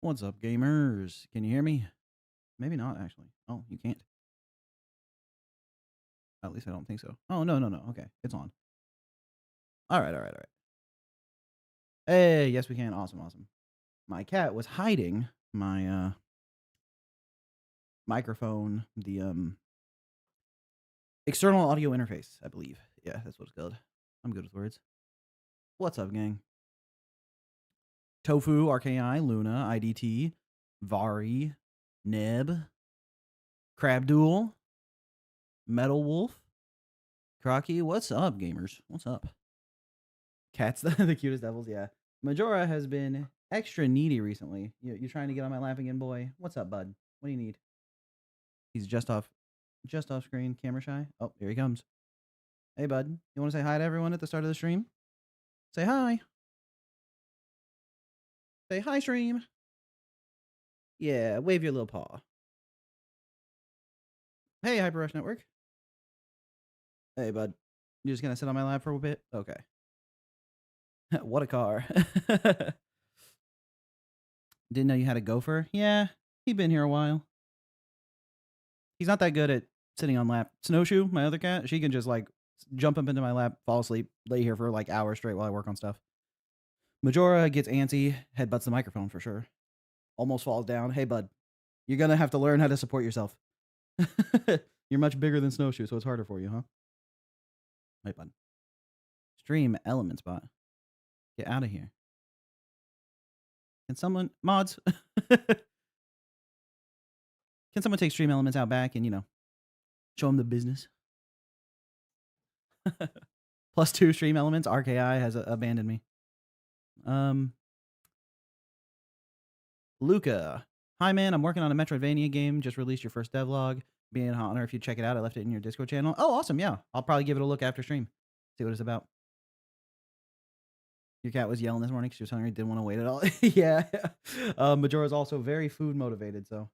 What's up, gamers? Can you hear me? Maybe not, actually. Oh, you can't. At least I don't think so. Oh, no, no, no. Okay, it's on. All right, all right, all right. Hey, yes, we can. Awesome, awesome. My cat was hiding my microphone, the external audio interface, I believe. Yeah, that's what it's called. I'm good with words. What's up, gang? Tofu, RKI, Luna, IDT, Vari, Neb, Crabduel, Metal Wolf, Crocky. What's up, gamers? What's up? Cat's the cutest devils, yeah. Majora has been extra needy recently. You trying to get on my lap again, boy? What's up, bud? What do you need? He's just off screen, camera shy. Oh, here he comes. Hey, bud. You want to say hi to everyone at the start of the stream? Say hi. Say hi, stream. Yeah, wave your little paw. Hey, Hyper Rush Network. Hey, bud. You just gonna sit on my lap for a bit? Okay. What a car. Didn't know you had a gopher? Yeah, he'd been here a while. He's not that good at sitting on lap. Snowshoe, my other cat, she can just like jump up into my lap, fall asleep, lay here for like hours straight while I work on stuff. Majora gets antsy, headbutts the microphone for sure. Almost falls down. Hey, bud, you're gonna have to learn how to support yourself. You're much bigger than Snowshoe, so it's harder for you, huh? Hey, bud. Stream element spot. Get out of here. Can someone mods? Can someone take stream elements out back and show them the business? +2 stream elements. RKI has abandoned me. Luca. Hi, man. I'm working on a Metroidvania game. Just released your first devlog. Be an honor if you check it out. I left it in your Discord channel. Oh, awesome. Yeah. I'll probably give it a look after stream. See what it's about. Your cat was yelling this morning because she was hungry. Didn't want to wait at all. Yeah. Majora is also very food motivated. So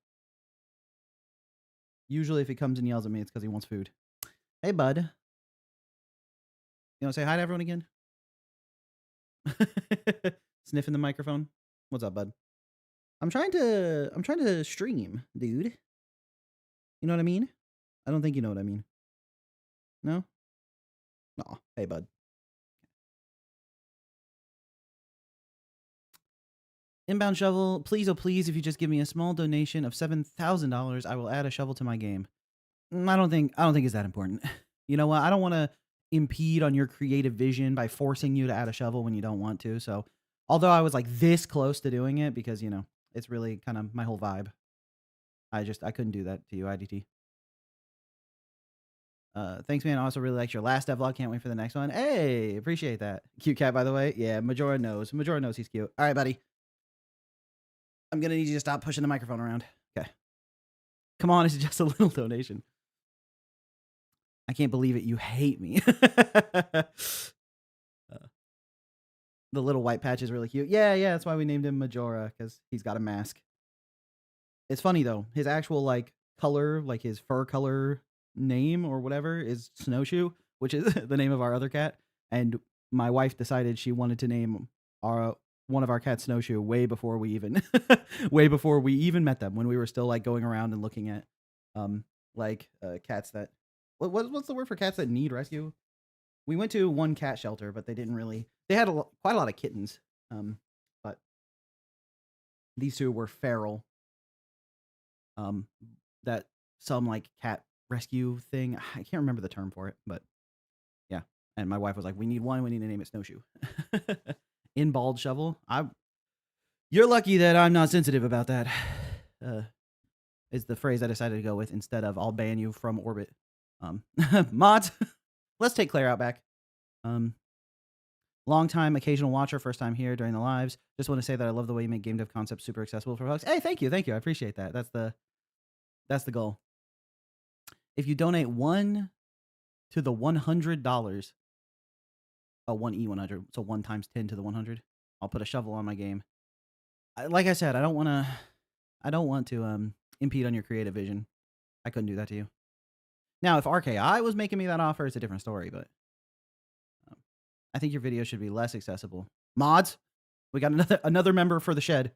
usually if he comes and yells at me, it's because he wants food. Hey, bud. You want to say hi to everyone again? Sniffing the microphone. What's up, bud? I'm trying to stream, dude. You know what I mean? I don't think you know what I mean. No? Aw. Hey, bud. Inbound shovel, please, oh please, if you just give me a small donation of $7,000, I will add a shovel to my game. I don't think it's that important. You know what? I don't want to impede on your creative vision by forcing you to add a shovel when you don't want to. So, although I was like this close to doing it because, it's really kind of my whole vibe. I couldn't do that to you, IDT. Thanks, man. I also really liked your last devlog. Can't wait for the next one. Hey, appreciate that. Cute cat, by the way. Yeah, Majora knows. Majora knows he's cute. All right, buddy. I'm gonna need you to stop pushing the microphone around. Okay. Come on, it's just a little donation. I can't believe it. You hate me. The little white patch is really cute. Yeah, that's why we named him Majora, because he's got a mask. It's funny though. His actual like color, like his fur color name or whatever is Snowshoe, which is the name of our other cat. And my wife decided she wanted to name one of our cats Snowshoe way before we even met them, when we were still like going around and looking at cats that what's the word for cats that need rescue? We went to one cat shelter, but they didn't really. They had quite a lot of kittens, but these two were feral. That some like cat rescue thing. I can't remember the term for it, but yeah. And my wife was like, "We need one. We need to name it Snowshoe." In bald shovel. You're lucky that I'm not sensitive about that. Is the phrase I decided to go with instead of "I'll ban you from orbit." Mods. Let's take Claire out back. Long time occasional watcher, first time here during the lives. Just want to say that I love the way you make game dev concepts super accessible for folks. Hey, thank you. I appreciate that. That's the goal. If you donate $1 to the $100, one E100, so 1 times 10 to the 100, I'll put a shovel on my game. Like I said, I don't want to impede on your creative vision. I couldn't do that to you. Now, if RKI was making me that offer, it's a different story, but I think your video should be less accessible. Mods, we got another member for the shed.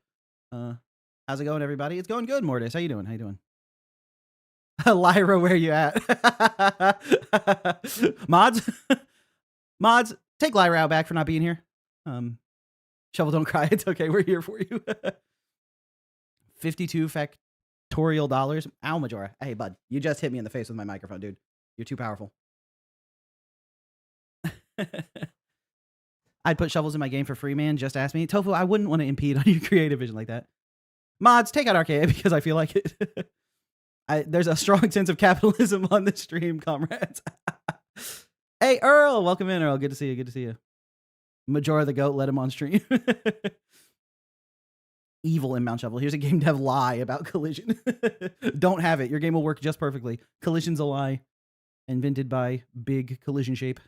How's it going, everybody? It's going good, Mortis. How you doing? How you doing? Lyra, where you at? Mods, mods, take Lyra out back for not being here. Shovel, don't cry. It's okay. We're here for you. 52 factorial dollars. Ow, Majora. Hey, bud, you just hit me in the face with my microphone, dude. You're too powerful. I'd put shovels in my game for free, man. Just ask me. Tofu, I wouldn't want to impede on your creative vision like that. Mods, take out RKA because I feel like it. There's a strong sense of capitalism on this stream, comrades. Hey, Earl. Welcome in, Earl. Good to see you. Good to see you. Majora the Goat, let him on stream. Evil in Mount Shovel. Here's a game dev lie about collision. Don't have it. Your game will work just perfectly. Collision's a lie. Invented by Big Collision Shape.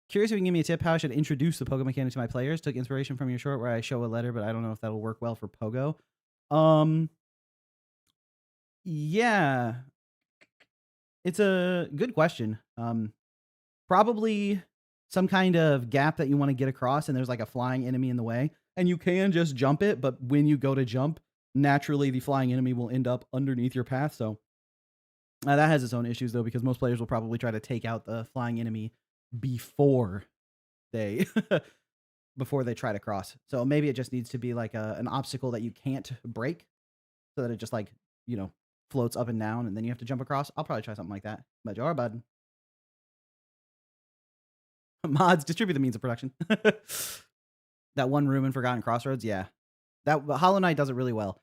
Curious if you can give me a tip how I should introduce the Pogo mechanic to my players. Took inspiration from your short where I show a letter, but I don't know if that'll work well for Pogo. Yeah. It's a good question. Probably some kind of gap that you want to get across, and there's like a flying enemy in the way. And you can just jump it, but when you go to jump, naturally the flying enemy will end up underneath your path. So that has its own issues, though, because most players will probably try to take out the flying enemy before they before they try to cross. So maybe it just needs to be like an obstacle that you can't break, so that it just like, floats up and down, and then you have to jump across. I'll probably try something like that. Majora, bud. Mods, distribute the means of production. That one room in Forgotten Crossroads, yeah. That Hollow Knight does it really well.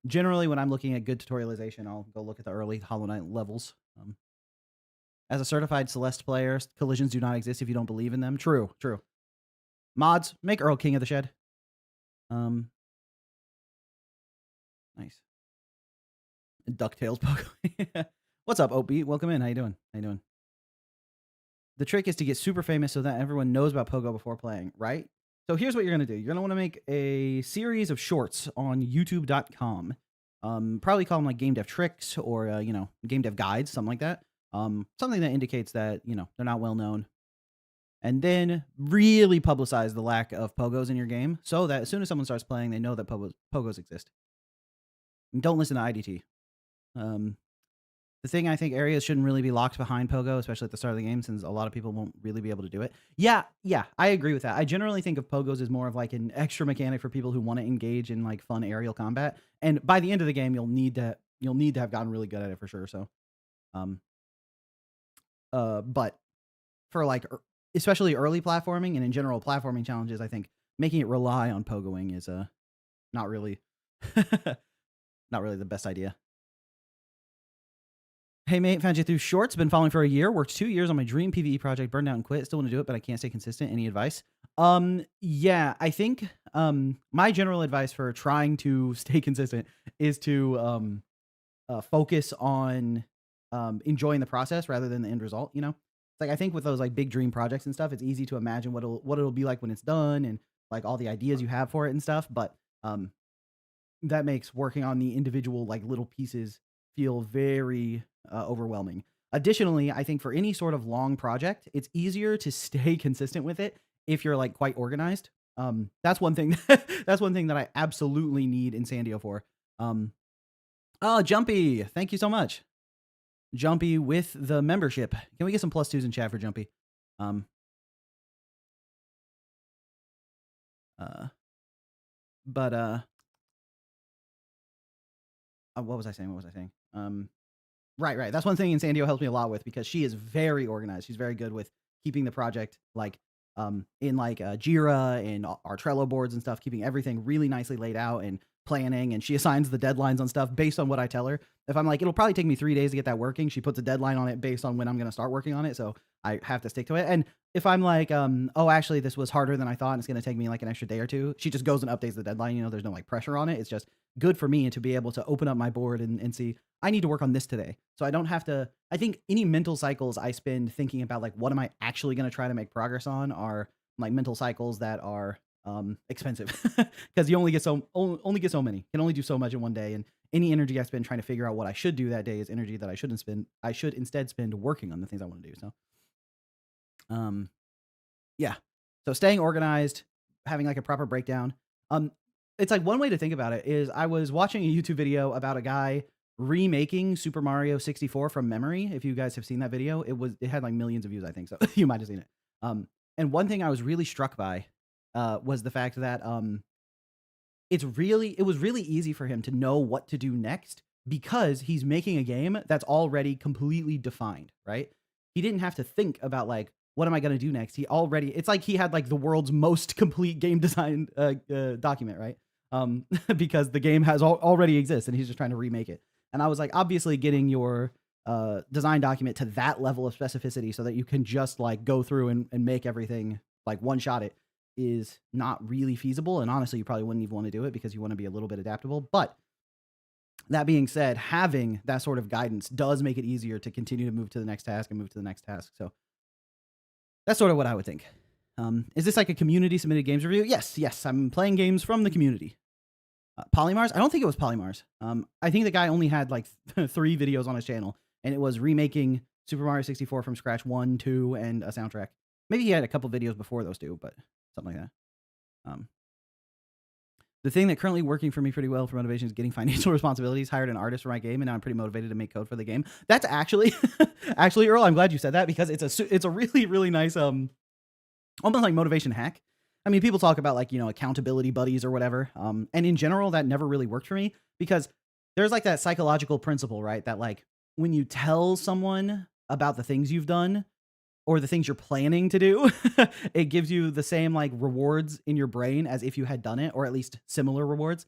Generally, when I'm looking at good tutorialization, I'll go look at the early Hollow Knight levels. As a certified Celeste player, collisions do not exist if you don't believe in them. True, true. Mods, make Earl king of the shed. Nice. DuckTales Pogo. What's up, Oatbeat? Welcome in. How you doing? How you doing? The trick is to get super famous so that everyone knows about Pogo before playing, right? So here's what you're going to do. You're going to want to make a series of shorts on youtube.com. Probably call them like game dev tricks or, game dev guides, something like that. Something that indicates that, they're not well known. And then really publicize the lack of Pogos in your game so that as soon as someone starts playing, they know that Pogos exist. And don't listen to IDT. The thing, I think areas shouldn't really be locked behind Pogo, especially at the start of the game, since a lot of people won't really be able to do it. Yeah, I agree with that. I generally think of Pogos as more of like an extra mechanic for people who want to engage in like fun aerial combat. And by the end of the game, you'll need to have gotten really good at it for sure. So, but for like especially early platforming and in general platforming challenges, I think making it rely on pogoing is not really not really the best idea. Hey mate, found you through shorts. Been following for a year. Worked 2 years on my dream PvE project. Burned out and quit. Still want to do it, but I can't stay consistent. Any advice? Yeah, I think my general advice for trying to stay consistent is to focus on enjoying the process rather than the end result. It's like I think with those like big dream projects and stuff, it's easy to imagine what it'll be like when it's done and like all the ideas you have for it and stuff. But that makes working on the individual like little pieces feel very overwhelming. Additionally, I think for any sort of long project, it's easier to stay consistent with it if you're like quite organized. That's one thing. That's one thing that I absolutely need Insandio for. Oh, Jumpy, thank you so much, Jumpy, with the membership. Can we get some +2s in chat for Jumpy? What was I saying? Right. That's one thing Insandio helps me a lot with because she is very organized. She's very good with keeping the project like in like Jira and our Trello boards and stuff, keeping everything really nicely laid out and planning. And she assigns the deadlines on stuff based on what I tell her. If I'm like, it'll probably take me 3 days to get that working, she puts a deadline on it based on when I'm going to start working on it. So I have to stick to it. And if I'm like, oh, actually, this was harder than I thought and it's going to take me like an extra day or two, she just goes and updates the deadline. There's no like pressure on it. It's just good for me to be able to open up my board and see, I need to work on this today. So I don't have to, I think any mental cycles I spend thinking about like, what am I actually going to try to make progress on are like mental cycles that are expensive because you only get so many, can only do so much in one day. And any energy I spend trying to figure out what I should do that day is energy that I should instead spend working on the things I want to do. So, yeah. So staying organized, having like a proper breakdown. it's like one way to think about it is I was watching a YouTube video about a guy remaking Super Mario 64 from memory. If you guys have seen that video, it had like millions of views, I think. So you might have seen it. And one thing I was really struck by was the fact that it was really easy for him to know what to do next because he's making a game that's already completely defined, right? He didn't have to think about like what am I going to do next. It's like he had like the world's most complete game design document, right? Because the game already exists and he's just trying to remake it. And I was like, obviously getting your design document to that level of specificity so that you can just like go through and make everything like one shot it is not really feasible. And honestly, you probably wouldn't even want to do it because you want to be a little bit adaptable. But that being said, having that sort of guidance does make it easier to continue to move to the next task and move to the next task. So that's sort of what I would think. Is this like a community submitted games review? Yes. I'm playing games from the community. Polymars? I don't think it was Polymars. I think the guy only had like 3 videos on his channel, and it was remaking Super Mario 64 from scratch, 1, 2, and a soundtrack. Maybe he had a couple videos before those 2, but something like that. The thing that currently working for me pretty well for motivation is getting financial responsibilities, hired an artist for my game, and now I'm pretty motivated to make code for the game. That's actually, actually, Earl, I'm glad you said that because it's a really, really nice, almost like motivation hack. I mean, people talk about like, you know, accountability buddies or whatever. And in general, that never really worked for me because there's like that psychological principle, right? That like when you tell someone about the things you've done or the things you're planning to do, it gives you the same like rewards in your brain as if you had done it, or at least similar rewards.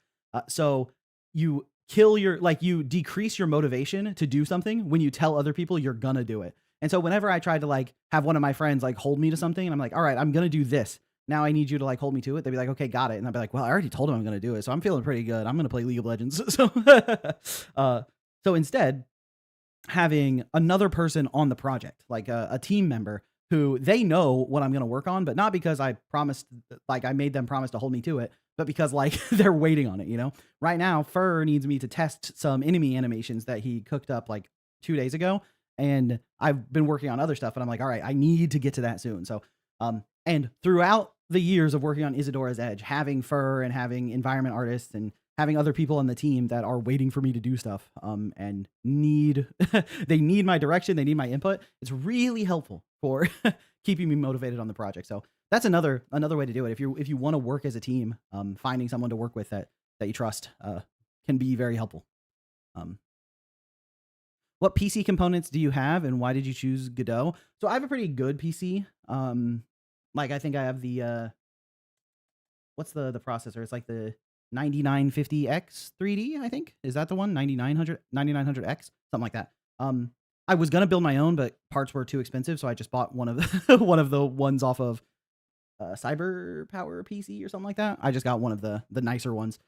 So you you decrease your motivation to do something when you tell other people you're gonna do it. And so whenever I tried to like have one of my friends like hold me to something and I'm like, all right, I'm gonna do this. Now I need you to like hold me to it. They'd be like, okay, got it. And I'd be like, well, I already told him I'm gonna do it, so I'm feeling pretty good. I'm gonna play League of Legends. So instead, having another person on the project, like a team member who they know what I'm going to work on, but not because I promised, like I made them promise to hold me to it, but because like they're waiting on it, you know? Right now, Fur needs me to test some enemy animations that he cooked up like 2 days ago. And I've been working on other stuff, and I'm like, all right, I need to get to that soon. So, and throughout the years of working on Isadora's Edge, having Fur and having environment artists and having other people on the team that are waiting for me to do stuff and need they need my direction, they need my input. It's really helpful for keeping me motivated on the project. So that's another way to do it. If you want to work as a team, finding someone to work with that you trust can be very helpful. What PC components do you have, and why did you choose Godot? So I have a pretty good PC. Like I think I have the what's the processor? It's like the 9950X 3D, I think. Is that the one? 9900X, something like that. I was gonna build my own, but parts were too expensive, so I just bought one of the one of the ones off of Cyber Power PC or something like that. I just got one of the nicer ones.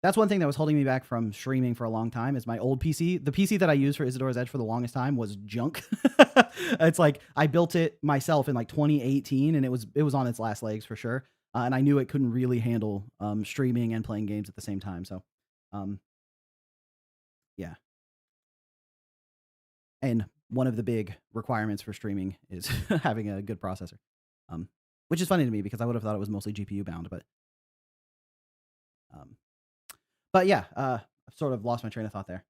That's one thing that was holding me back from streaming for a long time is my old PC. The PC that I used for Isadora's Edge for the longest time was junk. It's like I built it myself in like 2018, and it was on its last legs for sure. And I knew it couldn't really handle streaming and playing games at the same time. So, yeah. And one of the big requirements for streaming is having a good processor, which is funny to me because I would have thought it was mostly GPU bound, but yeah, I've sort of lost my train of thought there.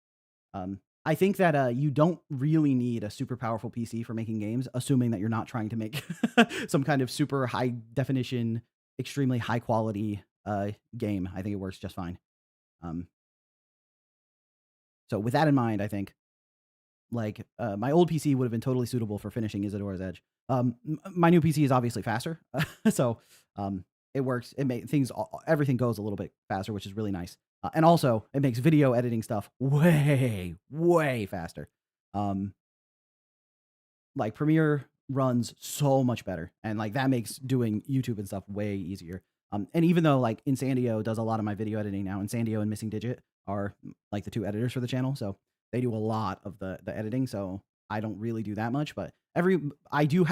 I think that you don't really need a super powerful PC for making games, assuming that you're not trying to make some kind of super high definition, extremely high quality game. I think it works just fine. So with that in mind, I think like my old PC would have been totally suitable for finishing Isadora's Edge. My new PC is obviously faster, so it works. It makes everything goes a little bit faster, which is really nice. And also, it makes video editing stuff way faster. Like Premiere runs so much better, and like that makes doing YouTube and stuff way easier. And even though like Insandio does a lot of my video editing now, Insandio and Missing Digit are like the 2 editors for the channel, so they do a lot of the editing. So I don't really do that much, but I do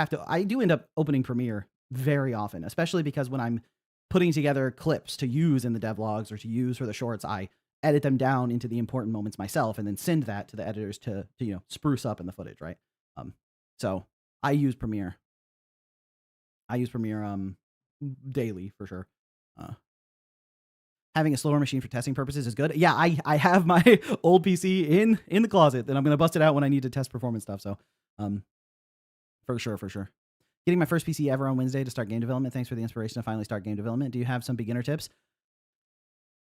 end up opening Premiere very often, especially because when I'm putting together clips to use in the devlogs or to use for the shorts, I edit them down into the important moments myself and then send that to the editors to you know spruce up in the footage, right? So I use Premiere. I use Premiere daily for sure. having a slower machine for testing purposes is good. Yeah, I have my old PC in the closet, and I'm gonna bust it out when I need to test performance stuff. So, um, for sure, for sure. Getting my first PC ever on Wednesday to start game development. Thanks for the inspiration to finally start game development. Do you have some beginner tips?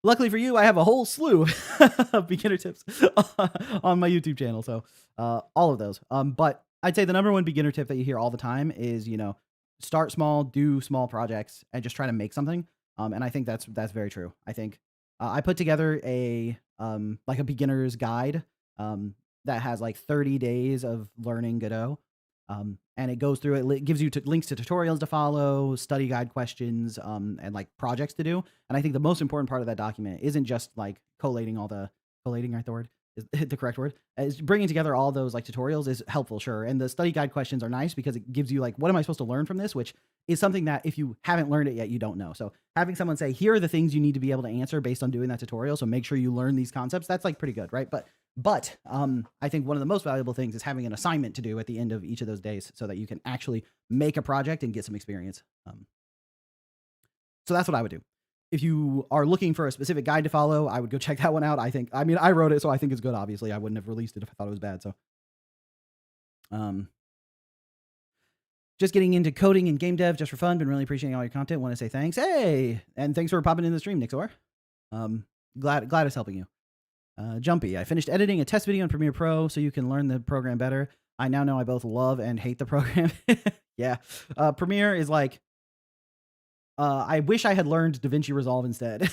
Luckily for you, I have a whole slew of beginner tips on my YouTube channel. So all of those. But I'd say the number one beginner tip that you hear all the time is, start small, do small projects, and just try to make something. And I think that's very true. I think I put together a like a beginner's guide that has like 30 days of learning Godot. And it goes through it gives you links to tutorials to follow, study guide questions, and like projects to do. And I think the most important part of that document isn't just like collating right the word is the correct word, is bringing together all those like tutorials is helpful, sure. And the study guide questions are nice because it gives you like, what am I supposed to learn from this? Which is something that if you haven't learned it yet, you don't know. So having someone say, here are the things you need to be able to answer based on doing that tutorial. So make sure you learn these concepts. That's like pretty good, right? But I think one of the most valuable things is having an assignment to do at the end of each of those days so that you can actually make a project and get some experience. So that's what I would do. If you are looking for a specific guide to follow, I would go check that one out. I wrote it, so I think it's good. Obviously, I wouldn't have released it if I thought it was bad. So, just getting into coding and game dev just for fun. Been really appreciating all your content. Want to say thanks. Hey, and thanks for popping in the stream, Nixor. Glad it's helping you. Jumpy, I finished editing a test video in Premiere Pro so you can learn the program better. I now know I both love and hate the program. Yeah, Premiere is like, I wish I had learned DaVinci Resolve instead.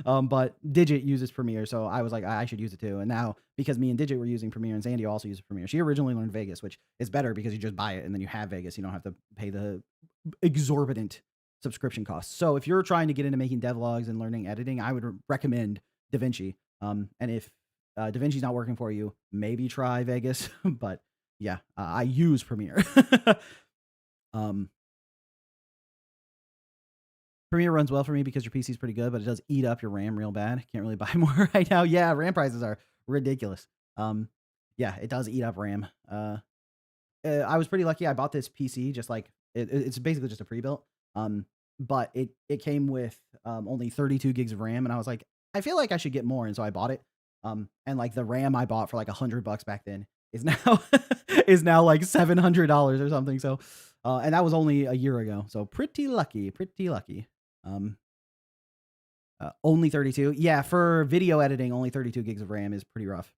But Digit uses Premiere, so I was like, I should use it too. And now, because me and Digit were using Premiere, and Sandio also uses Premiere, she originally learned Vegas, which is better because you just buy it and then you have Vegas. You don't have to pay the exorbitant subscription costs. So if you're trying to get into making devlogs and learning editing, I would recommend DaVinci. And if DaVinci's not working for you, maybe try Vegas. But yeah, I use Premiere. Premiere runs well for me because your PC is pretty good, but it does eat up your RAM real bad. Can't really buy more right now. Yeah, RAM prices are ridiculous. Yeah, it does eat up RAM. I was pretty lucky. I bought this PC just like it's basically just a pre-built. But it came with only 32 gigs of RAM, and I was like, I feel like I should get more, and so I bought it. And like the RAM I bought for like $100 back then is now like $700 or something. So, and that was only a year ago. So pretty lucky. Only 32. Yeah, for video editing, only 32 gigs of RAM is pretty rough.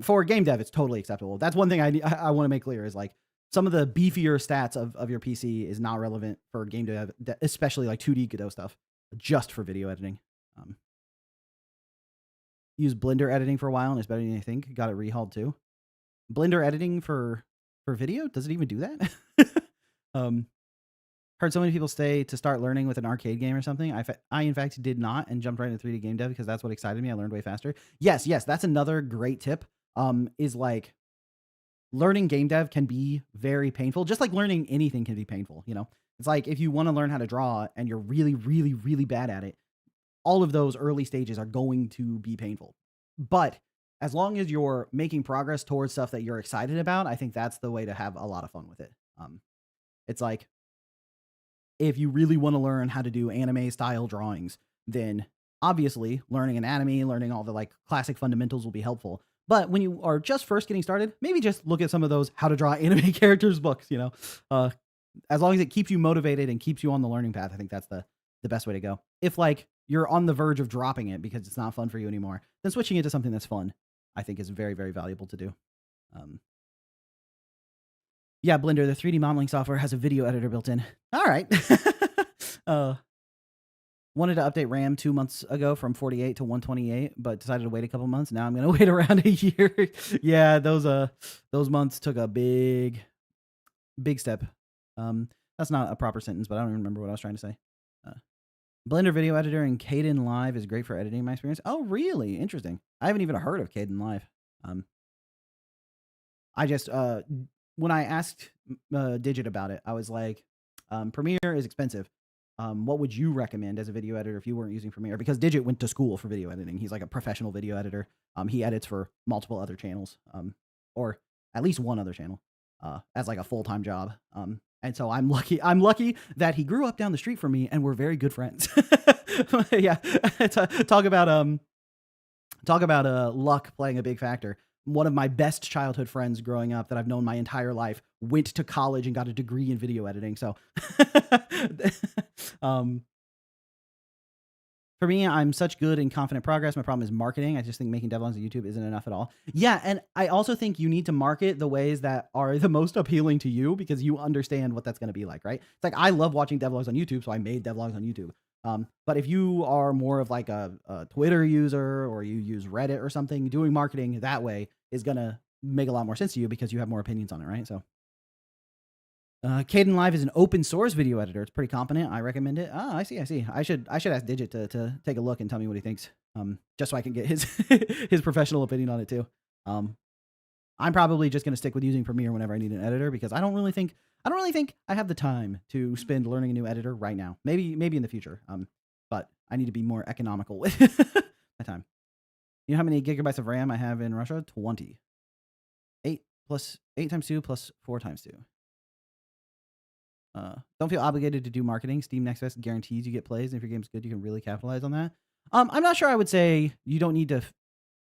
For game dev, it's totally acceptable. That's one thing I want to make clear is like some of the beefier stats of your PC is not relevant for game dev, especially like 2D Godot stuff, just for video editing. Use Blender editing for a while and it's better than you think. Got it rehauled too. Blender editing for video? Does it even do that? Heard so many people say to start learning with an arcade game or something. I in fact did not and jumped right into 3D game dev because that's what excited me. I learned way faster. Yes, that's another great tip. Is like learning game dev can be very painful. Just like learning anything can be painful, It's like if you want to learn how to draw and you're really, really, really bad at it, all of those early stages are going to be painful. But as long as you're making progress towards stuff that you're excited about, I think that's the way to have a lot of fun with it. It's like, if you really want to learn how to do anime style drawings, then obviously learning anatomy, learning all the like classic fundamentals will be helpful. But when you are just first getting started, maybe just look at some of those how to draw anime characters books, as long as it keeps you motivated and keeps you on the learning path, I think that's the best way to go. If like you're on the verge of dropping it because it's not fun for you anymore, then switching it to something that's fun, I think is very, very valuable to do. Yeah, Blender, the 3D modeling software, has a video editor built in. All right. Wanted to update RAM 2 months ago from 48 to 128, but decided to wait a couple months. Now I'm going to wait around a year. Yeah, those months took a big step. That's not a proper sentence, but I don't even remember what I was trying to say. Blender video editor and Kden Live is great for editing, my experience. Oh, really? Interesting. I haven't even heard of Kden Live. I just when I asked Digit about it, I was like, Premiere is expensive. What would you recommend as a video editor if you weren't using Premiere? Because Digit went to school for video editing. He's like a professional video editor. He edits for multiple other channels, or at least one other channel, as like a full-time job. And so I'm lucky that he grew up down the street from me and we're very good friends. Yeah. Talk about luck playing a big factor. One of my best childhood friends growing up that I've known my entire life went to college and got a degree in video editing. So, um, for me, I'm such good and confident progress. My problem is marketing. I just think making devlogs on YouTube isn't enough at all. Yeah, and I also think you need to market the ways that are the most appealing to you because you understand what that's going to be like, right? It's like I love watching devlogs on YouTube, so I made devlogs on YouTube. But if you are more of like a Twitter user or you use Reddit or something, doing marketing that way is gonna make a lot more sense to you because you have more opinions on it, right? So Caden Live is an open source video editor. It's pretty competent. I recommend it. Ah, I see. I see. I should ask Digit to take a look and tell me what he thinks. Just so I can get his his professional opinion on it too. Um, I'm probably just gonna stick with using Premiere whenever I need an editor because I don't really think I have the time to spend learning a new editor right now. Maybe in the future. But I need to be more economical with my time. You know how many gigabytes of RAM I have in Russia? 20. 8 times 2 plus 4 times 2. Don't feel obligated to do marketing. Steam Next Fest guarantees you get plays, and if your game's good, you can really capitalize on that. I'm not sure I would say you don't need to.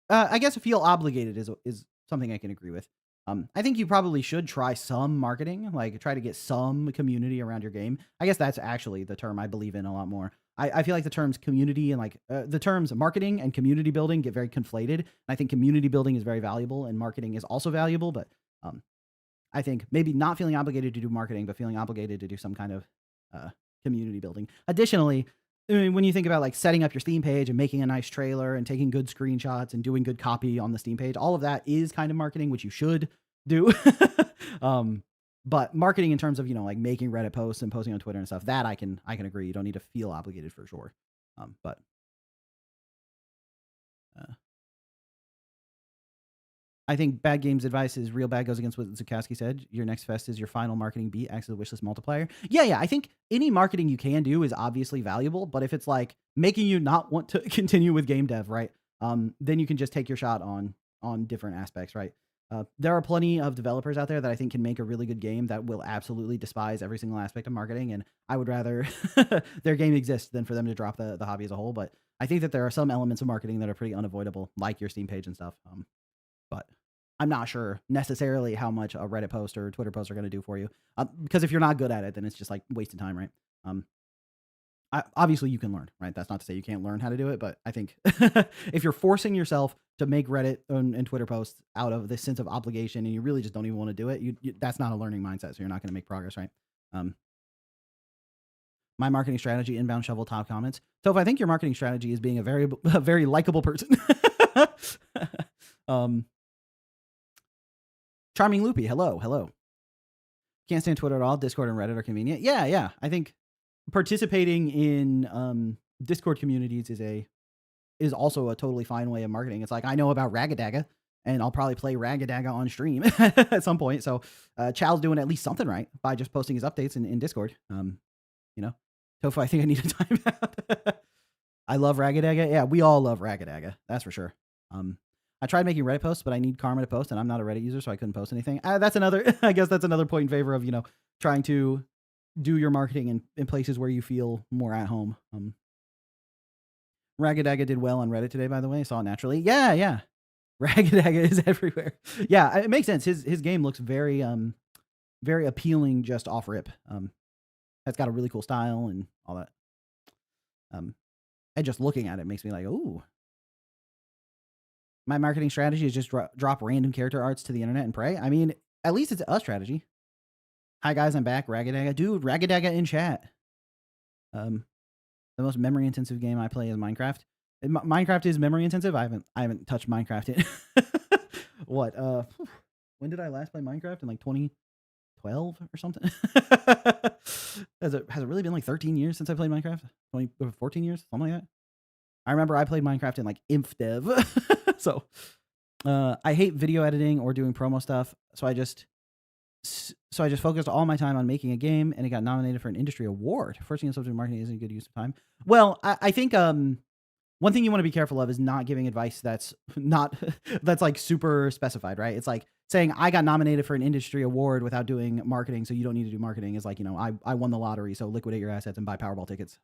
I guess feel obligated is something I can agree with. I think you probably should try some marketing, like try to get some community around your game. I guess that's actually the term I believe in a lot more. I feel like the terms community and like the terms marketing and community building get very conflated. And I think community building is very valuable and marketing is also valuable, but um, I think maybe not feeling obligated to do marketing, but feeling obligated to do some kind of uh, community building. Additionally, I mean, when you think about like setting up your Steam page and making a nice trailer and taking good screenshots and doing good copy on the Steam page, all of that is kind of marketing, which you should do. um, but marketing in terms of like making Reddit posts and posting on Twitter and stuff, that I can agree. You don't need to feel obligated for sure. But uh, I think bad games advice is real bad goes against what Zukowski said. Your next fest is your final marketing beat, acts as a wishlist multiplier. Yeah, yeah. I think any marketing you can do is obviously valuable, but if it's like making you not want to continue with game dev, right? Then you can just take your shot on different aspects, right? There are plenty of developers out there that I think can make a really good game that will absolutely despise every single aspect of marketing, and I would rather their game exist than for them to drop the hobby as a whole. But I think that there are some elements of marketing that are pretty unavoidable, like your Steam page and stuff. But I'm not sure necessarily how much a Reddit post or Twitter post are going to do for you. Because if you're not good at it, then it's just like wasted time, right? Um, obviously you can learn, right? That's not to say you can't learn how to do it, but I think if you're forcing yourself to make Reddit and Twitter posts out of this sense of obligation and you really just don't even want to do it, that's not a learning mindset, so you're not going to make progress, right? Um, my marketing strategy: inbound shovel top comments. So if I think your marketing strategy is being a very likable person, um, Charming Loopy, hello, hello. Can't stand Twitter at all. Discord and Reddit are convenient. Yeah, yeah. I think participating in Discord communities is also a totally fine way of marketing. It's like I know about Ragadaga, and I'll probably play Ragadaga on stream at some point. So Chow's doing at least something right by just posting his updates in Discord. You know, Tofu, I think I need a timeout. I love Ragadaga. Yeah, we all love Ragadaga. That's for sure. I tried making Reddit posts, but I need karma to post, and I'm not a Reddit user, so I couldn't post anything. That's another. I guess that's another point in favor of trying to do your marketing in places where you feel more at home. Ragadaga did well on Reddit today, by the way. I saw it naturally. Yeah, yeah. Ragadaga is everywhere. Yeah, it makes sense. His game looks very appealing just off rip. It's got a really cool style and all that. And just looking at it makes me like, ooh. My marketing strategy is just drop random character arts to the internet and pray. I mean, at least it's a strategy. Hi guys, I'm back. Ragadaga, dude. Ragadaga in chat. The most memory intensive game I play is Minecraft. Minecraft is memory intensive. I haven't touched Minecraft yet. What? When did I last play Minecraft? In like 2012 or something? Has it really been like 13 years since I played Minecraft? 14 years, something like that. I remember I played Minecraft in like InfDev. So I hate video editing or doing promo stuff. So I just focused all my time on making a game, and it got nominated for an industry award. Forcing yourself to do marketing isn't a good use of time. Well, I think one thing you want to be careful of is not giving advice that's not that's like super specified, right? It's like saying I got nominated for an industry award without doing marketing, so you don't need to do marketing. Is like I won the lottery, so liquidate your assets and buy Powerball tickets.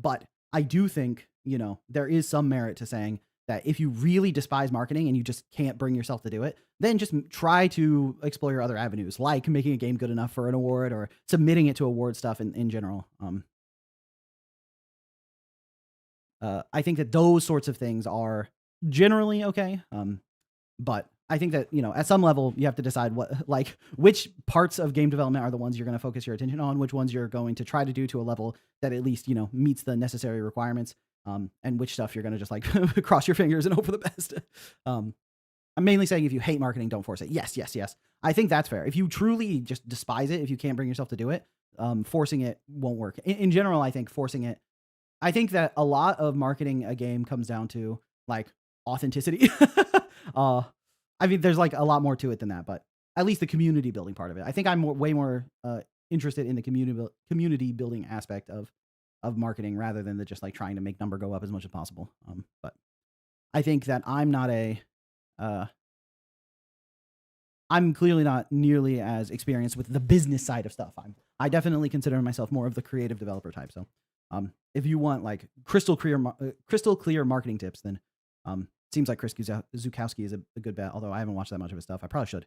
But I do think, there is some merit to saying that if you really despise marketing and you just can't bring yourself to do it, then just try to explore your other avenues, like making a game good enough for an award or submitting it to award stuff in general. I think that those sorts of things are generally okay. But I think that, at some level you have to decide which parts of game development are the ones you're going to focus your attention on, which ones you're going to try to do to a level that at least, meets the necessary requirements. And which stuff you're going to just like cross your fingers and hope for the best. I'm mainly saying if you hate marketing, don't force it. Yes, yes, yes. I think that's fair. If you truly just despise it, if you can't bring yourself to do it, forcing it won't work. In general, I think forcing it, I think that a lot of marketing a game comes down to like authenticity. uh, I mean, there's like a lot more to it than that, but at least the community building part of it. I think I'm way more interested in the community building aspect of marketing rather than the just like trying to make number go up as much as possible. But I think that I'm clearly not nearly as experienced with the business side of stuff. I definitely consider myself more of the creative developer type. So, if you want like crystal clear marketing tips, then seems like Chris Zukowski is a good bet. Although I haven't watched that much of his stuff, I probably should.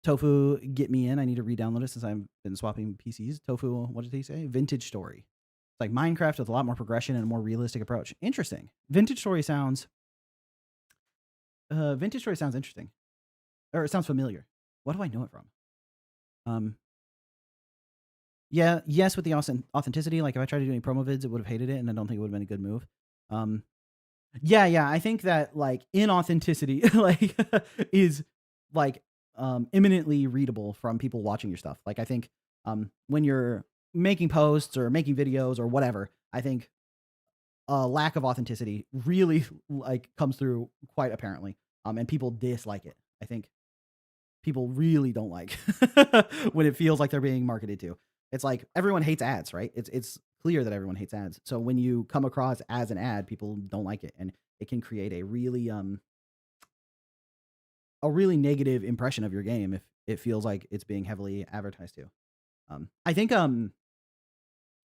Tofu, get me in. I need to re-download it since I've been swapping PCs. Tofu, what did he say? Vintage Story. It's like Minecraft with a lot more progression and a more realistic approach. Interesting. Vintage Story sounds interesting. Or it sounds familiar. What do I know it from? Yeah, yes, with the authenticity. Like if I tried to do any promo vids, it would have hated it, and I don't think it would have been a good move. Yeah, I think that like inauthenticity like is like imminently readable from people watching your stuff. Like I think when you're making posts or making videos or whatever, I think a lack of authenticity really like comes through quite apparently. And people dislike it. I think people really don't like when it feels like they're being marketed to. It's like everyone hates ads, right? It's clear that everyone hates ads. So when you come across as an ad, people don't like it, and it can create a really negative impression of your game if it feels like it's being heavily advertised to. I think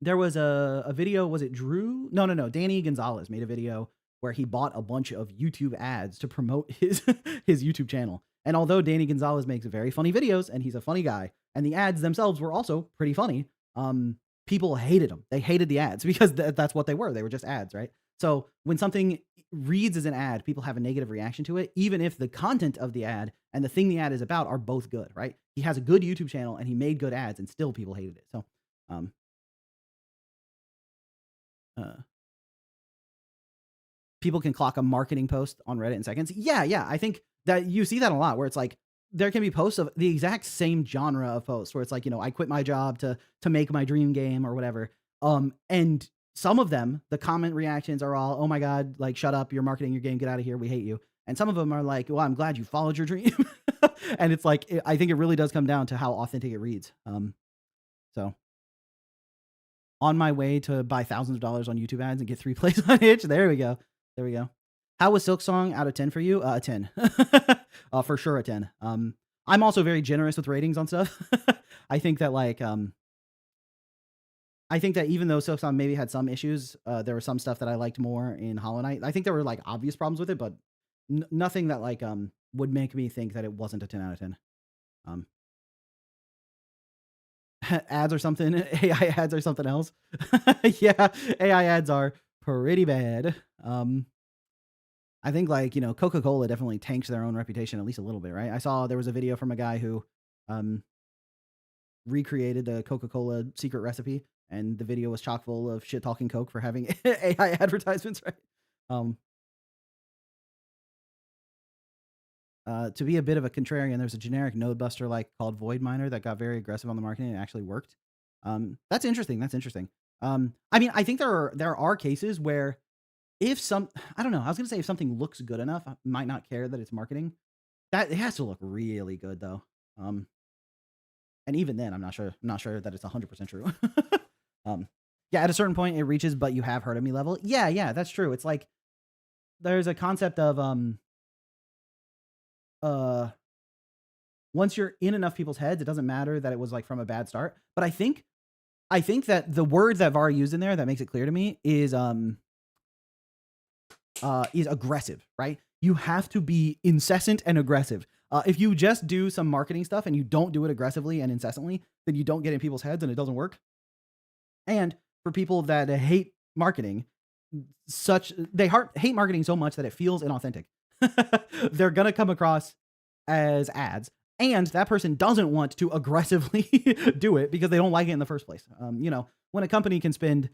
there was a video, was it Drew? No. Danny Gonzalez made a video where he bought a bunch of YouTube ads to promote his his YouTube channel. And although Danny Gonzalez makes very funny videos and he's a funny guy, and the ads themselves were also pretty funny, people hated them. They hated the ads because that's what they were. They were just ads, right? So when something reads as an ad, people have a negative reaction to it, even if the content of the ad and the thing the ad is about are both good, right? He has a good YouTube channel and he made good ads, and still people hated it. So, people can clock a marketing post on Reddit in seconds. Yeah. I think that you see that a lot where it's like there can be posts of the exact same genre of posts where it's like, I quit my job to make my dream game or whatever. And some of them, the comment reactions are all, "Oh my God, like shut up, you're marketing your game, get out of here, we hate you." And some of them are like, "Well, I'm glad you followed your dream." And it's like, I think it really does come down to how authentic it reads. So on my way to buy thousands of dollars on YouTube ads and get 3 plays on itch. There we go. How was Silksong out of 10 for you? A 10. For sure a 10. I'm also very generous with ratings on stuff. I think that like even though Silksong maybe had some issues, there was some stuff that I liked more in Hollow Knight. I think there were like obvious problems with it, but nothing that like would make me think that it wasn't a 10 out of 10. Ads or something. AI ads or something else. Yeah, AI ads are pretty bad. I think like, Coca-Cola definitely tanks their own reputation at least a little bit, right? I saw there was a video from a guy who recreated the Coca-Cola secret recipe, and the video was chock full of shit talking Coke for having AI advertisements, right? To be a bit of a contrarian, there's a generic node buster like called Void Miner that got very aggressive on the marketing and it actually worked. That's interesting. I mean, I think there are cases where I don't know, I was gonna say if something looks good enough, I might not care that it's marketing. That it has to look really good though. And even then, I'm not sure that it's 100% true. Yeah, at a certain point it reaches, but you have heard of me level. Yeah, that's true. It's like there's a concept of once you're in enough people's heads, it doesn't matter that it was like from a bad start. But I think that the word that Var used in there that makes it clear to me is aggressive, right? You have to be incessant and aggressive. If you just do some marketing stuff and you don't do it aggressively and incessantly, then you don't get in people's heads and it doesn't work. And for people that hate marketing, they hate marketing so much that it feels inauthentic. They're gonna come across as ads, and that person doesn't want to aggressively do it because they don't like it in the first place. When a company can spend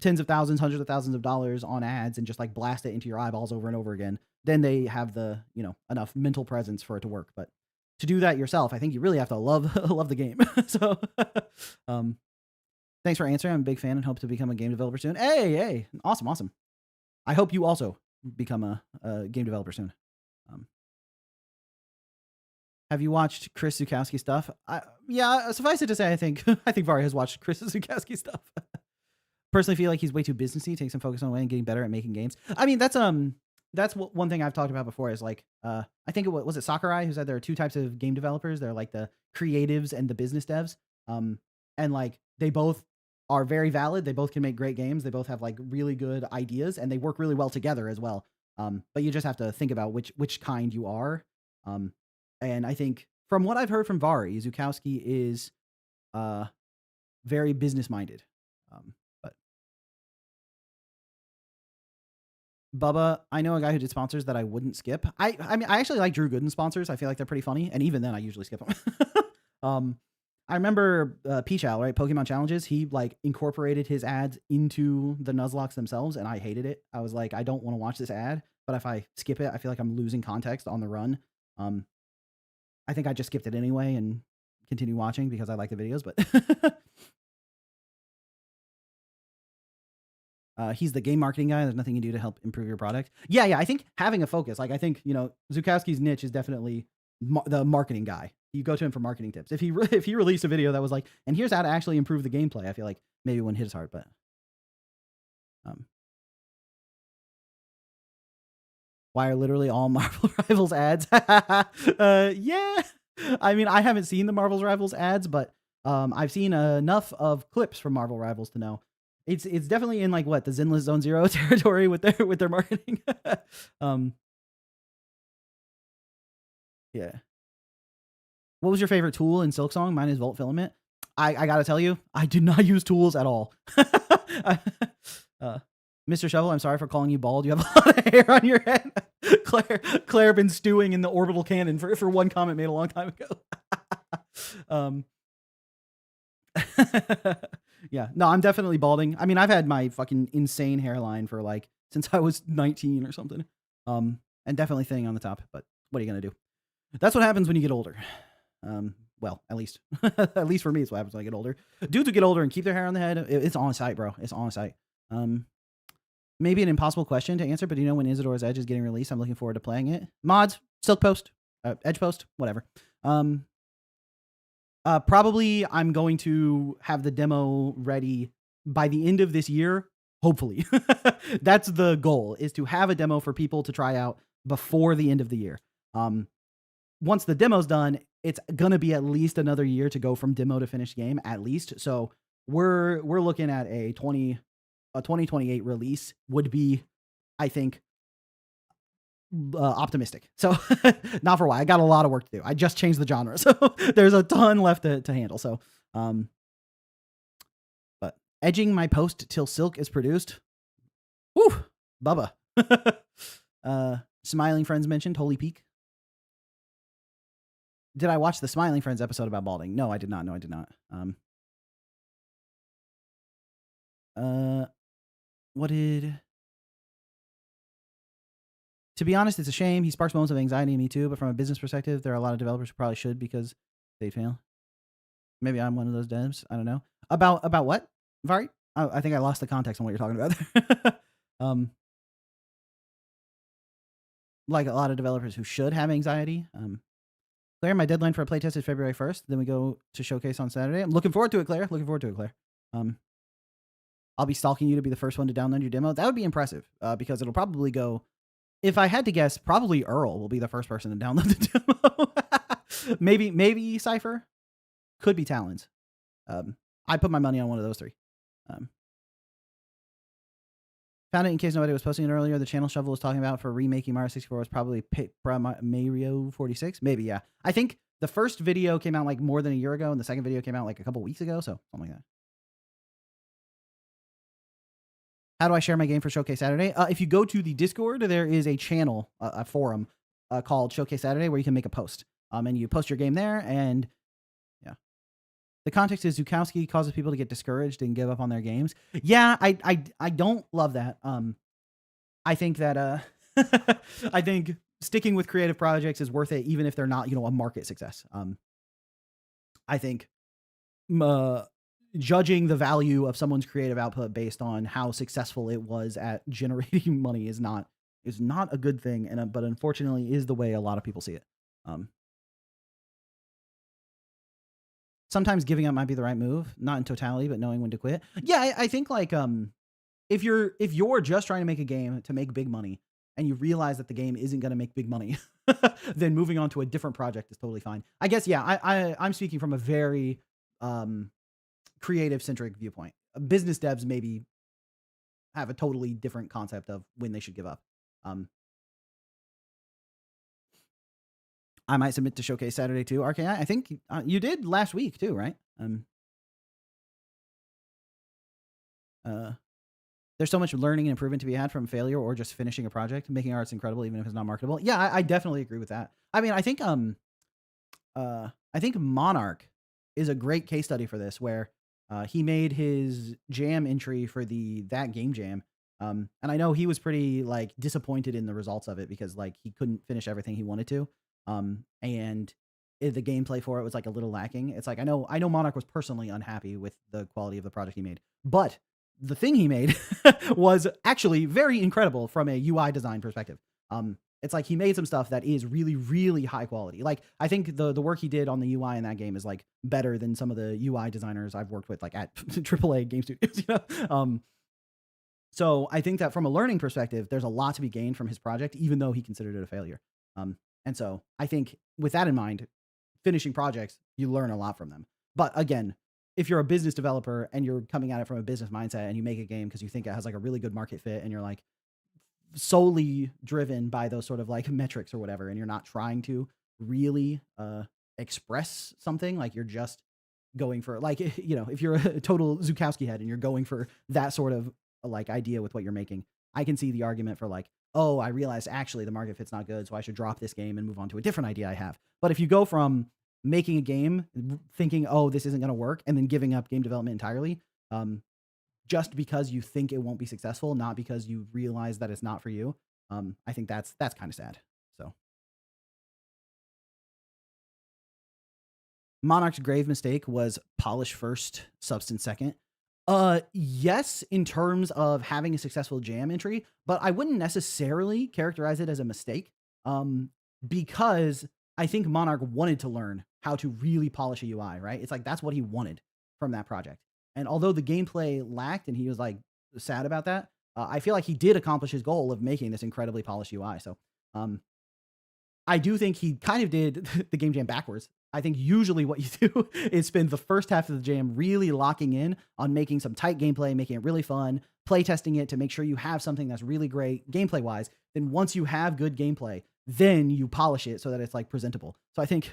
tens of thousands, hundreds of thousands of dollars on ads and just like blast it into your eyeballs over and over again, then they have the, enough mental presence for it to work. But to do that yourself, I think you really have to love the game. So, thanks for answering. I'm a big fan and hope to become a game developer soon. Hey, awesome. I hope you also become a game developer soon. Have you watched Chris Zukowski stuff? Yeah, suffice it to say, I think Vari has watched Chris Zukowski stuff. Personally feel like he's way too businessy, takes some focus on getting better at making games. I mean, that's one thing I've talked about before is like, I think was it Sakurai who said there are two types of game developers. They're like the creatives and the business devs. And like they both are very valid. They both can make great games. They both have like really good ideas and they work really well together as well. But you just have to think about which kind you are. And I think from what I've heard from Vari, Zukowski is very business minded. But Bubba, I know a guy who did sponsors that I wouldn't skip. I mean, I actually like Drew Gooden's sponsors. I feel like they're pretty funny, and even then, I usually skip them. I remember Peach Owl, right? Pokemon Challenges. He like incorporated his ads into the Nuzlocke themselves, and I hated it. I was like, I don't want to watch this ad, but if I skip it, I feel like I'm losing context on the run. I think I just skipped it anyway and continue watching because I like the videos, but he's the game marketing guy. There's nothing you can do to help improve your product. Yeah. I think having a focus, like I think, Zukowski's niche is definitely the marketing guy. You go to him for marketing tips. If he released a video that was like, and here's how to actually improve the gameplay, I feel like maybe it wouldn't hit his heart, but why are literally all Marvel Rivals ads? Yeah. I mean, I haven't seen the Marvel Rivals ads, but I've seen enough of clips from Marvel Rivals to know it's definitely in like what the Zenless Zone Zero territory with their marketing. Yeah. What was your favorite tool in Silksong? Mine is Volt Filament. I gotta tell you, I do not use tools at all. Mr. Shovel, I'm sorry for calling you bald. You have a lot of hair on your head. Claire been stewing in the orbital cannon for one comment made a long time ago. Yeah, no, I'm definitely balding. I mean, I've had my fucking insane hairline for like since I was 19 or something. And definitely thinning on the top. But what are you gonna do? That's what happens when you get older. Well, at least for me, it's what happens when I get older. Dudes who get older and keep their hair on the head, it's on site, bro. It's on site. Maybe an impossible question to answer, but do you know when Isadora's Edge is getting released? I'm looking forward to playing it. Mods, Silk Post, Edge Post, whatever. Probably I'm going to have the demo ready by the end of this year, hopefully. That's the goal, is to have a demo for people to try out before the end of the year. Once the demo's done, it's gonna be at least another year to go from demo to finished game, at least. So we're looking at a 2028 release would be, I think, optimistic. So not for a while. I got a lot of work to do. I just changed the genre, so there's a ton left to handle. So, but edging my post till Silk is produced. Woo, Bubba. Smiling Friends mentioned Holy Peak. Did I watch the Smiling Friends episode about balding? No, I did not. To be honest, it's a shame. He sparks moments of anxiety in me too, but from a business perspective, there are a lot of developers who probably should because they fail. Maybe I'm one of those devs. I don't know. About what, Vari? I think I lost the context on what you're talking about. Like a lot of developers who should have anxiety. Claire, my deadline for a playtest is February 1st. Then we go to showcase on Saturday. I'm looking forward to it, Claire. I'll be stalking you to be the first one to download your demo. That would be impressive because it'll probably go, if I had to guess, probably Earl will be the first person to download the maybe Cypher, could be Talons. I put my money on one of those three. Um, Found it in case nobody was posting it earlier. The channel Shovel was talking about for remaking Mario 64 was probably Mario 46. Maybe, yeah. I think the first video came out like more than a year ago, and the second video came out like a couple weeks ago, so something like that. How do I share my game for Showcase Saturday? If you go to the Discord, there is a channel, a forum called Showcase Saturday where you can make a post. And you post your game there, and yeah. The context is Zukowski causes people to get discouraged and give up on their games. Yeah, I don't love that. I think that I think sticking with creative projects is worth it, even if they're not, a market success. I think judging the value of someone's creative output based on how successful it was at generating money is not a good thing, and but unfortunately is the way a lot of people see it. Sometimes giving up might be the right move, not in totality, but knowing when to quit. Yeah, I think like if you're just trying to make a game to make big money and you realize that the game isn't going to make big money, then moving on to a different project is totally fine. I guess, yeah, I'm speaking from a very creative centric viewpoint. Business devs maybe have a totally different concept of when they should give up. I might submit to Showcase Saturday too. RKI, I think you did last week too, right? There's so much learning and improvement to be had from failure or just finishing a project. Making art's incredible, even if it's not marketable. Yeah, I definitely agree with that. I mean, I think Monarch is a great case study for this, where he made his jam entry for that game jam. And I know he was pretty like disappointed in the results of it because like he couldn't finish everything he wanted to. And the gameplay for it was like a little lacking. It's like I know Monarch was personally unhappy with the quality of the project he made, but the thing he made was actually very incredible from a UI design perspective. It's like he made some stuff that is really, really high quality. Like I think the work he did on the UI in that game is like better than some of the UI designers I've worked with, like at AAA game studios. So I think that from a learning perspective, there's a lot to be gained from his project, even though he considered it a failure. And so I think with that in mind, finishing projects, you learn a lot from them. But again, if you're a business developer and you're coming at it from a business mindset and you make a game because you think it has like a really good market fit and you're like solely driven by those sort of like metrics or whatever, and you're not trying to really express something, like you're just going for like, if you're a total Zukowski head and you're going for that sort of like idea with what you're making, I can see the argument for like, oh, I realized actually the market fit's not good, so I should drop this game and move on to a different idea I have. But if you go from making a game thinking, oh, this isn't going to work, and then giving up game development entirely, just because you think it won't be successful, not because you realize that it's not for you, I think that's kind of sad. So Monarch's grave mistake was polish first, substance second. Yes, in terms of having a successful jam entry, but I wouldn't necessarily characterize it as a mistake, because I think Monarch wanted to learn how to really polish a UI, right? It's like that's what he wanted from that project. And although the gameplay lacked and he was like sad about that, I feel like he did accomplish his goal of making this incredibly polished UI. So I do think he kind of did the game jam backwards. I think usually what you do is spend the first half of the jam really locking in on making some tight gameplay, making it really fun, play testing it to make sure you have something that's really great gameplay wise. Then once you have good gameplay, then you polish it so that it's like presentable. So I think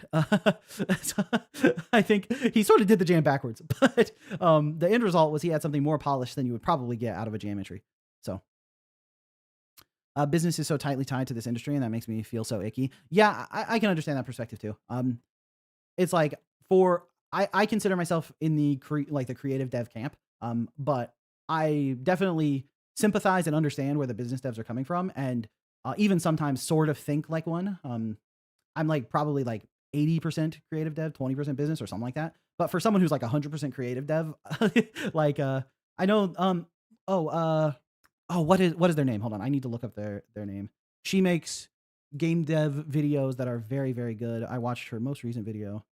I think he sort of did the jam backwards, but the end result was he had something more polished than you would probably get out of a jam entry. So business is so tightly tied to this industry, and that makes me feel so icky. Yeah, I can understand that perspective too. It's like I consider myself in the the creative dev camp, but I definitely sympathize and understand where the business devs are coming from, and even sometimes sort of think like one. I'm like probably like 80% creative dev, 20% business or something like that. But for someone who's like 100% creative dev, like I know what is their name? Hold on, I need to look up their name. She makes game dev videos that are very, very good. I watched her most recent video.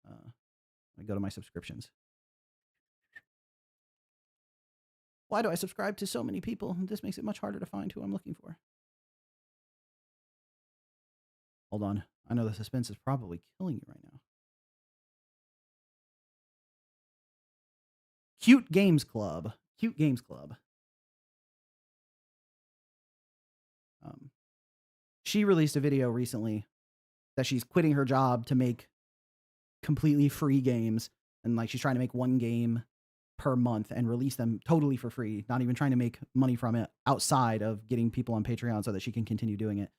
I go to my subscriptions. Why do I subscribe to so many people? This makes it much harder to find who I'm looking for. Hold on. I know the suspense is probably killing you right now. Cute Games Club. Cute Games Club. She released a video recently that she's quitting her job to make completely free games, and like she's trying to make one game per month and release them totally for free, not even trying to make money from it outside of getting people on Patreon so that she can continue doing it.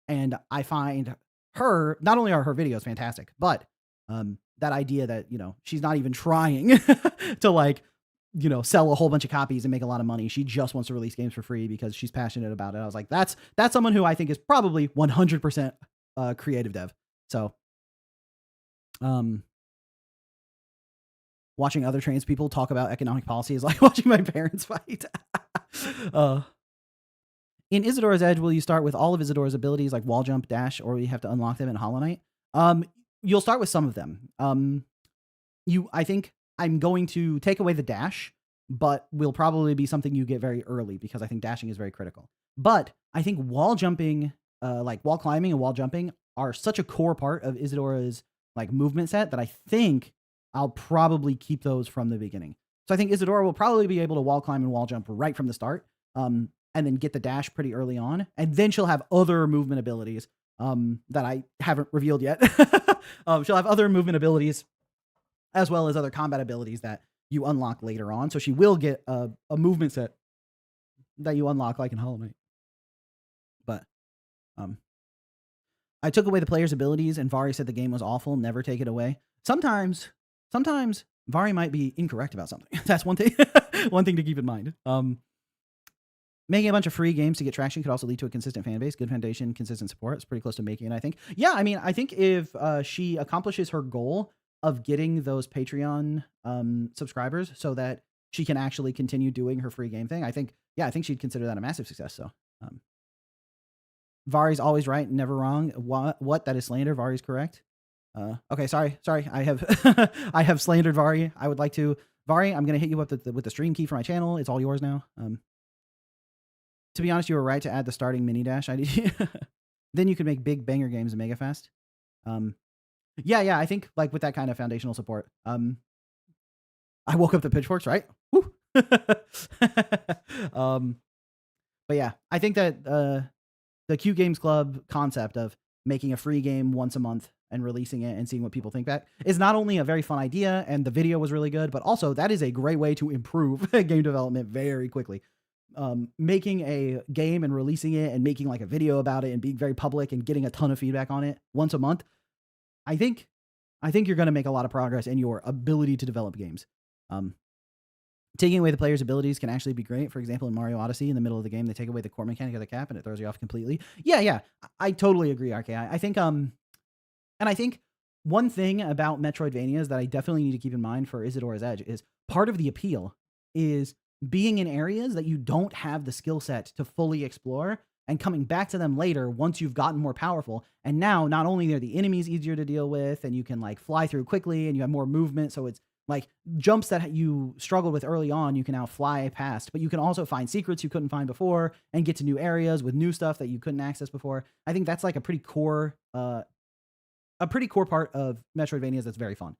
And I find her, not only are her videos fantastic, but that idea that, she's not even trying to like, sell a whole bunch of copies and make a lot of money. She just wants to release games for free because she's passionate about it. I was like, that's someone who I think is probably 100% creative dev. So, watching other trans people talk about economic policy is like watching my parents fight. In Isadora's Edge, will you start with all of Isadora's abilities like wall jump, dash, or will you have to unlock them in Hollow Knight? You'll start with some of them. I think I'm going to take away the dash, but will probably be something you get very early because I think dashing is very critical. But I think wall jumping, like wall climbing and wall jumping, are such a core part of Isadora's like movement set that I think I'll probably keep those from the beginning. So I think Isadora will probably be able to wall climb and wall jump right from the start, and then get the dash pretty early on. And then she'll have other movement abilities that I haven't revealed yet. She'll have other movement abilities as well as other combat abilities that you unlock later on. So she will get a movement set that you unlock like in Hollow Knight. But I took away the player's abilities and Vari said the game was awful. Never take it away. Sometimes Vari might be incorrect about something. That's one thing, one thing to keep in mind. Making a bunch of free games to get traction could also lead to a consistent fan base. Good foundation, consistent support. It's pretty close to making it, I think. Yeah, I mean, I think if she accomplishes her goal of getting those Patreon subscribers so that she can actually continue doing her free game thing, I think she'd consider that a massive success. So Vari's always right, never wrong. What? That is slander. Vari's correct. Okay, sorry. I have I have slandered Vari. I would like to. Vari, I'm going to hit you up with the stream key for my channel. It's all yours now. To be honest, you were right to add the starting mini dash ID. Then you could make big banger games mega fast. Yeah, I think like with that kind of foundational support. I woke up to pitchforks, right? Woo. But yeah, I think that the Cute Games Club concept of making a free game once a month and releasing it and seeing what people think back is not only a very fun idea and the video was really good, but also that is a great way to improve game development very quickly. Making a game and releasing it and making like a video about it and being very public and getting a ton of feedback on it once a month, I think you're going to make a lot of progress in your ability to develop games. Taking away the player's abilities can actually be great. For example, in Mario Odyssey, in the middle of the game, they take away the core mechanic of the cap and it throws you off completely. Yeah, I totally agree, RKI. I think, and I think one thing about Metroidvanias that I definitely need to keep in mind for Isadora's Edge is part of the appeal is being in areas that you don't have the skill set to fully explore and coming back to them later once you've gotten more powerful. And now not only are the enemies easier to deal with and you can like fly through quickly and you have more movement. So it's like jumps that you struggled with early on, you can now fly past, but you can also find secrets you couldn't find before and get to new areas with new stuff that you couldn't access before. I think that's like a pretty core part of Metroidvanias that's very fun.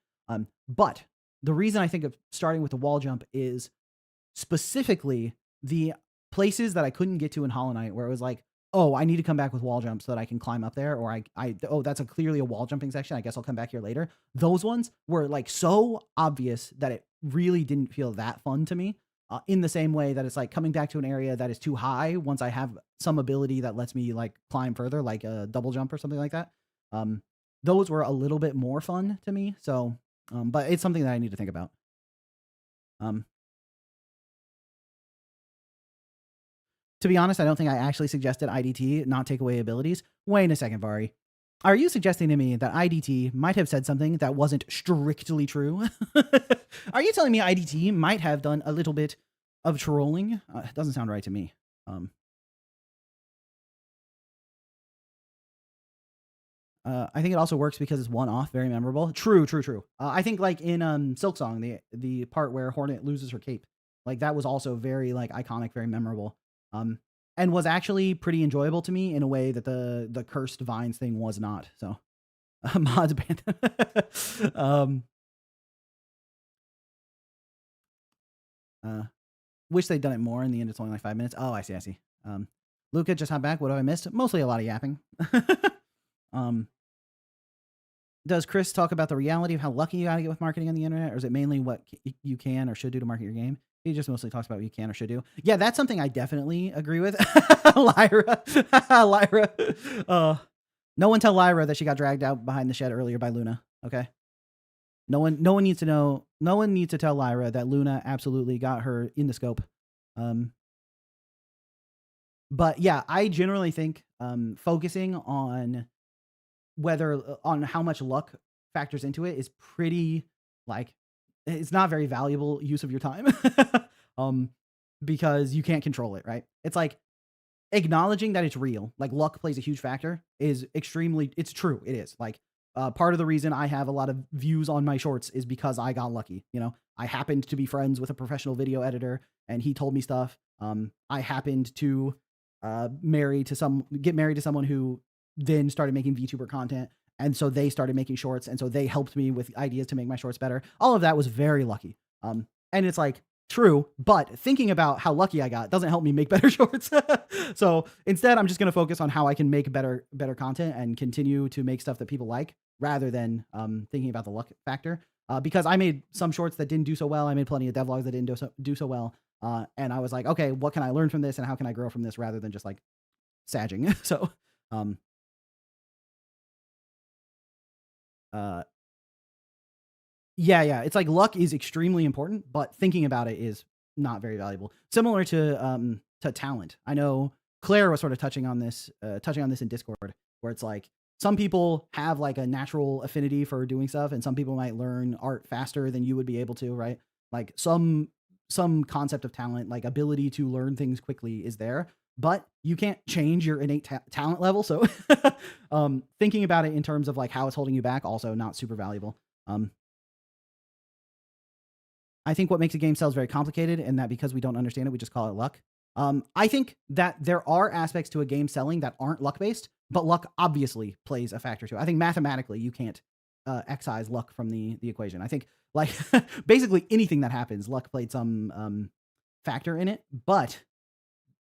But the reason I think of starting with the wall jump is specifically the places that I couldn't get to in Hollow Knight where it was like, oh, I need to come back with wall jumps so that I can climb up there, or that's clearly a wall jumping section. I guess I'll come back here later. Those ones were like so obvious that it really didn't feel that fun to me. In the same way that it's like coming back to an area that is too high once I have some ability that lets me like climb further, like a double jump or something like that. Those were a little bit more fun to me. So, but it's something that I need to think about. To be honest, I don't think I actually suggested IDT not take away abilities. Wait a second, Vari. Are you suggesting to me that IDT might have said something that wasn't strictly true? Are you telling me IDT might have done a little bit of trolling? It doesn't sound right to me. I think it also works because it's one-off, very memorable. True. I think like in Silksong, the part where Hornet loses her cape, like that was also very like iconic, very memorable. and was actually pretty enjoyable to me in a way that the cursed vines thing was not. So mods banned. um, uh, Wish they'd done it more. In the end, it's only like 5 minutes. Oh, I see. I see. Luca just hopped back. What have I missed? Mostly a lot of yapping. um, does Chris talk about the reality of how lucky you gotta get with marketing on the internet, or is it mainly what you can or should do to market your game? He just mostly talks about what you can or should do. Yeah, that's something I definitely agree with. Lyra, Lyra. No one tell Lyra that she got dragged out behind the shed earlier by Luna. Okay. No one needs to know. No one needs to tell Lyra that Luna absolutely got her in the scope. But yeah, I generally think focusing on on how much luck factors into it is pretty, like, it's not very valuable use of your time. um because you can't control it, right? It's like acknowledging that it's real, like luck plays a huge factor, is extremely, it's true, it is. Like part of the reason I have a lot of views on my shorts is because I got lucky. You know, I happened to be friends with a professional video editor and he told me stuff. I happened to get married to someone who then started making VTuber content, and so they started making shorts, and so they helped me with ideas to make my shorts better. All of that was very lucky. And it's like true, but thinking about how lucky I got doesn't help me make better shorts. So instead, I'm just going to focus on how I can make better content and continue to make stuff that people like, rather than thinking about the luck factor. Because I made some shorts that didn't do so well. I made plenty of devlogs that didn't do so well. And I was like, okay, what can I learn from this, and how can I grow from this, rather than just like sagging. So, uh, yeah, it's like luck is extremely important, but thinking about it is not very valuable. Similar to talent. I know Claire was sort of touching on this in Discord, where it's like some people have like a natural affinity for doing stuff, and some people might learn art faster than you would be able to, right? Like some concept of talent, like ability to learn things quickly, is there, but you can't change your innate talent level. So thinking about it in terms of like how it's holding you back, also not super valuable. I think what makes a game sell is very complicated, and that because we don't understand it, we just call it luck. I think that there are aspects to a game selling that aren't luck based, but luck obviously plays a factor too. I think mathematically you can't excise luck from the equation. I think like basically anything that happens, luck played some factor in it, but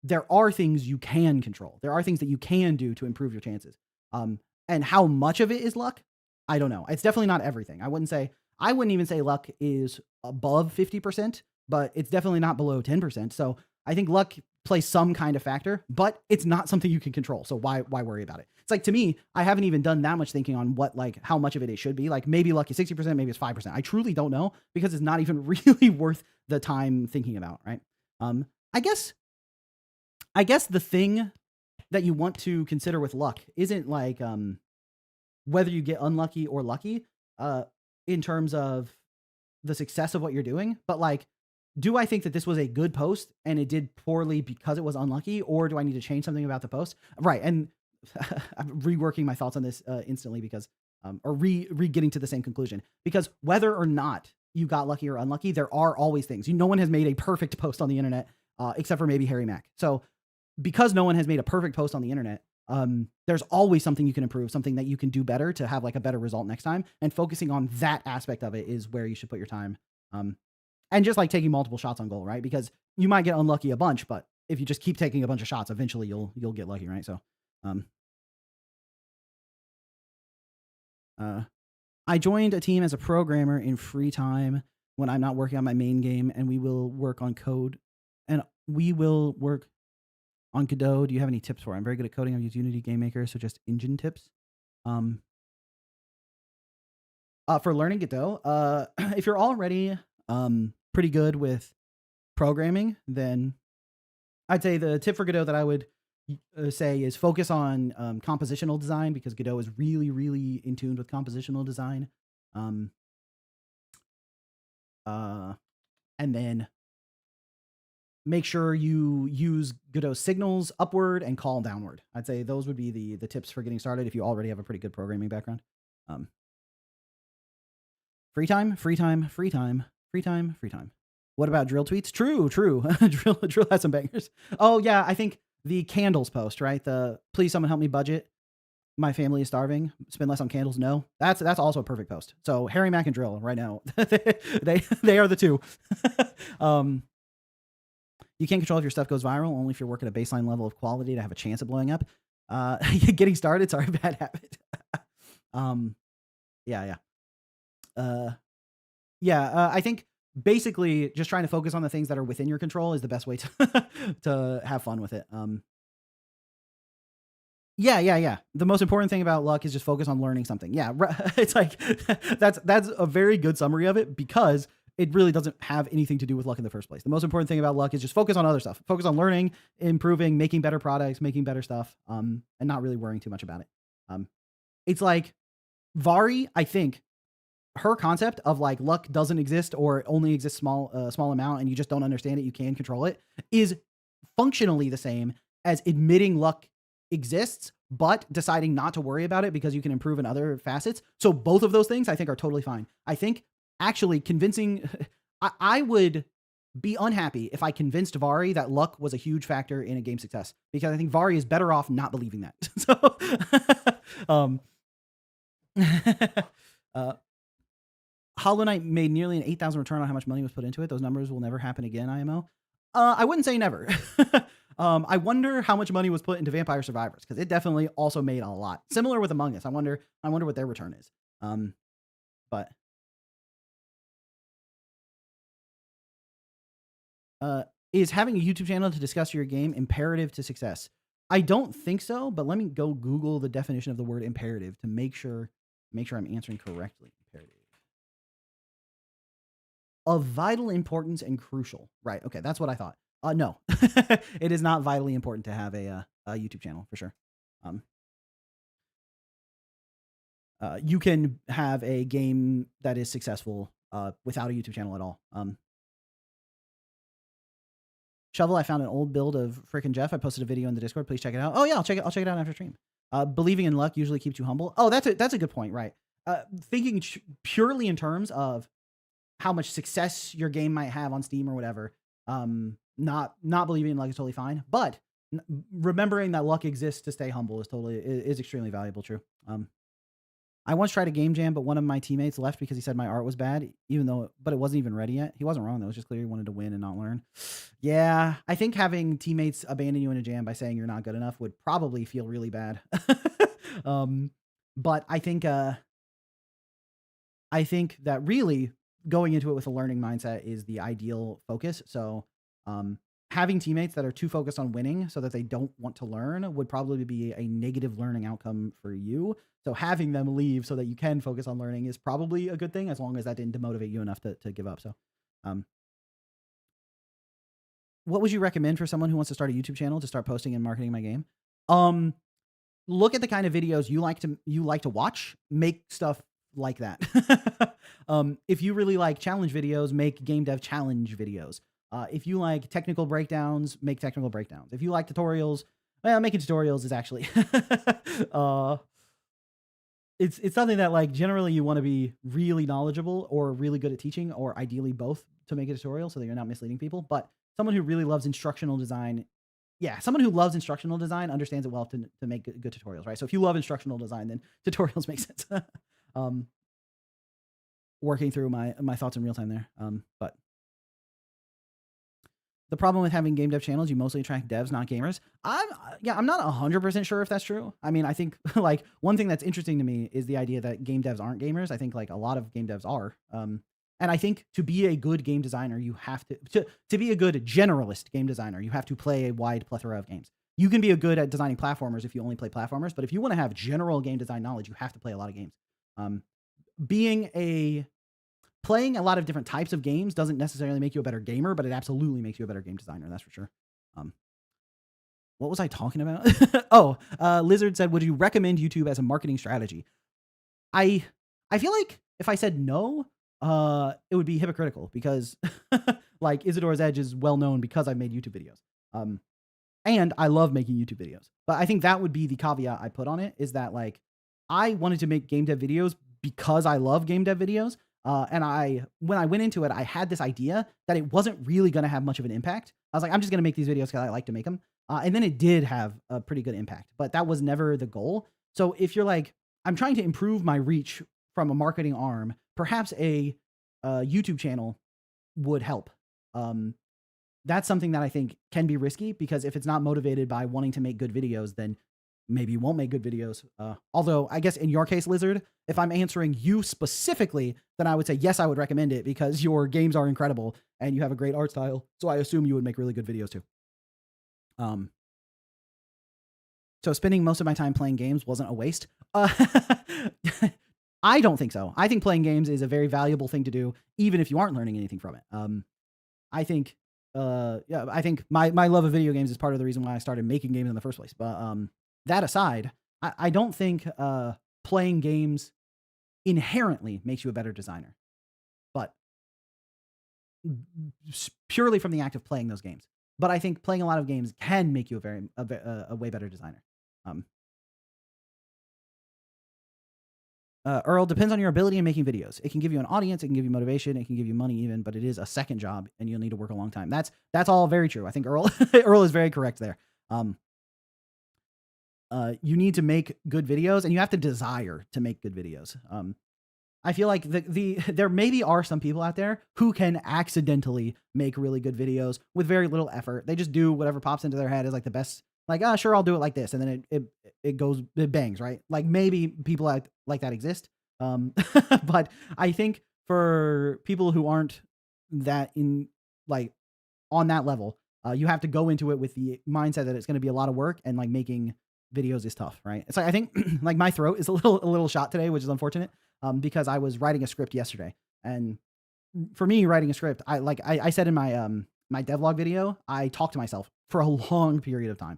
there are things you can control. There are things that you can do to improve your chances. And how much of it is luck, I don't know. It's definitely not everything. I wouldn't even say luck is above 50%, but it's definitely not below 10%. So I think luck plays some kind of factor, but it's not something you can control. So why worry about it? It's like, to me, I haven't even done that much thinking on how much of it should be. Like maybe luck is 60%, maybe it's 5%. I truly don't know, because it's not even really worth the time thinking about, right? I guess the thing that you want to consider with luck isn't like whether you get unlucky or lucky in terms of the success of what you're doing, but like, do I think that this was a good post and it did poorly because it was unlucky, or do I need to change something about the post? Right. And I'm reworking my thoughts on this instantly, because or getting to the same conclusion, because whether or not you got lucky or unlucky, there are always things. No one has made a perfect post on the internet except for maybe Harry Mack. So because no one has made a perfect post on the internet, there's always something you can improve, something that you can do better to have like a better result next time. And focusing on that aspect of it is where you should put your time. And just like taking multiple shots on goal, right? Because you might get unlucky a bunch, but if you just keep taking a bunch of shots, eventually you'll get lucky, right? So, I joined a team as a programmer in free time when I'm not working on my main game, and we will work on code, and we will work on Godot. Do you have any tips for it? I'm very good at coding. I've used Unity Game Maker, so just engine tips. For learning Godot, if you're already pretty good with programming, then I'd say the tip for Godot that I would say is focus on compositional design, because Godot is really, really in tune with compositional design. And then make sure you use Godot signals upward and call downward. I'd say those would be the tips for getting started if you already have a pretty good programming background. Free time. What about drill tweets? True. Drill has some bangers. Oh yeah, I think the candles post, right? The please someone help me budget. My family is starving. Spend less on candles. No, that's also a perfect post. So Harry Mack and Drill right now, they are the two. um, you can't control if your stuff goes viral, only if you're working a baseline level of quality to have a chance of blowing up. Getting started, sorry, bad habit. um, yeah, I think basically just trying to focus on the things that are within your control is the best way to to have fun with it. Yeah. The most important thing about luck is just focus on learning something. Yeah, it's like that's a very good summary of it because it really doesn't have anything to do with luck in the first place. The most important thing about luck is just focus on other stuff. Focus on learning, improving, making better products, making better stuff, and not really worrying too much about it. It's like Vari, I think her concept of like luck doesn't exist or only exists small amount and you just don't understand it, you can control it, is functionally the same as admitting luck exists but deciding not to worry about it because you can improve in other facets. So both of those things I think are totally fine. I think actually convincing I would be unhappy if I convinced Vari that luck was a huge factor in a game success because I think Vari is better off not believing that. So Hollow Knight made nearly an 8,000 return on how much money was put into it. Those numbers will never happen again, IMO. I wouldn't say never. I wonder how much money was put into Vampire Survivors because it definitely also made a lot. Similar with Among Us. I wonder what their return is. But is having a YouTube channel to discuss your game imperative to success? I don't think so, but let me go Google the definition of the word imperative to make sure I'm answering correctly. Imperative. Of vital importance and crucial. Right. Okay. That's what I thought. No, it is not vitally important to have a YouTube channel for sure. You can have a game that is successful without a YouTube channel at all. Shovel, I found an old build of frickin' Jeff. I posted a video in the Discord. Please check it out. Oh yeah, I'll check it out after stream. Believing in luck usually keeps you humble. Oh, that's a good point, right? Thinking purely in terms of how much success your game might have on Steam or whatever. Not believing in luck is totally fine, but remembering that luck exists to stay humble is extremely valuable. True. I once tried a game jam, but one of my teammates left because he said my art was bad, but it wasn't even ready yet. He wasn't wrong though. It was just clear he wanted to win and not learn. Yeah, I think having teammates abandon you in a jam by saying you're not good enough would probably feel really bad. But I think that really going into it with a learning mindset is the ideal focus. So having teammates that are too focused on winning so that they don't want to learn would probably be a negative learning outcome for you. So having them leave so that you can focus on learning is probably a good thing as long as that didn't demotivate you enough to give up. So what would you recommend for someone who wants to start a YouTube channel to start posting and marketing my game? Look at the kind of videos you like to watch, make stuff like that. If you really like challenge videos, make game dev challenge videos. If you like technical breakdowns, make technical breakdowns. If you like tutorials, well, making tutorials is actually it's something that like generally you want to be really knowledgeable or really good at teaching, or ideally both to make a tutorial so that you're not misleading people. But someone who really loves instructional design, someone who loves instructional design understands it well to make good tutorials, right? So if you love instructional design, then tutorials make sense. Working through my thoughts in real time there. But the problem with having game dev channels, you mostly attract devs, not gamers. I'm not 100% sure if that's true. I mean, I think like one thing that's interesting to me is the idea that game devs aren't gamers. I think like a lot of game devs are. And I think to be a good game designer, you have to be a good generalist game designer, you have to play a wide plethora of games. You can be a good at designing platformers if you only play platformers, but if you want to have general game design knowledge, you have to play a lot of games. Playing a lot of different types of games doesn't necessarily make you a better gamer, but it absolutely makes you a better game designer. That's for sure. What was I talking about? Lizard said, would you recommend YouTube as a marketing strategy? I feel like if I said no, it would be hypocritical because like Isadora's Edge is well known because I've made YouTube videos. And I love making YouTube videos, but I think that would be the caveat I put on it, is that like, I wanted to make game dev videos because I love game dev videos. And when I went into it, I had this idea that it wasn't really going to have much of an impact. I was like, I'm just going to make these videos because I like to make them. And then it did have a pretty good impact, but that was never the goal. So if you're like, I'm trying to improve my reach from a marketing arm, perhaps a YouTube channel would help. Um, that's something that I think can be risky, because if it's not motivated by wanting to make good videos, then maybe you won't make good videos. Although I guess in your case, Lizard, if I'm answering you specifically, then I would say, yes, I would recommend it because your games are incredible and you have a great art style. So I assume you would make really good videos too. So spending most of my time playing games wasn't a waste. I don't think so. I think playing games is a very valuable thing to do, even if you aren't learning anything from it. I think, yeah, I think my love of video games is part of the reason why I started making games in the first place. But that aside, I don't think playing games inherently makes you a better designer, but purely from the act of playing those games. But I think playing a lot of games can make you a way better designer. Um, Earl, depends on your ability in making videos. It can give you an audience, it can give you motivation, it can give you money even, but it is a second job and you'll need to work a long time. That's all very true. I think Earl Earl is very correct there. You need to make good videos and you have to desire to make good videos. I feel like there maybe are some people out there who can accidentally make really good videos with very little effort. They just do whatever pops into their head is like the best. Like, oh, sure, I'll do it like this, and then it bangs, right? Like maybe people like that exist, but I think for people who aren't that in like on that level, you have to go into it with the mindset that it's going to be a lot of work, and like making videos is tough, right? It's like I think like my throat is a little shot today, which is unfortunate, because I was writing a script yesterday, and for me, writing a script, I said in my my devlog video, I talked to myself for a long period of time.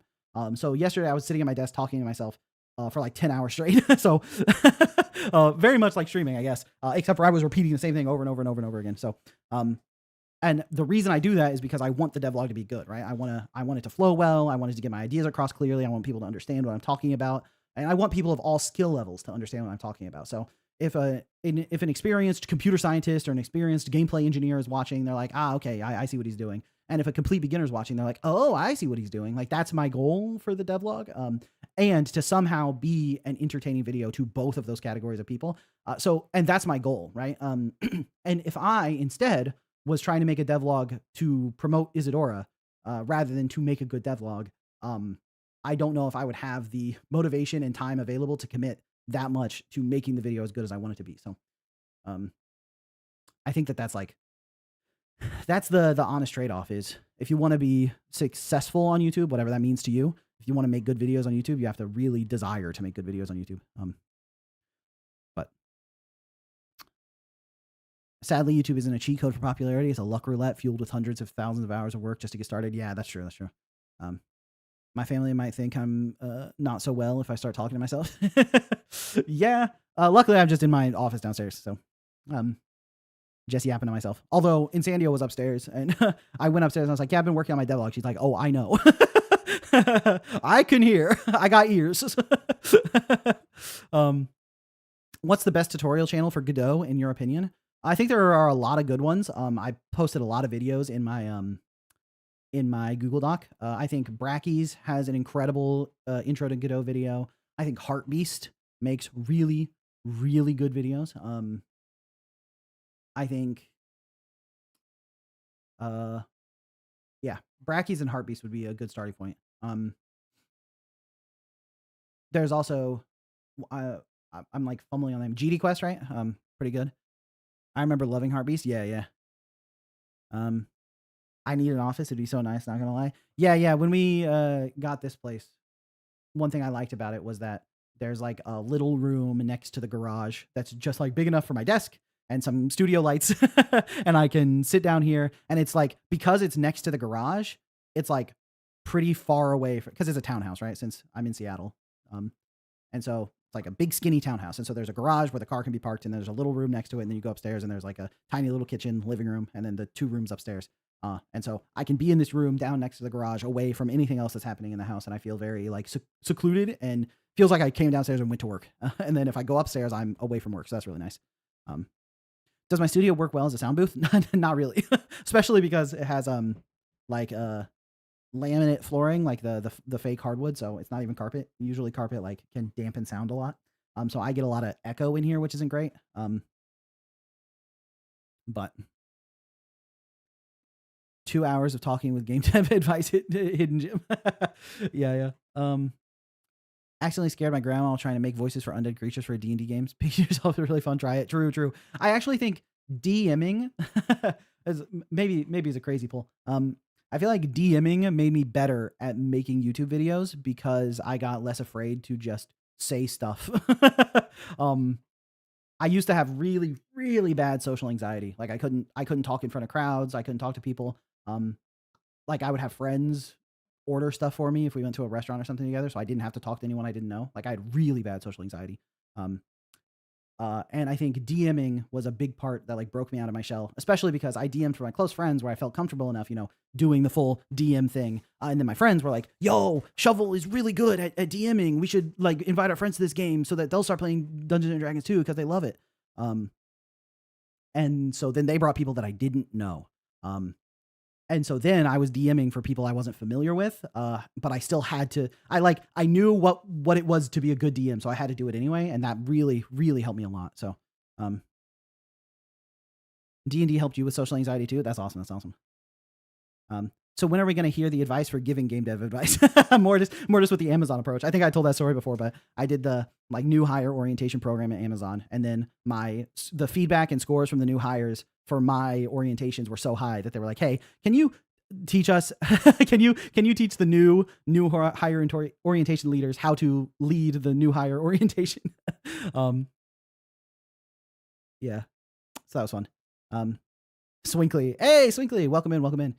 So yesterday I was sitting at my desk talking to myself for like 10 hours straight. So very much like streaming, I guess, except for I was repeating the same thing over and over and over and over again. So, and the reason I do that is because I want the devlog to be good, right? I want it to flow well. I want it to get my ideas across clearly. I want people to understand what I'm talking about. And I want people of all skill levels to understand what I'm talking about. So if an experienced computer scientist or an experienced gameplay engineer is watching, they're like, ah, okay, I see what he's doing. And if a complete beginner's watching, they're like, oh, I see what he's doing. Like that's my goal for the devlog. And to somehow be an entertaining video to both of those categories of people. And that's my goal, right? And if I instead was trying to make a devlog to promote Isadora, rather than to make a good devlog, I don't know if I would have the motivation and time available to commit that much to making the video as good as I want it to be. So, I think that's like, that's the honest trade-off is if you want to be successful on YouTube, whatever that means to you, if you want to make good videos on YouTube, you have to really desire to make good videos on YouTube. But sadly, YouTube isn't a cheat code for popularity. It's a luck roulette fueled with hundreds of thousands of hours of work just to get started. Yeah, that's true. That's true. My family might think I'm not so well if I start talking to myself. Yeah. Luckily, I'm just in my office downstairs. So just yapping to myself. Although Insandio was upstairs and I went upstairs and I was like, yeah, I've been working on my devlog. She's like, oh, I know. I can hear. I got ears. What's the best tutorial channel for Godot in your opinion? I think there are a lot of good ones. I posted a lot of videos in my Google Doc. I think Brackies has an incredible intro to Godot video. I think Heartbeast makes really, really good videos. I think, yeah, Brackies and Heartbeast would be a good starting point. There's also, I'm like fumbling on them. GD Quest, right? Pretty good. I remember loving Heartbeast. Yeah, yeah. I need an office. It'd be so nice, not gonna lie. Yeah. When we got this place, one thing I liked about it was that there's like a little room next to the garage that's just like big enough for my desk and some studio lights, and I can sit down here. And it's like, because it's next to the garage, it's like pretty far away because it's a townhouse, right? Since I'm in Seattle, and so it's like a big skinny townhouse. And so there's a garage where the car can be parked, and there's a little room next to it. And then you go upstairs, and there's like a tiny little kitchen, living room, and then the 2 rooms upstairs. And so I can be in this room down next to the garage, away from anything else that's happening in the house, and I feel very like secluded, and feels like I came downstairs and went to work. And then if I go upstairs, I'm away from work, so that's really nice. Does my studio work well as a sound booth? Not really, especially because it has like laminate flooring, like the fake hardwood, so it's not even carpet. Usually carpet like can dampen sound a lot. So I get a lot of echo in here, which isn't great. But 2 hours of talking with game dev advice hidden gem. Yeah, yeah. Accidentally scared my grandma while trying to make voices for undead creatures for D&D games. Picture yourself is really fun. Try it. True, true. I actually think DMing is maybe is a crazy pull. I feel like DMing made me better at making YouTube videos because I got less afraid to just say stuff. I used to have really, really bad social anxiety. Like I couldn't talk in front of crowds. I couldn't talk to people. Like I would have friends order stuff for me if we went to a restaurant or something together, so I didn't have to talk to anyone I didn't know. Like I had really bad social anxiety. Um, and I think DMing was a big part that like broke me out of my shell, especially because I DM'd for my close friends where I felt comfortable enough, doing the full DM thing. And then my friends were like, yo, Shovel is really good at DMing. We should like invite our friends to this game so that they'll start playing Dungeons and Dragons too because they love it. And so then they brought people that I didn't know. And so then I was DMing for people I wasn't familiar with, but I still had to. I knew what it was to be a good DM, so I had to do it anyway, and that really, really helped me a lot. So, D&D helped you with social anxiety too. That's awesome. That's awesome. So when are we going to hear the advice for giving game dev advice? more just with the Amazon approach. I think I told that story before, but I did the like new hire orientation program at Amazon, and then the feedback and scores from the new hires for my orientations were so high that they were like, "Hey, can you teach us? can you teach the new hire orientation leaders how to lead the new hire orientation?" Yeah, so that was fun. Swinkly, hey Swinkly, welcome in.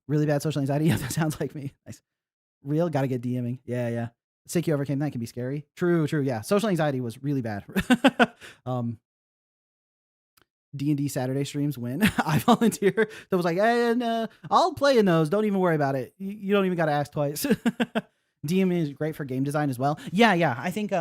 Really bad social anxiety. Yeah, that sounds like me. Nice. Real, gotta get DMing. Yeah, yeah. Sick you overcame that can be scary. True. Yeah. Social anxiety was really bad. D&D Saturday streams when I volunteer. That was like, and I'll play in those. Don't even worry about it. You don't even got to ask twice. DMing is great for game design as well. Yeah. I think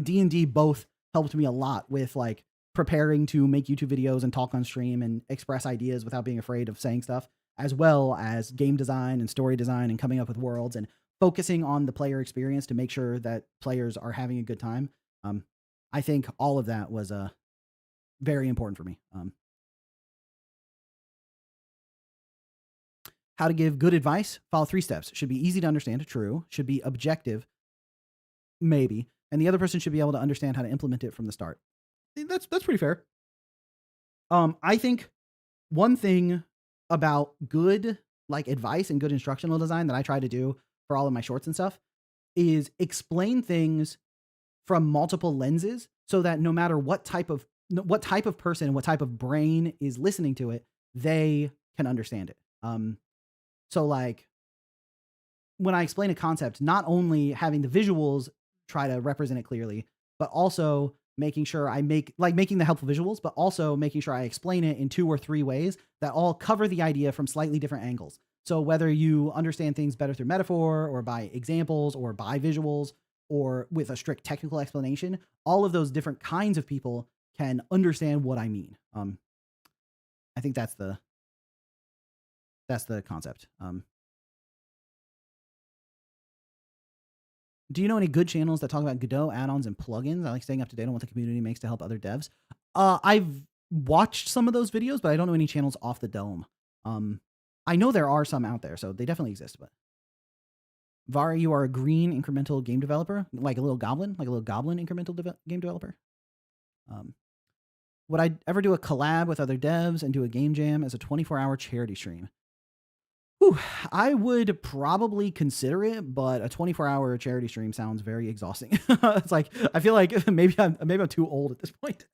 D&D both helped me a lot with like preparing to make YouTube videos and talk on stream and express ideas without being afraid of saying stuff, as well as game design and story design and coming up with worlds and focusing on the player experience to make sure that players are having a good time. I think all of that was very important for me. How to give good advice? Follow 3 steps. Should be easy to understand. True. Should be objective. Maybe. And the other person should be able to understand how to implement it from the start. That's pretty fair. I think one thing about good like advice and good instructional design that I try to do for all of my shorts and stuff is explain things from multiple lenses so that no matter what type of person, what type of brain is listening to it, they can understand it. So like when I explain a concept, not only having the visuals try to represent it clearly, but also making sure making the helpful visuals, but also making sure I explain it in 2 or 3 ways that all cover the idea from slightly different angles. So whether you understand things better through metaphor or by examples or by visuals or with a strict technical explanation, all of those different kinds of people can understand what I mean. I think that's the concept. Do you know any good channels that talk about Godot add-ons and plugins? I like staying up to date on what the community makes to help other devs. I've watched some of those videos, but I don't know any channels off the dome. I know there are some out there, so they definitely exist. But Vari, you are a green incremental game developer, like a little goblin incremental game developer. Would I ever do a collab with other devs and do a game jam as a 24-hour charity stream? Whew, I would probably consider it, but a 24-hour charity stream sounds very exhausting. It's like I feel like maybe I'm too old at this point.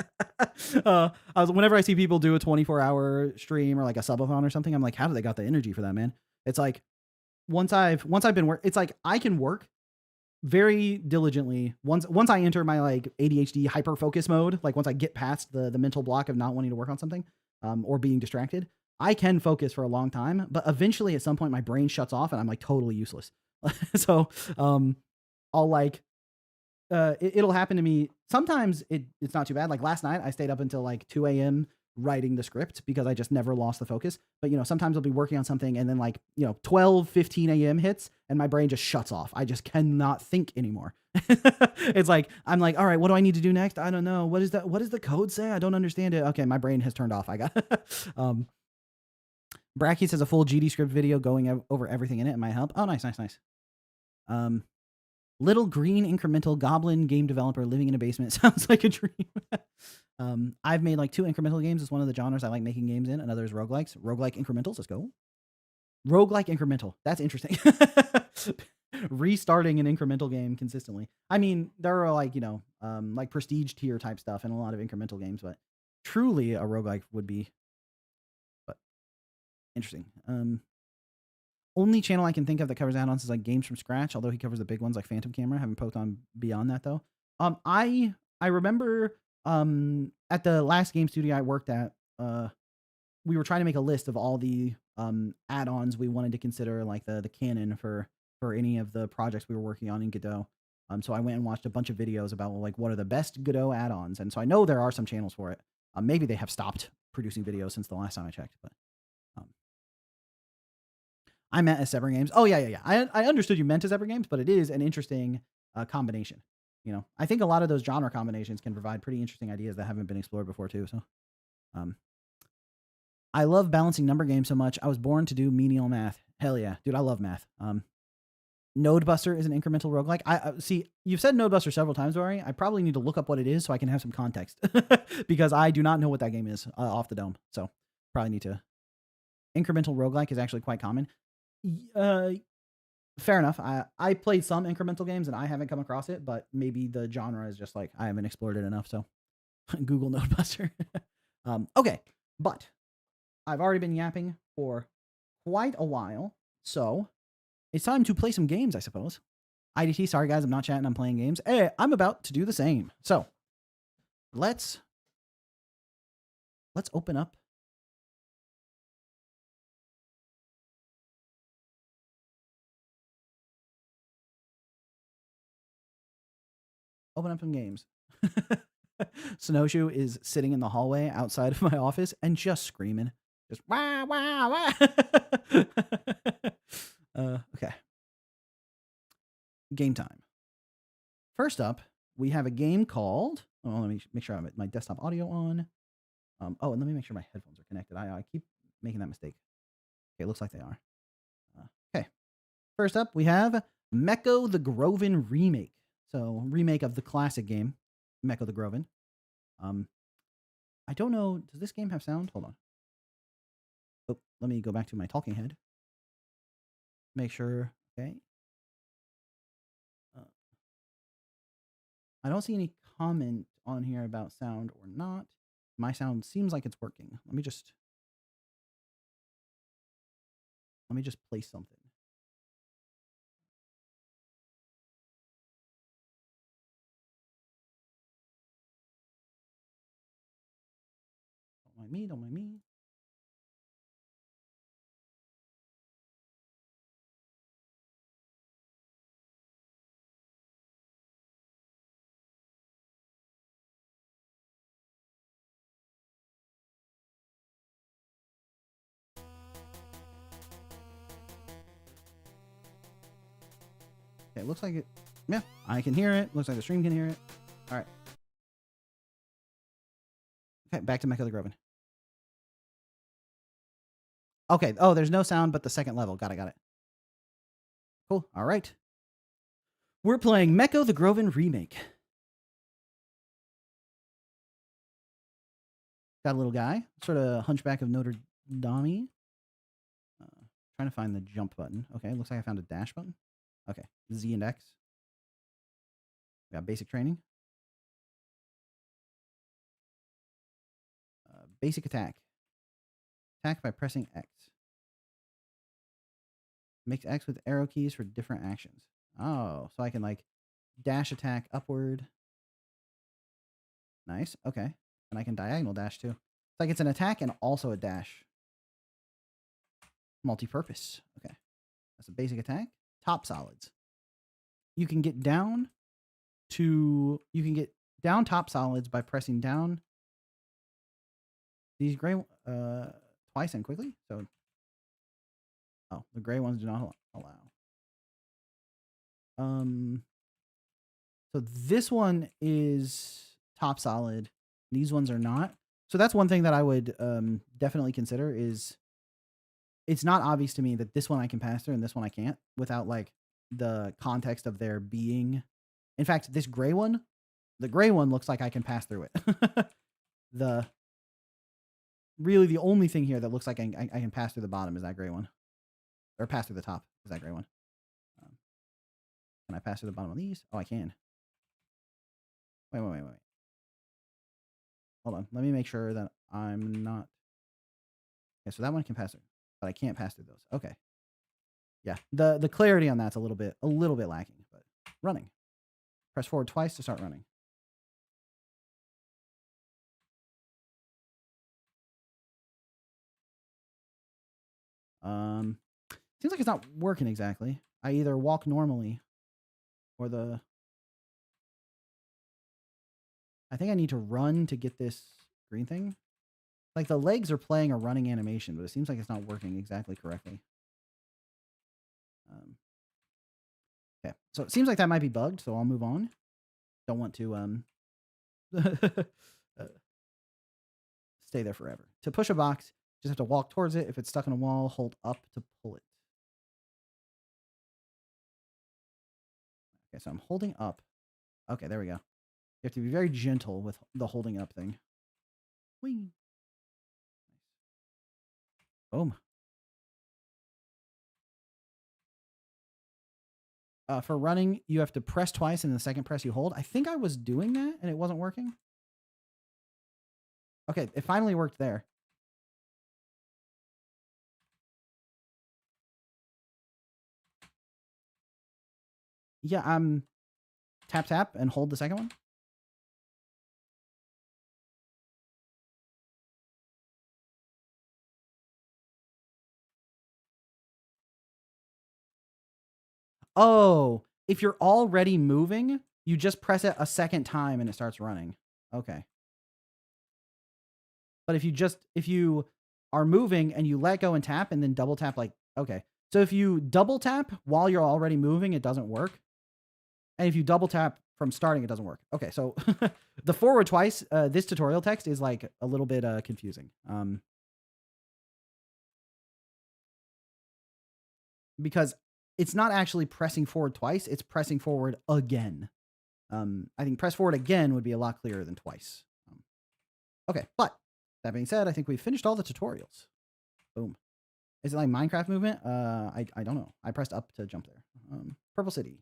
Whenever I see people do a 24-hour stream or like a subathon or something, I'm like, how do they got the energy for that, man? It's like once I've been it's like I can work very diligently once I enter my like ADHD hyper focus mode. Like once I get past the mental block of not wanting to work on something or being distracted, I can focus for a long time, but eventually at some point my brain shuts off and I'm like totally useless. So, I'll like, it'll happen to me. Sometimes it's not too bad. Like last night I stayed up until like 2 a.m. writing the script because I just never lost the focus. But, sometimes I'll be working on something and then 12, 15 a.m. hits and my brain just shuts off. I just cannot think anymore. It's like, I'm like, all right, what do I need to do next? I don't know. What is that? What does the code say? I don't understand it. Okay, my brain has turned off. I got Bracky says a full GD script video going over everything in it. It might help. Oh, nice. Little green incremental goblin game developer living in a basement sounds like a dream. I've made 2 incremental games. It's one of the genres I like making games in. Another is roguelikes. Roguelike incrementals. Let's go. Roguelike incremental. That's interesting. Restarting an incremental game consistently. I mean, there are prestige tier type stuff and a lot of incremental games, but truly a roguelike would be interesting. Only channel I can think of that covers add-ons is games from scratch, although he covers the big ones like Phantom Camera. I haven't poked on beyond that though. I remember at the last game studio I worked at, we were trying to make a list of all the add-ons we wanted to consider, like the canon for any of the projects we were working on in Godot. So I went and watched a bunch of videos about what are the best Godot add-ons, and so I know there are some channels for it. Maybe they have stopped producing videos since the last time I checked, but I meant as Zebra Games. Oh yeah. I understood you meant as Zebra Games, but it is an interesting combination. I think a lot of those genre combinations can provide pretty interesting ideas that haven't been explored before too. So, I love balancing number games so much. I was born to do menial math. Hell yeah, dude, I love math. Nodebuster is an incremental roguelike. I see you've said Nodebuster several times, Rory. I probably need to look up what it is so I can have some context because I do not know what that game is off the dome. So probably need to. Incremental roguelike is actually quite common. Fair enough. I played some incremental games and I haven't come across it, but maybe the genre is just I haven't explored it enough. So Google Nodebuster. Okay, but I've already been yapping for quite a while, so it's time to play some games, I suppose. IDT, sorry guys, I'm not chatting, I'm playing games. Hey, I'm about to do the same. So let's open up. Open up some games. Snowshoe is sitting in the hallway outside of my office and just screaming. Just wah, wah, wah. Okay. Game time. First up, we have a game called. Oh, let me make sure I have my desktop audio on. And let me make sure my headphones are connected. I keep making that mistake. Okay, it looks like they are. Okay. First up, we have Mecho the Groven remake. So remake of the classic game, Mecho the Groven. I don't know. Does this game have sound? Hold on. Oh, let me go back to my talking head. Make sure. Okay. I don't see any comment on here about sound or not. My sound seems like it's working. Let me just place something. Don't mind me. Okay, it looks like it. Yeah, I can hear it. Looks like the stream can hear it. All right. Okay, back to Mecha the Groven. Okay. Oh, there's no sound, but the second level. Got it. Cool. All right. We're playing Mecha the Groven remake. Got a little guy, sort of Hunchback of Notre Dame. Trying to find the jump button. Okay, looks like I found a dash button. Okay, Z and X. We got basic training. Basic attack. Attack by pressing X. Mix X with arrow keys for different actions. Oh, so I can dash attack upward. Nice. Okay. And I can diagonal dash too. It's like it's an attack and also a dash. Multi-purpose. Okay. That's a basic attack. Top solids. You can get down top solids by pressing down These gray twice and quickly. So the gray ones do not allow. So this one is top solid. These ones are not. So that's one thing that I would definitely consider is it's not obvious to me that this one I can pass through and this one I can't without like the context of there being. In fact, this gray one, the gray one looks like I can pass through it. the only thing here that looks like I can pass through the bottom is that gray one, or pass through the top is that gray one. Can I pass through the bottom of these? Oh, I can. Wait. Hold on. Let me make sure that I'm not. Okay, so that one can pass through, but I can't pass through those. Okay. Yeah, the clarity on that's a little bit lacking, but running. Press forward twice to start running. Seems like it's not working exactly. I either walk normally or I think I need to run to get this green thing. Like the legs are playing a running animation, but it seems like it's not working exactly correctly. Okay, so it seems like that might be bugged, so I'll move on. Don't want to stay there forever. To push a box, just have to walk towards it. If it's stuck in a wall, hold up to pull it. Okay, so I'm holding up. Okay, there we go. You have to be very gentle with the holding up thing. Whee! Boom. For running, you have to press twice, and the second press you hold. I think I was doing that, and it wasn't working. Okay, it finally worked there. Yeah, tap, and hold the second one. Oh, if you're already moving, you just press it a second time and it starts running. Okay. But if you are moving and you let go and tap and then double tap, like, okay. So if you double tap while you're already moving, it doesn't work. And if you double tap from starting, it doesn't work. Okay, so the forward twice, this tutorial text is like a little bit confusing. Because it's not actually pressing forward twice, it's pressing forward again. I think press forward again would be a lot clearer than twice. Okay, but that being said, I think we've finished all the tutorials. Boom. Is it like Minecraft movement? I don't know. I pressed up to jump there. Purple City.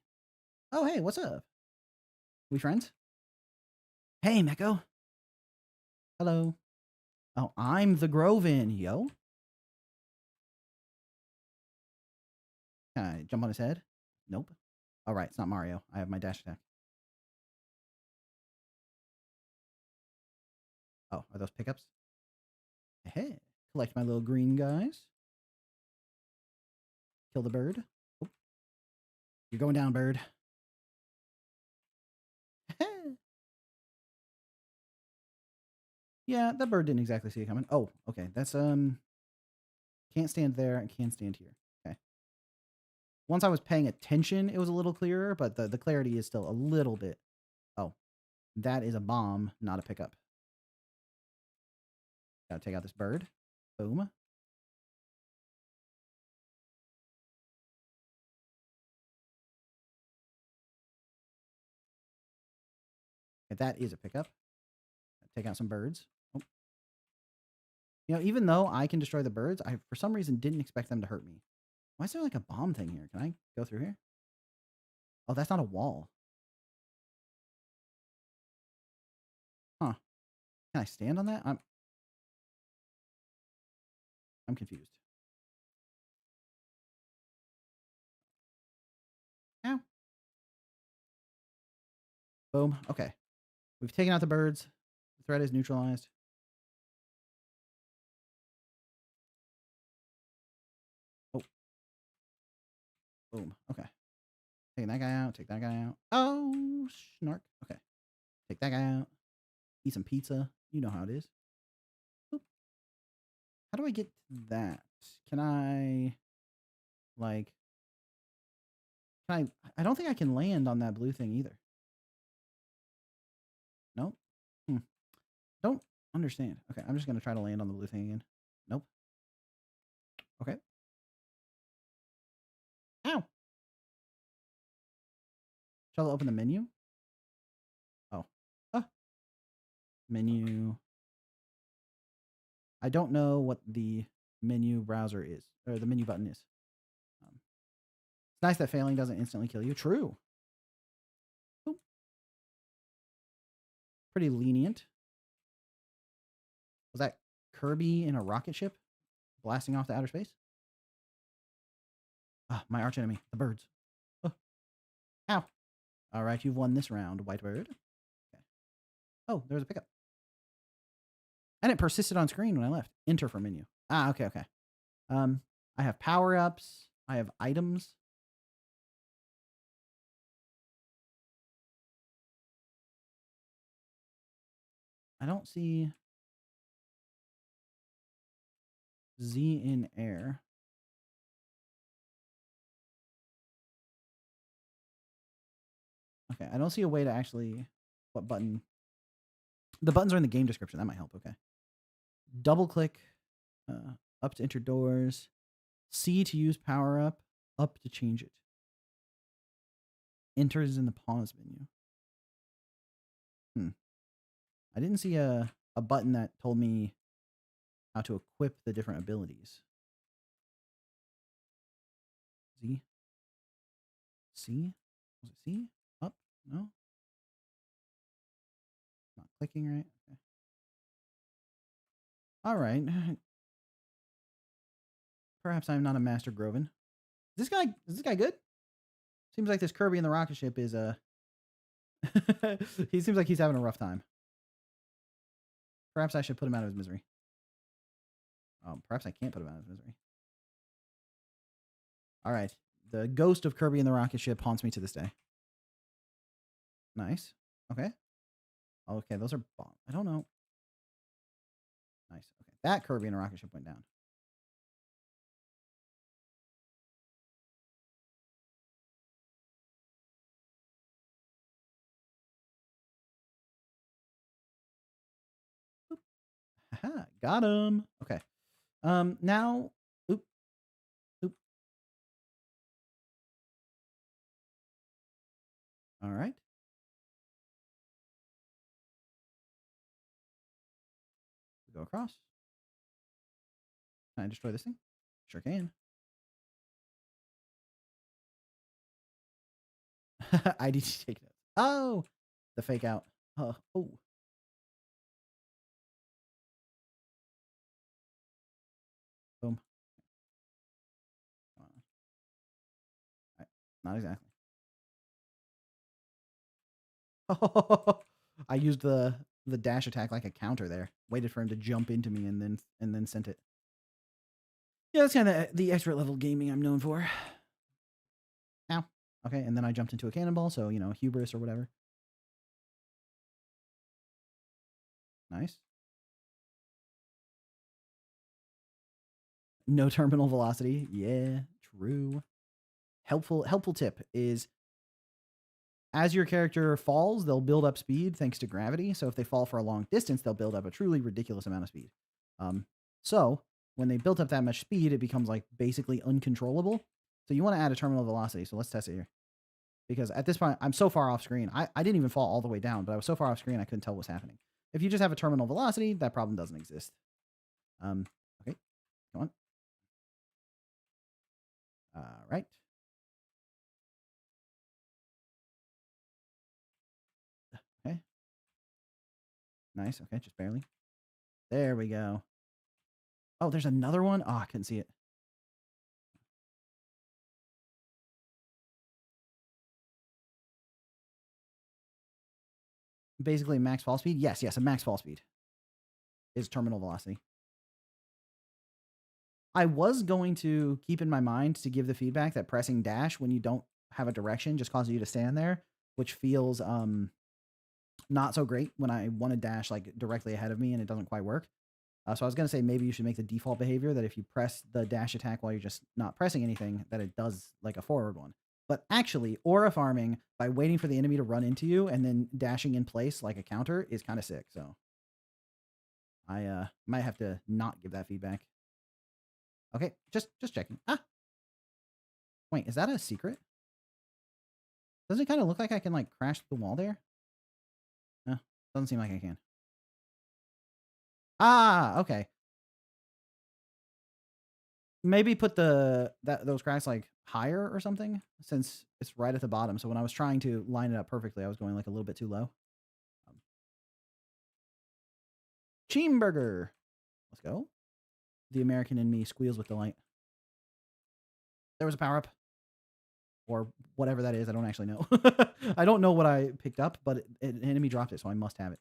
Oh, hey, what's up? We friends? Hey, Meko. Hello. Oh, I'm the Groven, yo. Can I jump on his head? Nope. All right, it's not Mario. I have my dash attack. Oh, are those pickups? Hey, collect my little green guys. Kill the bird. Oh. You're going down, bird. Yeah, that bird didn't exactly see it coming. Oh, okay. That's can't stand there and can't stand here. Okay. Once I was paying attention, it was a little clearer, but the clarity is still a little bit. Oh, that is a bomb, not a pickup. Gotta take out this bird. Boom. Okay, that is a pickup. Take out some birds. Oh. You know, even though I can destroy the birds, I for some reason didn't expect them to hurt me. Why is there like a bomb thing here? Can I go through here? Oh, that's not a wall. Huh. Can I stand on that? I'm confused. Ow. Boom. Okay. We've taken out the birds. The threat is neutralized. Oh. Boom. Okay. Taking that guy out. Take that guy out. Oh, snark. Okay. Take that guy out. Eat some pizza. You know how it is. Boop. How do I get to that? Can I, like, I don't think I can land on that blue thing either. Nope. Don't understand. Okay, I'm just going to try to land on the blue thing again. Nope. Okay. Ow! Shall I open the menu? Oh. Ah. Menu. I don't know what the menu browser is, or the menu button is. It's nice that failing doesn't instantly kill you. True. Ooh. Pretty lenient. Was that Kirby in a rocket ship blasting off to outer space? Ah, my arch enemy, the birds. Oh. Ow. All right, you've won this round, white bird. Okay. Oh, there's a pickup. And it persisted on screen when I left. Enter for menu. Ah, okay, okay. I have power-ups. I have items. I don't see Z in air. Okay, I don't see a way to actually... What button? The buttons are in the game description. That might help. Okay. Double click. Up to enter doors. C to use power-up. Up to change it. Enter is in the pause menu. I didn't see a button that told me how to equip the different abilities. Z? C? Was it C? Up? No? Not clicking right? Okay. All right. Perhaps I'm not a master Groven. Is this guy good? Seems like this Kirby in the rocket ship is he seems like he's having a rough time. Perhaps I should put him out of his misery. Perhaps I can't put him out of his misery. All right. The ghost of Kirby in the rocket ship haunts me to this day. Nice. Okay. Okay, those are bombs. I don't know. Nice. Okay. That Kirby in a rocket ship went down. Oop. Haha, got him. Okay. Now, oop. Oop. All right. We go across. Can I destroy this thing? Sure can. IDT take notes. Oh, the fake out. Oh. Boom. Right. Not exactly. I used the dash attack like a counter there. Waited for him to jump into me and then sent it. Yeah, that's kind of the expert level gaming I'm known for. Ow. Okay, and then I jumped into a cannonball, so, you know, hubris or whatever. Nice. No terminal velocity. Yeah, true. Helpful tip is as your character falls, they'll build up speed thanks to gravity. So if they fall for a long distance, they'll build up a truly ridiculous amount of speed. So when they built up that much speed, it becomes like basically uncontrollable. So you want to add a terminal velocity. So let's test it here. Because at this point, I'm so far off screen. I didn't even fall all the way down, but I was so far off screen, I couldn't tell what was happening. If you just have a terminal velocity, that problem doesn't exist. Okay, come on. All right. Okay. Nice. Okay, just barely. There we go. Oh, there's another one? Oh, I couldn't see it. Basically max fall speed? Yes, a max fall speed is terminal velocity. I was going to keep in my mind to give the feedback that pressing dash when you don't have a direction just causes you to stand there, which feels not so great when I want to dash like directly ahead of me and it doesn't quite work. So I was going to say maybe you should make the default behavior that if you press the dash attack while you're just not pressing anything, that it does like a forward one. But actually, aura farming by waiting for the enemy to run into you and then dashing in place like a counter is kind of sick. So I might have to not give that feedback. Okay, just checking. Ah! Wait, is that a secret? Doesn't it kind of look like I can like crash the wall there? No, doesn't seem like I can. Ah, okay. Maybe put those cracks like higher or something, since it's right at the bottom. So when I was trying to line it up perfectly, I was going like a little bit too low. Cheeseburger. Let's go. The American in me squeals with delight. There was a power up. Or whatever that is. I don't actually know. I don't know what I picked up, but an enemy dropped it, so I must have it.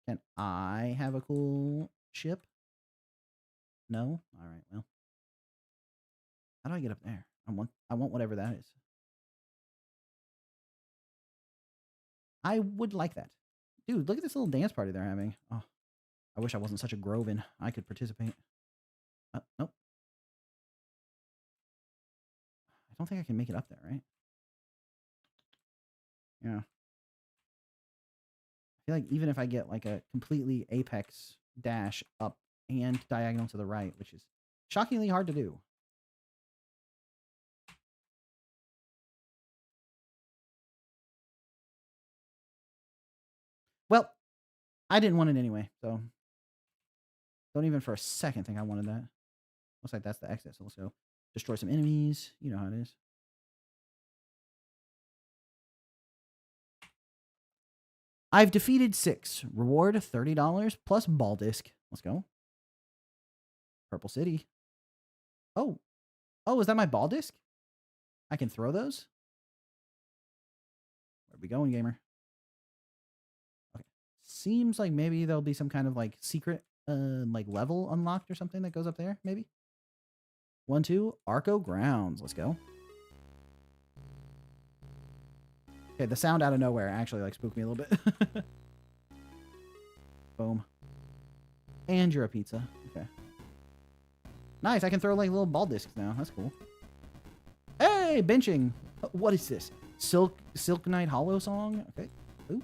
Can I have a cool ship? No? Alright, well. How do I get up there? I want whatever that is. I would like that. Dude, look at this little dance party they're having. Oh, I wish I wasn't such a Groven. I could participate. Nope. I don't think I can make it up there, right? Yeah. I feel like even if I get like a completely apex dash up and diagonal to the right, which is shockingly hard to do. Well, I didn't want it anyway, so don't even for a second think I wanted that. Looks like that's the exit, so let's go destroy some enemies. You know how it is. I've defeated 6. Reward $30 plus ball disc. Let's go. Purple City. Oh. Oh, is that my ball disc? I can throw those? Where we going, gamer? Okay. Seems like maybe there'll be some kind of like secret like level unlocked or something that goes up there, maybe. 1, 2, Arco Grounds. Let's go. Okay, the sound out of nowhere actually like spooked me a little bit. Boom. And you're a pizza. Okay. Nice, I can throw like little ball discs now. That's cool. Hey, benching. What is this? Silk Knight Hollow song? Okay. Ooh.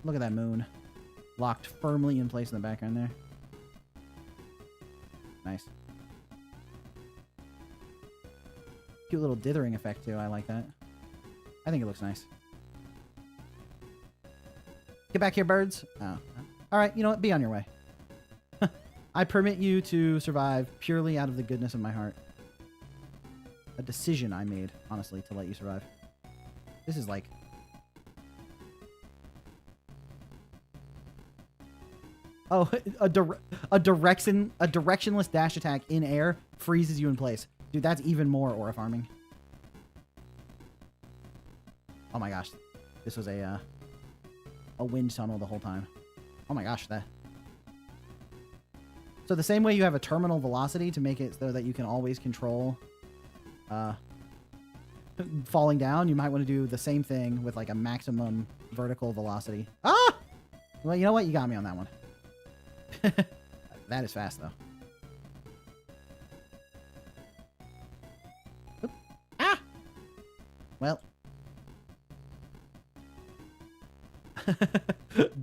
Look at that moon. Locked firmly in place in the background there. Nice. Cute little dithering effect too. I like that. I think it looks nice. Get back here, birds. Oh. All right, you know what? Be on your way. I permit you to survive purely out of the goodness of my heart. A decision I made, honestly, to let you survive. This is like... Oh, a directionless dash attack in air freezes you in place. Dude, that's even more aura farming. Oh my gosh. This was a wind tunnel the whole time. Oh my gosh, that... So the same way you have a terminal velocity to make it so that you can always control falling down, you might want to do the same thing with like a maximum vertical velocity. Ah! Well, you know what? You got me on that one. That is fast, though. Oop. Ah! Well.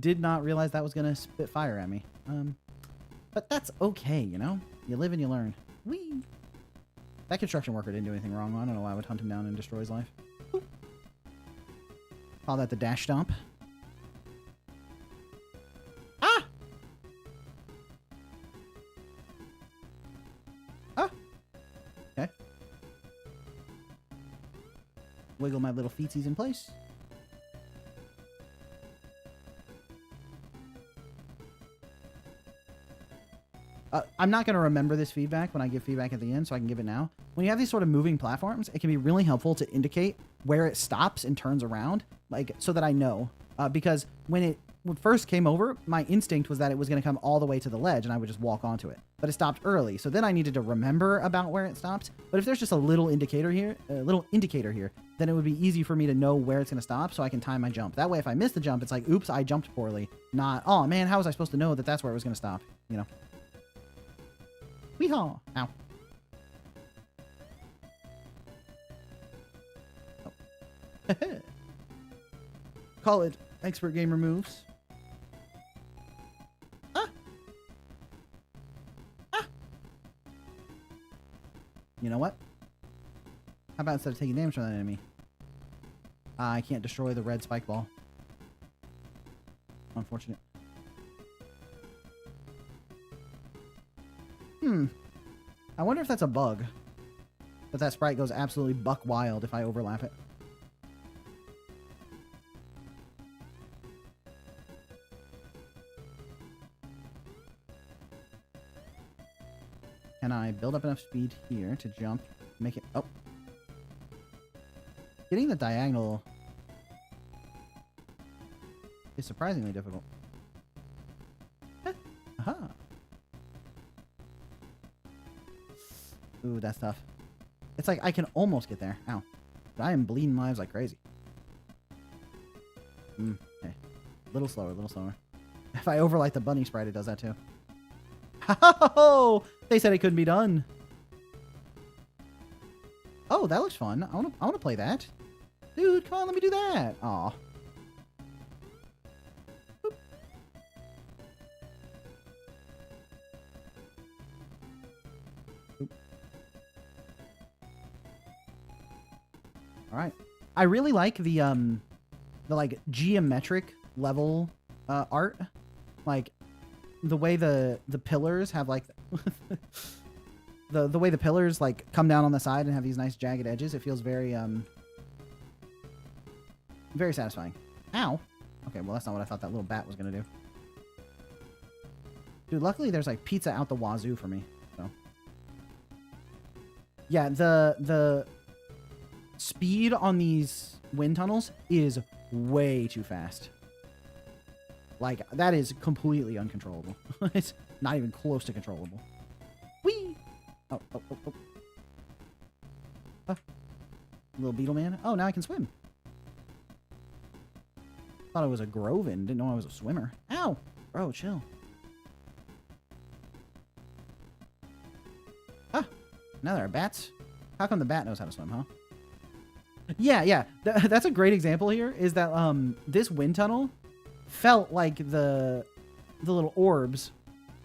Did not realize that was going to spit fire at me. But that's okay, you know? You live and you learn. Whee! That construction worker didn't do anything wrong. I don't know why I would hunt him down and destroy his life. Boop. Call that the dash stomp. Ah! Ah! Okay. Wiggle my little feetsies in place. I'm not going to remember this feedback when I give feedback at the end, so I can give it now. When you have these sort of moving platforms, it can be really helpful to indicate where it stops and turns around, like so that I know. Because when first came over, my instinct was that it was going to come all the way to the ledge and I would just walk onto it. But it stopped early. So then I needed to remember about where it stopped. But if there's just a little indicator here, then it would be easy for me to know where it's going to stop so I can time my jump. That way, if I miss the jump, it's like, oops, I jumped poorly. Not, oh man, how was I supposed to know that that's where it was going to stop? You know? Weehaw! Ow. Oh. Call it expert gamer moves. Ah! Ah! You know what? How about instead of taking damage from that enemy, I can't destroy the red spike ball. Unfortunate. I wonder if that's a bug. That sprite goes absolutely buck wild if I overlap it. Can I build up enough speed here to jump, make it... Oh. Getting the diagonal is surprisingly difficult. Aha. Ooh, that's tough. It's like I can almost get there. Ow. But I am bleeding lives like crazy. Okay. A little slower, a little slower. If I overlight the bunny sprite, it does that too. Oh, they said it couldn't be done. Oh, that looks fun. I wanna play that. Dude, come on, let me do that. Aw. Boop. Boop. All right. I really like the like geometric level art. Like the way the pillars have like the way the pillars like come down on the side and have these nice jagged edges. It feels very very satisfying. Ow. Okay, well that's not what I thought that little bat was gonna do. Dude, luckily there's like pizza out the wazoo for me. So yeah, the speed on these wind tunnels is way too fast. Like, that is completely uncontrollable. It's not even close to controllable. Whee! Oh. Little beetle man. Oh, now I can swim. Thought I was a Groven. Didn't know I was a swimmer. Ow! Bro, chill. Ah! Now there are bats. How come the bat knows how to swim, huh? Yeah. That's a great example here, is that this wind tunnel felt like the little orbs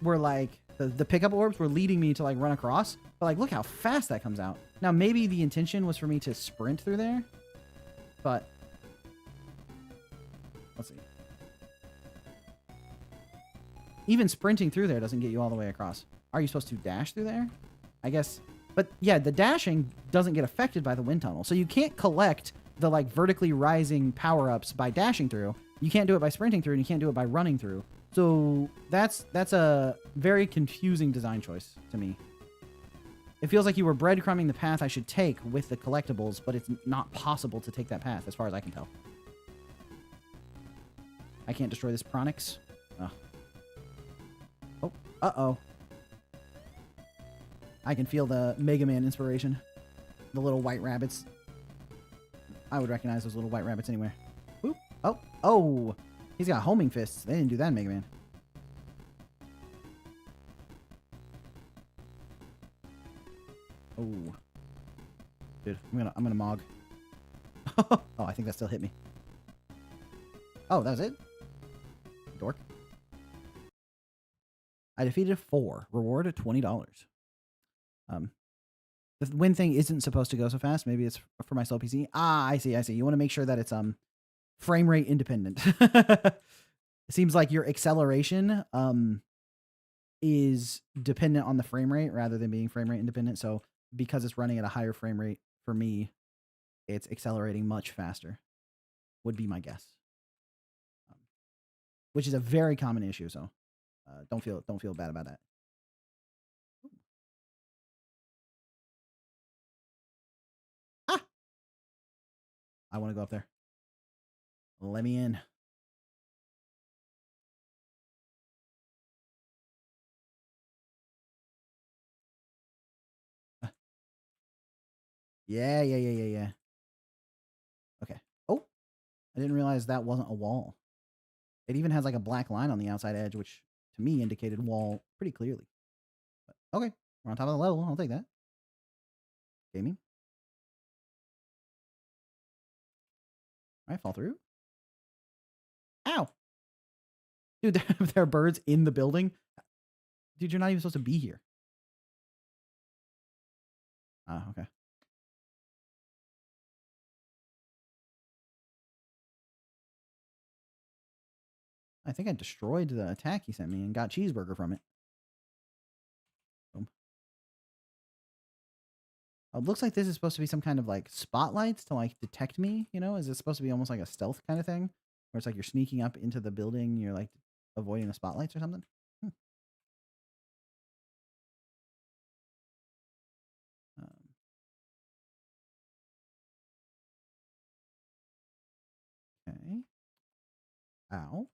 were like the pickup orbs were leading me to like run across, but like look how fast that comes out. Now maybe the intention was for me to sprint through there, but let's see. Even sprinting through there doesn't get you all the way across. Are you supposed to dash through there? I guess. But yeah, the dashing doesn't get affected by the wind tunnel, so you can't collect the like vertically rising power-ups by dashing through. You can't do it by sprinting through, and you can't do it by running through. So that's a very confusing design choice to me. It feels like you were breadcrumbing the path I should take with the collectibles, but it's not possible to take that path, as far as I can tell. I can't destroy this Pronix. Oh, uh-oh. I can feel the Mega Man inspiration. The little white rabbits. I would recognize those little white rabbits anywhere. Oop. Oh! He's got homing fists. They didn't do that in Mega Man. Oh. Dude, I'm gonna mog. Oh, I think that still hit me. Oh, that was it? Dork. I defeated 4. Reward of $20. The win thing isn't supposed to go so fast. Maybe it's for my slow PC. Ah, I see. You want to make sure that it's frame rate independent. It seems like your acceleration is dependent on the frame rate rather than being frame rate independent. So because it's running at a higher frame rate for me, it's accelerating much faster. Would be my guess. Which is a very common issue. So don't feel bad about that. Ah! I want to go up there. Let me in. Yeah, yeah, yeah, yeah, yeah. Okay. Oh, I didn't realize that wasn't a wall. It even has like a black line on the outside edge, which to me indicated wall pretty clearly. But, okay, we're on top of the level. I'll take that. Gaming. All right, fall through. Ow. Dude, there are birds in the building. Dude, you're not even supposed to be here. Ah, okay. I think I destroyed the attack he sent me and got cheeseburger from it. Boom. Oh, it looks like this is supposed to be some kind of like spotlights to like detect me, you know? Is it supposed to be almost like a stealth kind of thing? Where it's like you're sneaking up into the building, you're like avoiding the spotlights or something? Hmm. Um, okay. Ow.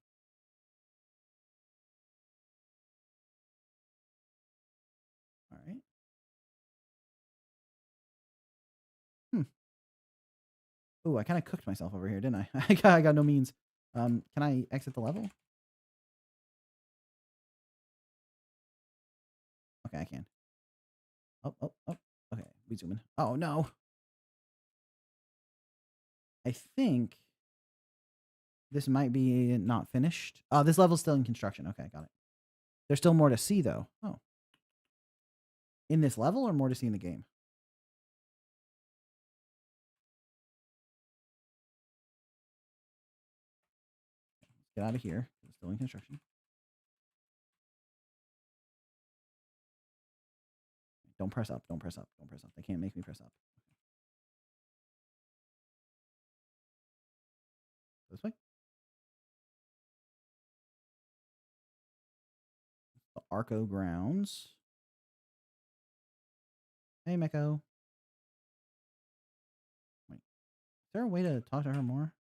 All right. Hmm. Ooh, I kind of cooked myself over here, didn't I? I got no means. Can I exit the level? Okay, I can. Oh, oh, oh. Okay, we zoom in. Oh no. I think this might be not finished. Oh, this level's still in construction. Okay, got it. There's still more to see though. Oh. In this level or more to see in the game? Let's get out of here. It's still in construction. Don't press up. Don't press up. Don't press up. They can't make me press up. This way. The Arco Grounds. Hey, Meko. Wait. Is there a way to talk to her more?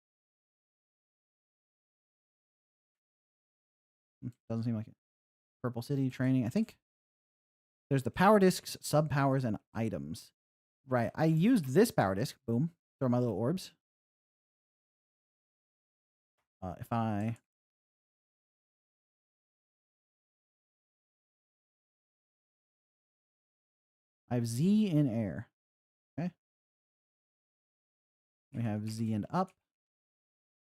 Doesn't seem like it. Purple City training. I think there's the power discs, sub powers, and items. Right. I used this power disc. Boom. Throw my little orbs. If I have Z in air. Okay. We have Z and up.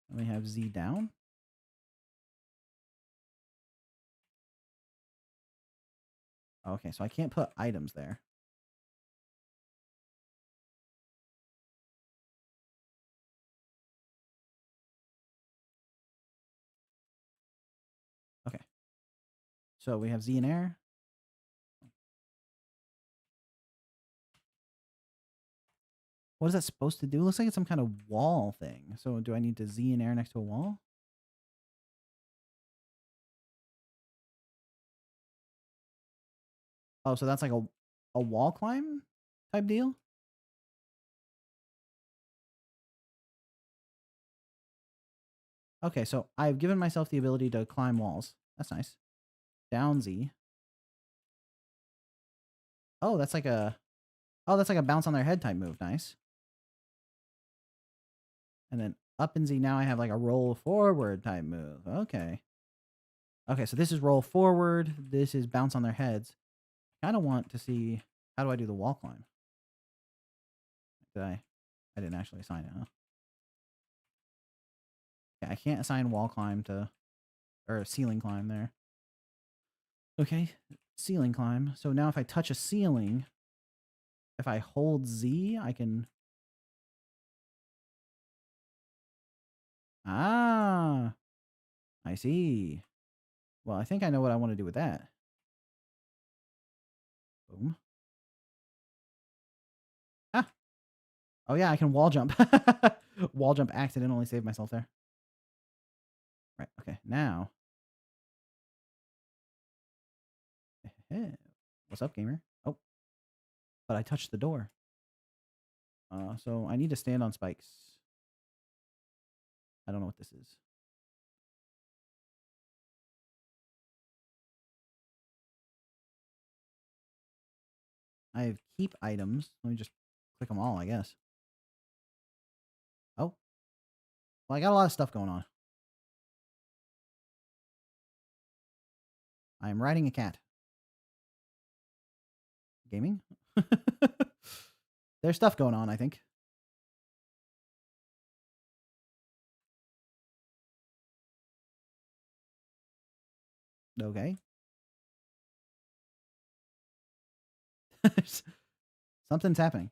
And we have Z down. Okay, so I can't put items there. Okay. So we have Z in air. What is that supposed to do? Looks like it's some kind of wall thing. So do I need to Z in air next to a wall? Oh, so that's like a wall climb type deal? Okay, so I've given myself the ability to climb walls. That's nice. Down Z. Oh, that's like a bounce on their head type move. Nice. And then up and Z, now I have like a roll forward type move. Okay. Okay, so this is roll forward. This is bounce on their heads. Kind of want to see, how do I do the wall climb? Did I didn't actually assign it, huh? Yeah, I can't assign wall climb to, or ceiling climb there. Okay, ceiling climb. So now if I touch a ceiling, if I hold Z, I can... Ah, I see. Well, I think I know what I want to do with that. Boom. Ah. Oh yeah, I can wall jump. Wall jump accidentally saved myself there. Right, okay, now. What's up, gamer? Oh, but I touched the door. So I need to stand on spikes. I don't know what this is. I have keep items. Let me just Click them all, I guess. Oh. Well, I got a lot of stuff going on. I am riding a cat. Gaming? There's stuff going on, I think. Okay. Something's happening.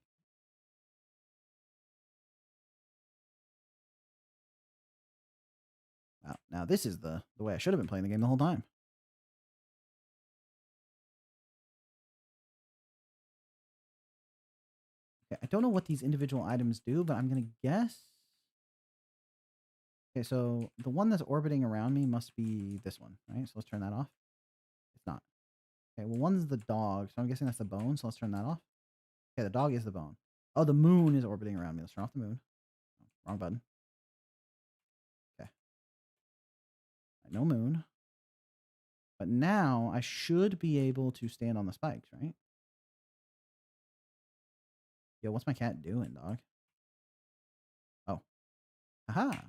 Wow. Now this is the way I should have been playing the game the whole time. Okay, I don't know what these individual items do, but I'm going to guess. Okay, so the one that's orbiting around me must be this one, right? So let's turn that off. It's not. Okay, well, one's the dog, so I'm guessing that's the bone, so let's turn that off. Okay, the dog is the bone. Oh, the moon is orbiting around me. Let's turn off the moon. Wrong button. Okay. Right, no moon. But now I should be able to stand on the spikes, right? Yo, what's my cat doing, dog? Oh. Aha.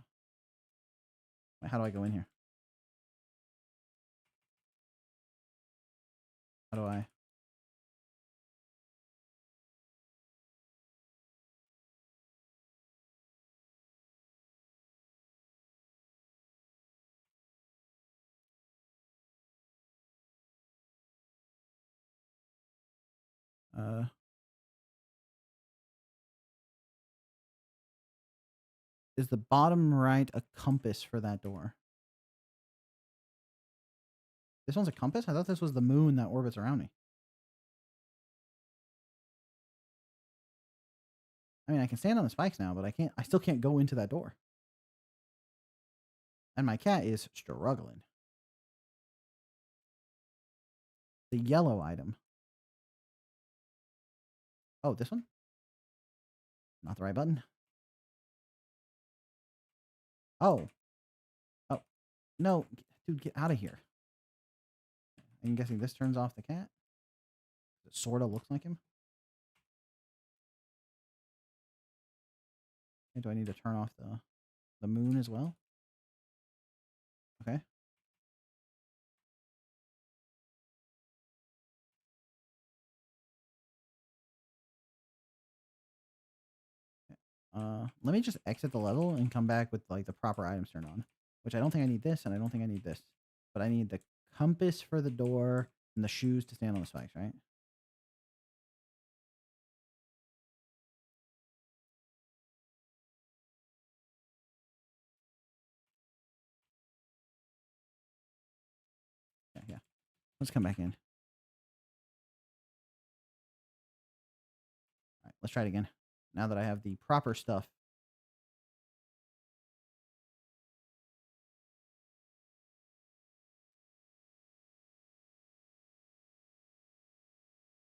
Wait, how do I go in here? How do I? Is the bottom right a compass for that door? This one's a compass? I thought this was the moon that orbits around me. I mean, I can stand on the spikes now, but I still can't go into that door. And my cat is struggling. The yellow item. Oh, this one? Not the right button. Oh. Oh. No. Dude, get out of here. I'm guessing this turns off the cat. It sort of looks like him. Okay, do I need to turn off the moon as well? Okay. Let me just exit the level and come back with like the proper items turned on. Which I don't think I need this, and I don't think I need this. But I need the compass for the door and the shoes to stand on the spikes, right? Yeah, yeah. Let's come back in. All right, let's try it again. Now that I have the proper stuff.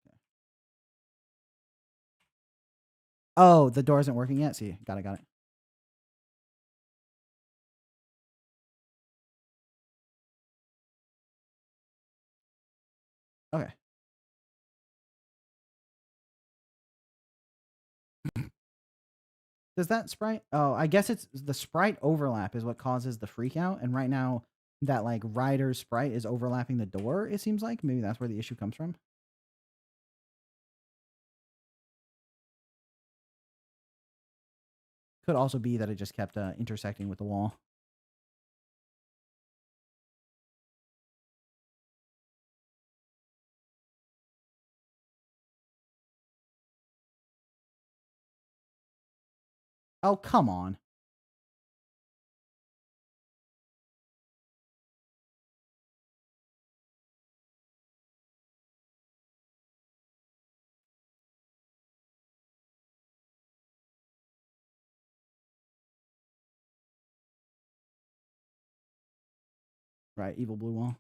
Okay. Oh, the door isn't working yet? See, got it. Okay. Does that sprite? Oh, I guess it's the sprite overlap is what causes the freak out. And right now, that like rider sprite is overlapping the door, it seems like. Maybe that's where the issue comes from. Could also be that it just kept intersecting with the wall. Oh, come on. Right, evil blue wall.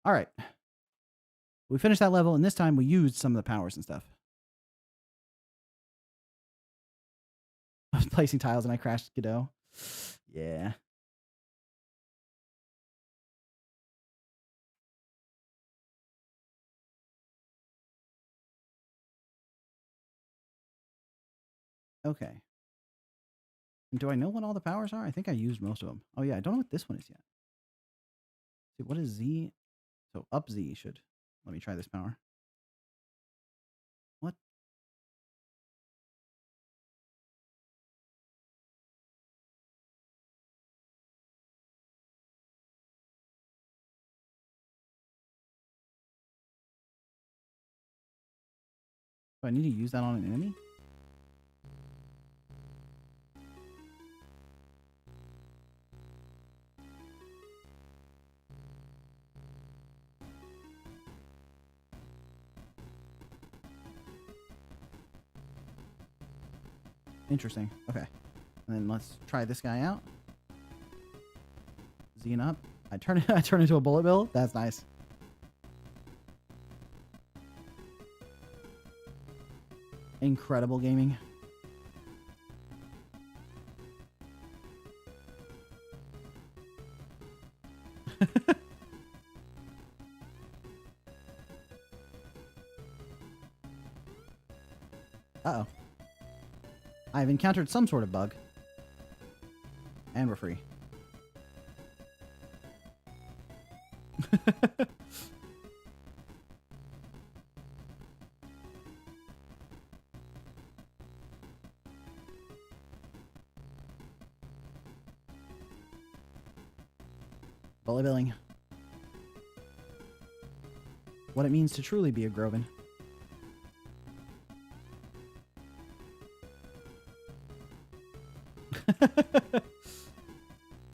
All right. We finished that level, and this time we used some of the powers and stuff. I was placing tiles and I crashed Godot. Yeah. Okay. Do I know what all the powers are? I think I used most of them. Oh yeah, I don't know what this one is yet. See, what is Z? So up Z should. Let me try this power. What? Do I need to use that on an enemy? Interesting. Okay. And then let's try this guy out. Zing up. I turn into a bullet bill. That's nice. Incredible gaming. Uh-oh. I've encountered some sort of bug. And we're free. Bullet billing. What it means to truly be a Groven.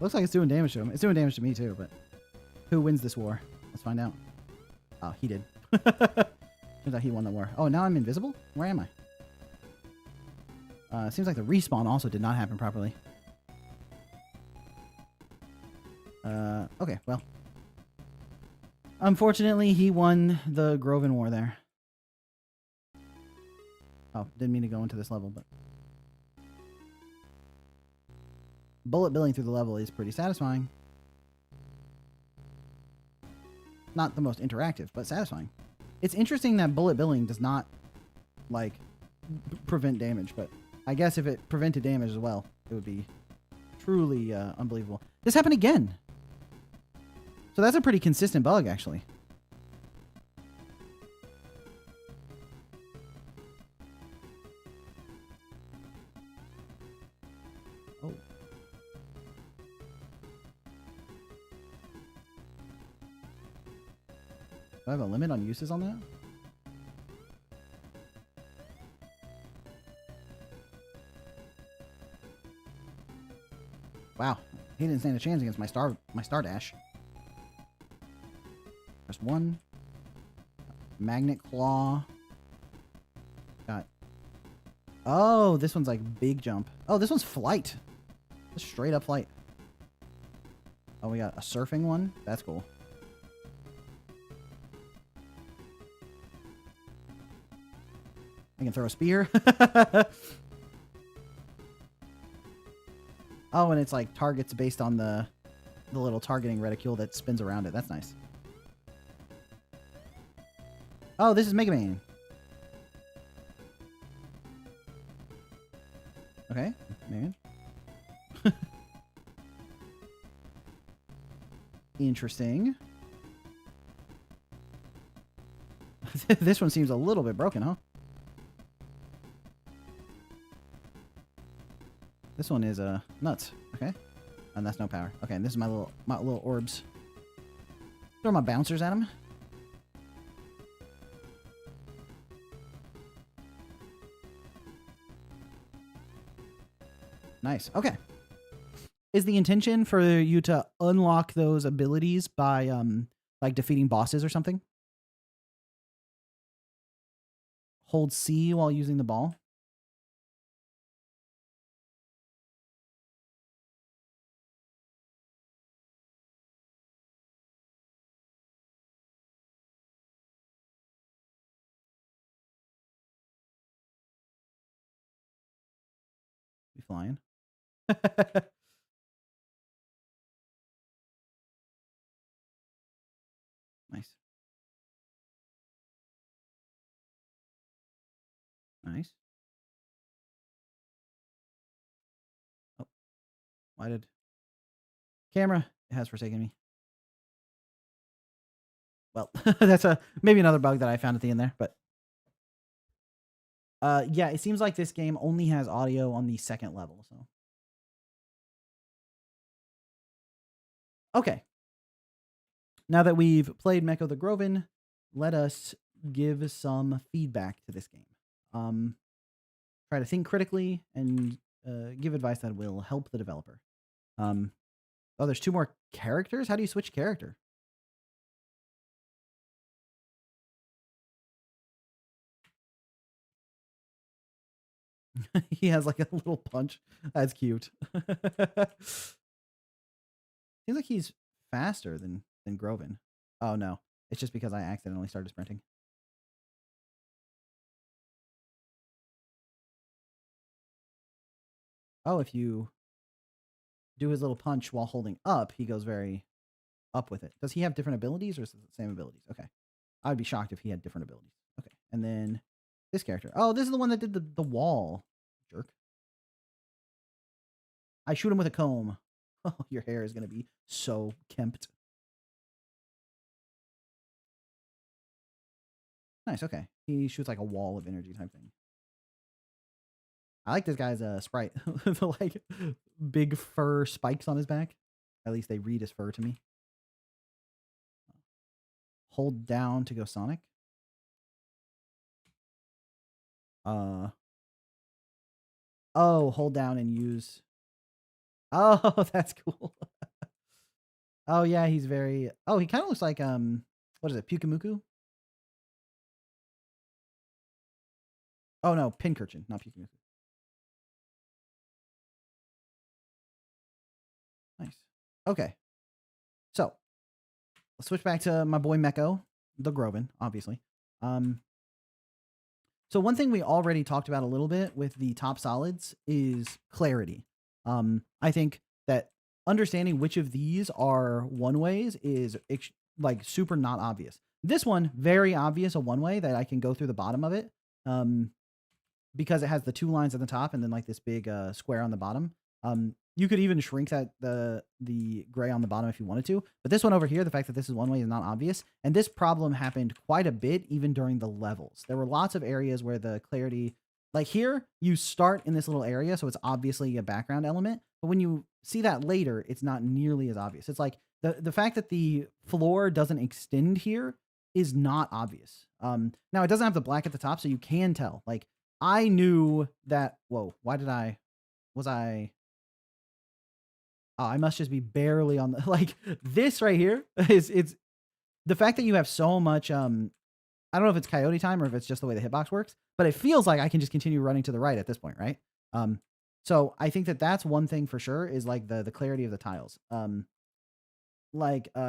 Looks like it's doing damage to him. It's doing damage to me too, but who wins this war? Let's find out. Oh, he did. Turns out he won the war. Oh, now I'm invisible? Where am I? Seems like the respawn also did not happen properly. Okay, well. Unfortunately, he won the Groven War there. Oh, didn't mean to go into this level, but... bullet billing through the level is pretty satisfying. Not the most interactive, but satisfying. It's interesting that bullet billing does not, like, prevent damage, but I guess if it prevented damage as well, it would be truly unbelievable. This happened again! So that's a pretty consistent bug, actually. Oh. Do I have a limit on uses on that? Wow, he didn't stand a chance against my star dash. Press 1. Magnet claw. Got. Oh, this one's like big jump. Oh, this one's flight. Just straight up flight. Oh, we got a surfing one. That's cool. I can throw a spear. Oh, and it's like targets based on the little targeting reticule that spins around it. That's nice. Oh, this is Mega Man. Okay, man. Interesting. This one seems a little bit broken, huh? This one is nuts. Okay, and that's no power. Okay, and this is my little orbs. Throw my bouncers at him. Nice. Okay. Is the intention for you to unlock those abilities by like defeating bosses or something? Hold C while using the ball. Be flying. Nice. Oh, why did camera? It has forsaken me. Well, that's a maybe another bug that I found at the end there, but yeah, it seems like this game only has audio on the second level. So okay, now that we've played Mecho the Groven, let us give some feedback to this game. Try to think critically and give advice that will help the developer. Oh, there's 2 more characters? How do you switch character? He has like a little punch. That's cute. Seems like he's faster than Groven. Oh no, it's just because I accidentally started sprinting. Oh, if you do his little punch while holding up, he goes very up with it. Does he have different abilities or is it the same abilities? Okay. I would be shocked if he had different abilities. Okay. And then this character. Oh, this is the one that did the wall. Jerk. I shoot him with a comb. Oh, your hair is going to be so kempt. Nice. Okay. He shoots like a wall of energy type thing. I like this guy's sprite. The like big fur spikes on his back. At least they read as fur to me. Hold down to go Sonic. Oh, hold down and use. Oh, that's cool. Oh yeah, he's very. Oh, he kind of looks like what is it, Pukamuku? Oh no, Pincurchin, not Pukamuku. Nice. Okay, so let's switch back to my boy Meko, the Groven, obviously. Um, So one thing we already talked about a little bit with the top solids is clarity. I think that understanding which of these are one ways is like super not obvious. This one, very obvious, a one way that I can go through the bottom of it. Because it has the 2 lines at the top and then like this big square on the bottom. You could even shrink that the gray on the bottom if you wanted to. But this one over here, the fact that this is one way is not obvious. And this problem happened quite a bit even during the levels. There were lots of areas where the clarity, like here, you start in this little area, so it's obviously a background element. But when you see that later, it's not nearly as obvious. It's like the fact that the floor doesn't extend here is not obvious. Now it doesn't have the black at the top, so you can tell. Like I knew that. Whoa, why did I? Was I? Oh, I must just be barely on the like this right here is it's the fact that you have so much. I don't know if it's coyote time or if it's just the way the hitbox works, but it feels like I can just continue running to the right at this point, right? So I think that that's one thing for sure is like the clarity of the tiles.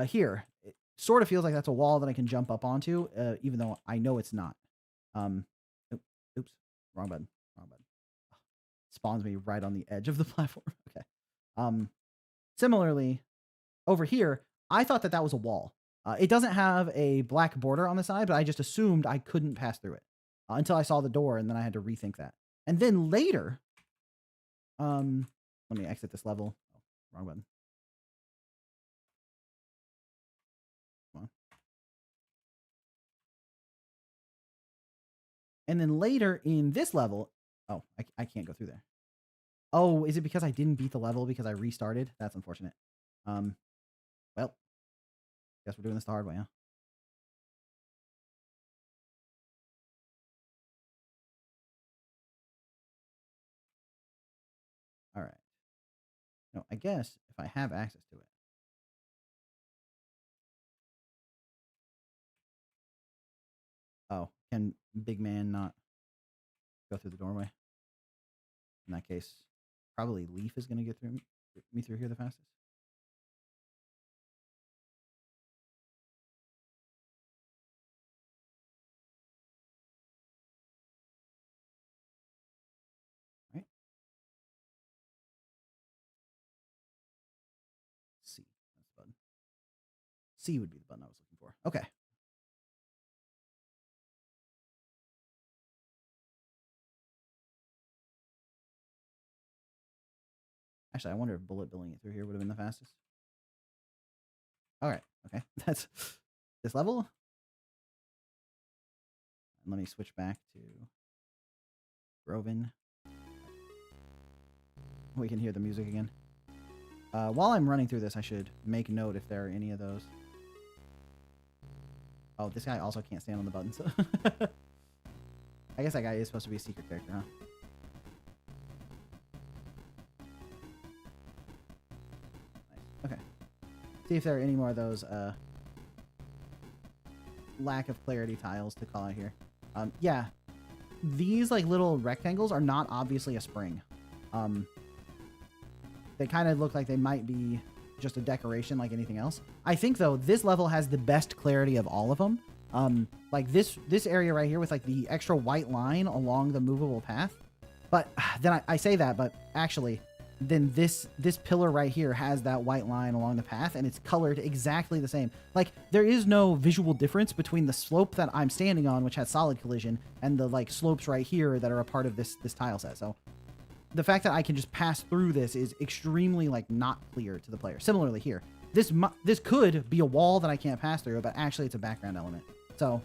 Here, it sort of feels like that's a wall that I can jump up onto, even though I know it's not. Um, oops, wrong button, wrong button. Spawns me right on the edge of the platform. Okay. Similarly, over here, I thought that that was a wall. It doesn't have a black border on the side, but I just assumed I couldn't pass through it until I saw the door, and then I had to rethink that. And then later, let me exit this level. Oh, wrong button. Come on. And then later in this level, oh, I can't go through there. Oh, is it because I didn't beat the level because I restarted? That's unfortunate. Well, guess we're doing this the hard way, huh? All right. No, I guess if I have access to it. Oh, can big man not go through the doorway? In that case, probably Leaf is going to get through me through here the fastest. Right? C. That's the button. C would be the button I was looking for. Okay. Actually, I wonder if bullet billing it through here would have been the fastest. All right. Okay. That's this level. And let me switch back to Groven. We can hear the music again. While I'm running through this, I should make note if there are any of those. Oh, this guy also can't stand on the buttons. I guess that guy is supposed to be a secret character, huh? Nice. Okay. See if there are any more of those lack of clarity tiles to call out here. Yeah. These like little rectangles are not obviously a spring. They kind of look like they might be just a decoration like anything else. I think, though, this level has the best clarity of all of them. Like this area right here with like the extra white line along the movable path. But then I say that, but actually, then this pillar right here has that white line along the path, and it's colored exactly the same. Like, there is no visual difference between the slope that I'm standing on, which has solid collision, and the like slopes right here that are a part of this tile set. So the fact that I can just pass through this is extremely like not clear to the player. Similarly here, this could be a wall that I can't pass through, but actually it's a background element. So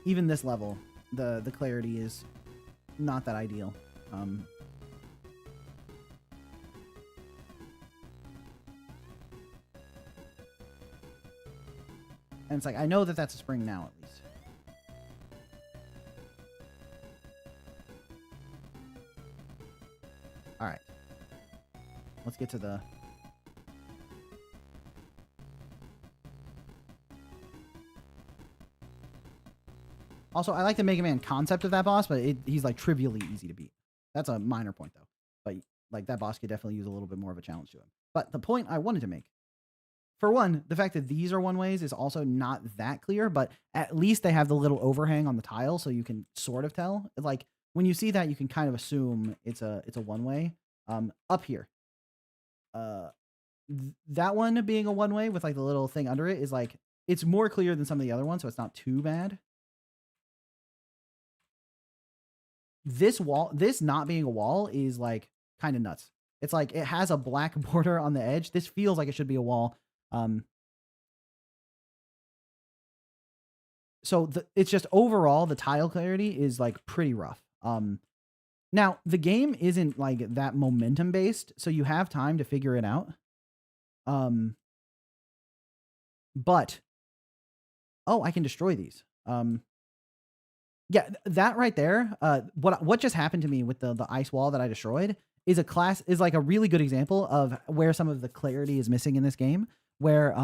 even this level, the clarity is not that ideal. And it's like, I know that that's a spring now, at least. All right. Let's get to the... Also, I like the Mega Man concept of that boss, but he's like trivially easy to beat. That's a minor point, though. But like that boss could definitely use a little bit more of a challenge to him. But the point I wanted to make, for one, the fact that these are one ways is also not that clear, but at least they have the little overhang on the tile, so you can sort of tell. Like when you see that, you can kind of assume it's a one way. Up here, that one being a one way with like the little thing under it is like, it's more clear than some of the other ones, so it's not too bad. This wall, this not being a wall is like kind of nuts. It's like it has a black border on the edge. This feels like it should be a wall. So it's just overall the tile clarity is like pretty rough. Now the game isn't like that momentum based, so you have time to figure it out. But oh, I can destroy these. Yeah, that right there. What just happened to me with the ice wall that I destroyed is like a really good example of where some of the clarity is missing in this game. Where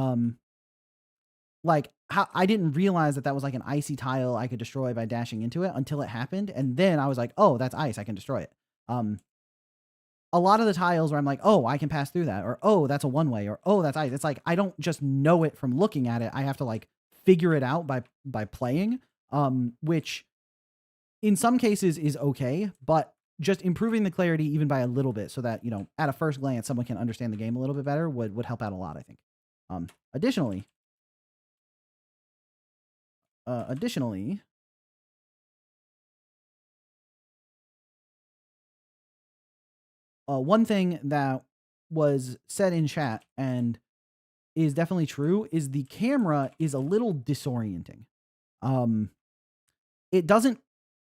like how I didn't realize that was like an icy tile I could destroy by dashing into it until it happened, and then I was like, oh, that's ice, I can destroy it. A lot of the tiles where I'm like, oh, I can pass through that, or oh, that's a one way, or oh, that's ice. It's like I don't just know it from looking at it. I have to like figure it out by playing, which in some cases is okay, but just improving the clarity even by a little bit so that, you know, at a first glance, someone can understand the game a little bit better would help out a lot, I think. Additionally, one thing that was said in chat and is definitely true is the camera is a little disorienting.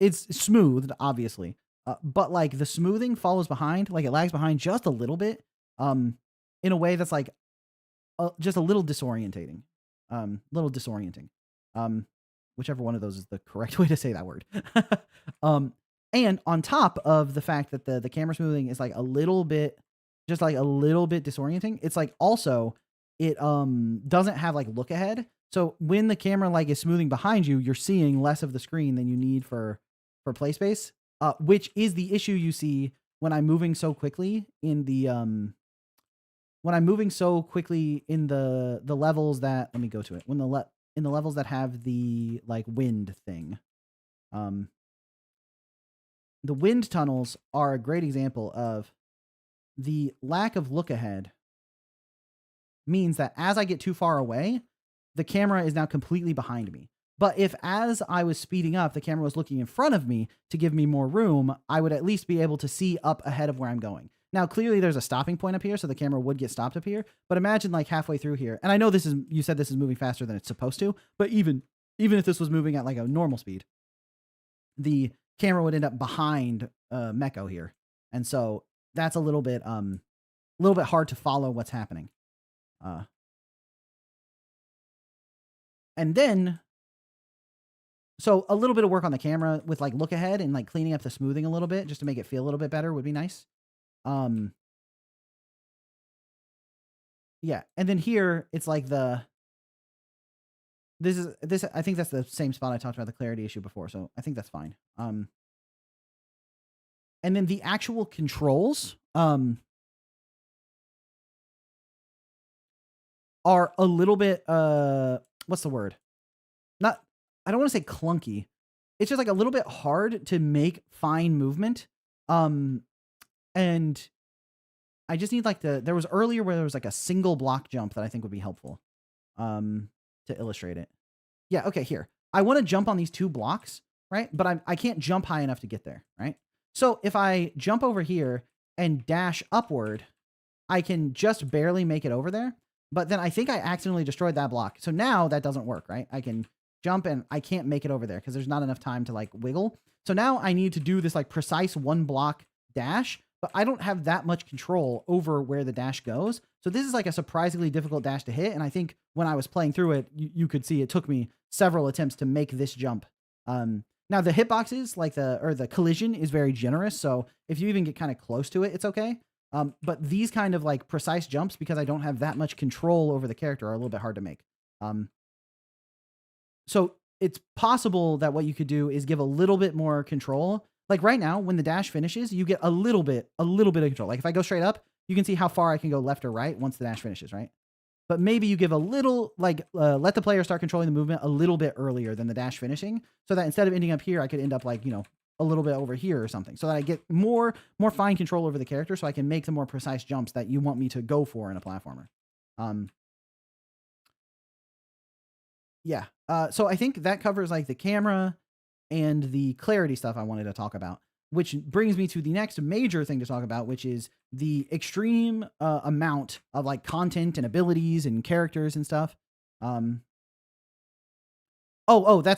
It's smooth, obviously, but like the smoothing follows behind, like it lags behind just a little bit, in a way that's like just a little disorientating. Whichever one of those is the correct way to say that word. And on top of the fact that the camera smoothing is like a little bit disorienting, it's like also it doesn't have like look ahead. So when the camera like is smoothing behind you, you're seeing less of the screen than you need for play space, which is the issue you see when I'm moving so quickly in the levels that, let me go to it. In the levels that have the like wind thing. The wind tunnels are a great example of the lack of look ahead means that as I get too far away, the camera is now completely behind me. But if as I was speeding up, the camera was looking in front of me to give me more room, I would at least be able to see up ahead of where I'm going. Now, clearly there's a stopping point up here, so the camera would get stopped up here. But imagine like halfway through here, and I know you said this is moving faster than it's supposed to, but even if this was moving at like a normal speed, the camera would end up behind Meko here. And so that's a little bit hard to follow what's happening. And then, so a little bit of work on the camera with like look ahead and like cleaning up the smoothing a little bit just to make it feel a little bit better would be nice. Yeah. And then here it's like this I think that's the same spot I talked about the clarity issue before. So I think that's fine. And then the actual controls, are a little bit, what's the word? Not, I don't want to say clunky. It's just like a little bit hard to make fine movement. And I just need like there was earlier where there was like a single block jump that I think would be helpful, to illustrate it. Yeah. Okay. Here, I want to jump on these 2 blocks, right? But I can't jump high enough to get there, right? So if I jump over here and dash upward, I can just barely make it over there. But then I think I accidentally destroyed that block. So now that doesn't work, right? I can jump and I can't make it over there because there's not enough time to like wiggle. So now I need to do this like precise 1 block dash, but I don't have that much control over where the dash goes. So this is like a surprisingly difficult dash to hit. And I think when I was playing through it, you could see it took me several attempts to make this jump. Now the hitboxes, like the collision is very generous. So if you even get kind of close to it, it's okay. But these kind of like precise jumps, because I don't have that much control over the character, are a little bit hard to make. So it's possible that what you could do is give a little bit more control. Like right now, when the dash finishes, you get a little bit of control. Like if I go straight up, you can see how far I can go left or right once the dash finishes, right? But maybe you give a little, like, let the player start controlling the movement a little bit earlier than the dash finishing, so that instead of ending up here, I could end up like, a little bit over here or something, so that I get more fine control over the character, so I can make the more precise jumps that you want me to go for in a platformer. Yeah. So I think that covers like the camera and the clarity stuff I wanted to talk about, which brings me to the next major thing to talk about, which is the extreme amount of like content and abilities and characters and stuff. That's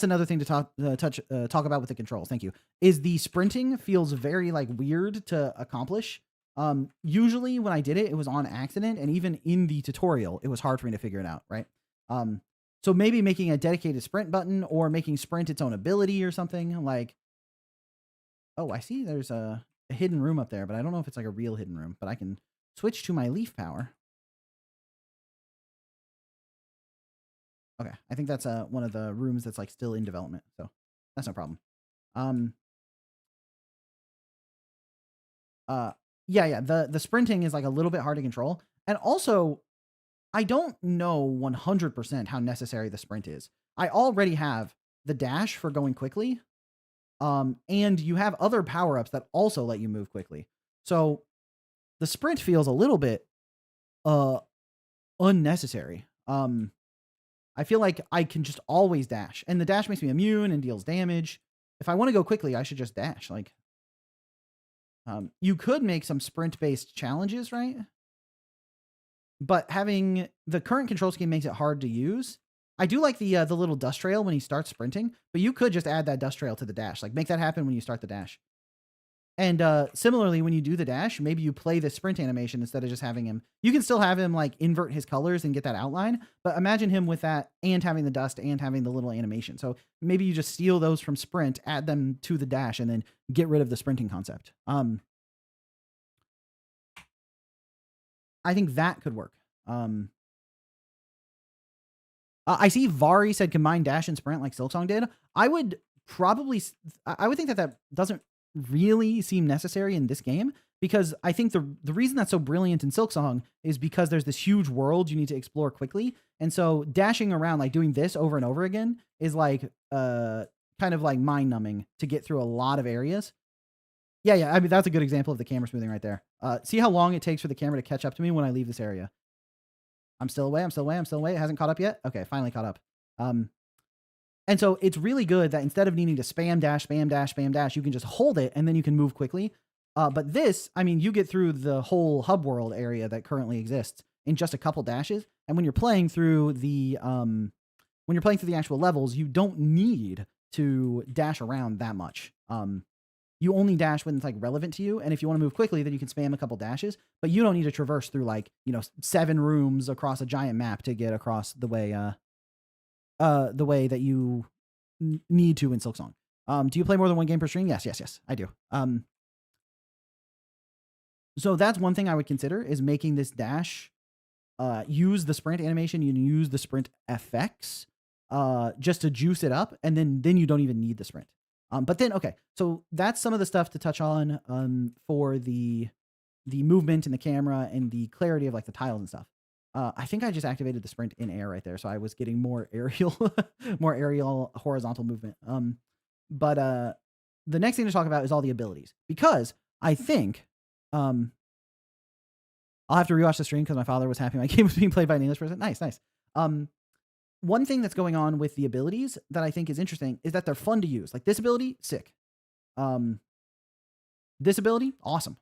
another thing to talk about with the controls. Thank you. Is the sprinting feels very like weird to accomplish. Usually when I did it, it was on accident, and even in the tutorial, it was hard for me to figure it out. Right. So maybe making a dedicated sprint button, or making sprint its own ability or something like. Oh, I see. There's a hidden room up there, but I don't know if it's like a real hidden room. But I can switch to my leaf power. Okay, I think that's one of the rooms that's like still in development, so that's no problem. Yeah. The sprinting is like a little bit hard to control, and also I don't know 100% how necessary the sprint is. I already have the dash for going quickly, and you have other power ups that also let you move quickly. So the sprint feels a little bit unnecessary. I feel like I can just always dash, and the dash makes me immune and deals damage. If I want to go quickly, I should just dash. Like, you could make some sprint-based challenges, right? But having the current control scheme makes it hard to use. I do like the little dust trail when he starts sprinting, but you could just add that dust trail to the dash. Like, make that happen when you start the dash. And similarly, when you do the dash, maybe you play the sprint animation instead of just having him. You can still have him like invert his colors and get that outline, but imagine him with that and having the dust and having the little animation. So maybe you just steal those from sprint, add them to the dash, and then get rid of the sprinting concept. I think that could work. I see Vari said combine dash and sprint like Silksong did. I would think that doesn't really seem necessary in this game, because I think the reason that's so brilliant in Silksong is because there's this huge world you need to explore quickly, and so dashing around, like doing this over and over again, is like kind of like mind numbing to get through a lot of areas. Yeah. I mean, that's a good example of the camera smoothing right there. See how long it takes for the camera to catch up to me when I leave this area. I'm still away. It hasn't caught up yet. Okay, finally caught up. And so it's really good that instead of needing to spam dash, spam dash, spam dash, you can just hold it and then you can move quickly. But this, I mean, you get through the whole hub world area that currently exists in just a couple dashes. And when you're playing through the actual levels, you don't need to dash around that much. You only dash when it's like relevant to you. And if you want to move quickly, then you can spam a couple dashes, but you don't need to traverse through like, 7 rooms across a giant map to get across the way that you need to in Silksong. Do you play more than one game per stream? Yes, I do. So that's one thing I would consider is making this dash use the sprint animation. You use the sprint FX just to juice it up, and then you don't even need the sprint. But then, okay, so that's some of the stuff to touch on for the movement and the camera and the clarity of like the tiles and stuff. I think I just activated the sprint in air right there, so I was getting more aerial, more aerial horizontal movement. But the next thing to talk about is all the abilities, because I think I'll have to rewatch the stream because my father was happy my game was being played by an English person. Nice. One thing that's going on with the abilities that I think is interesting is that they're fun to use. Like this ability, sick. This ability, awesome.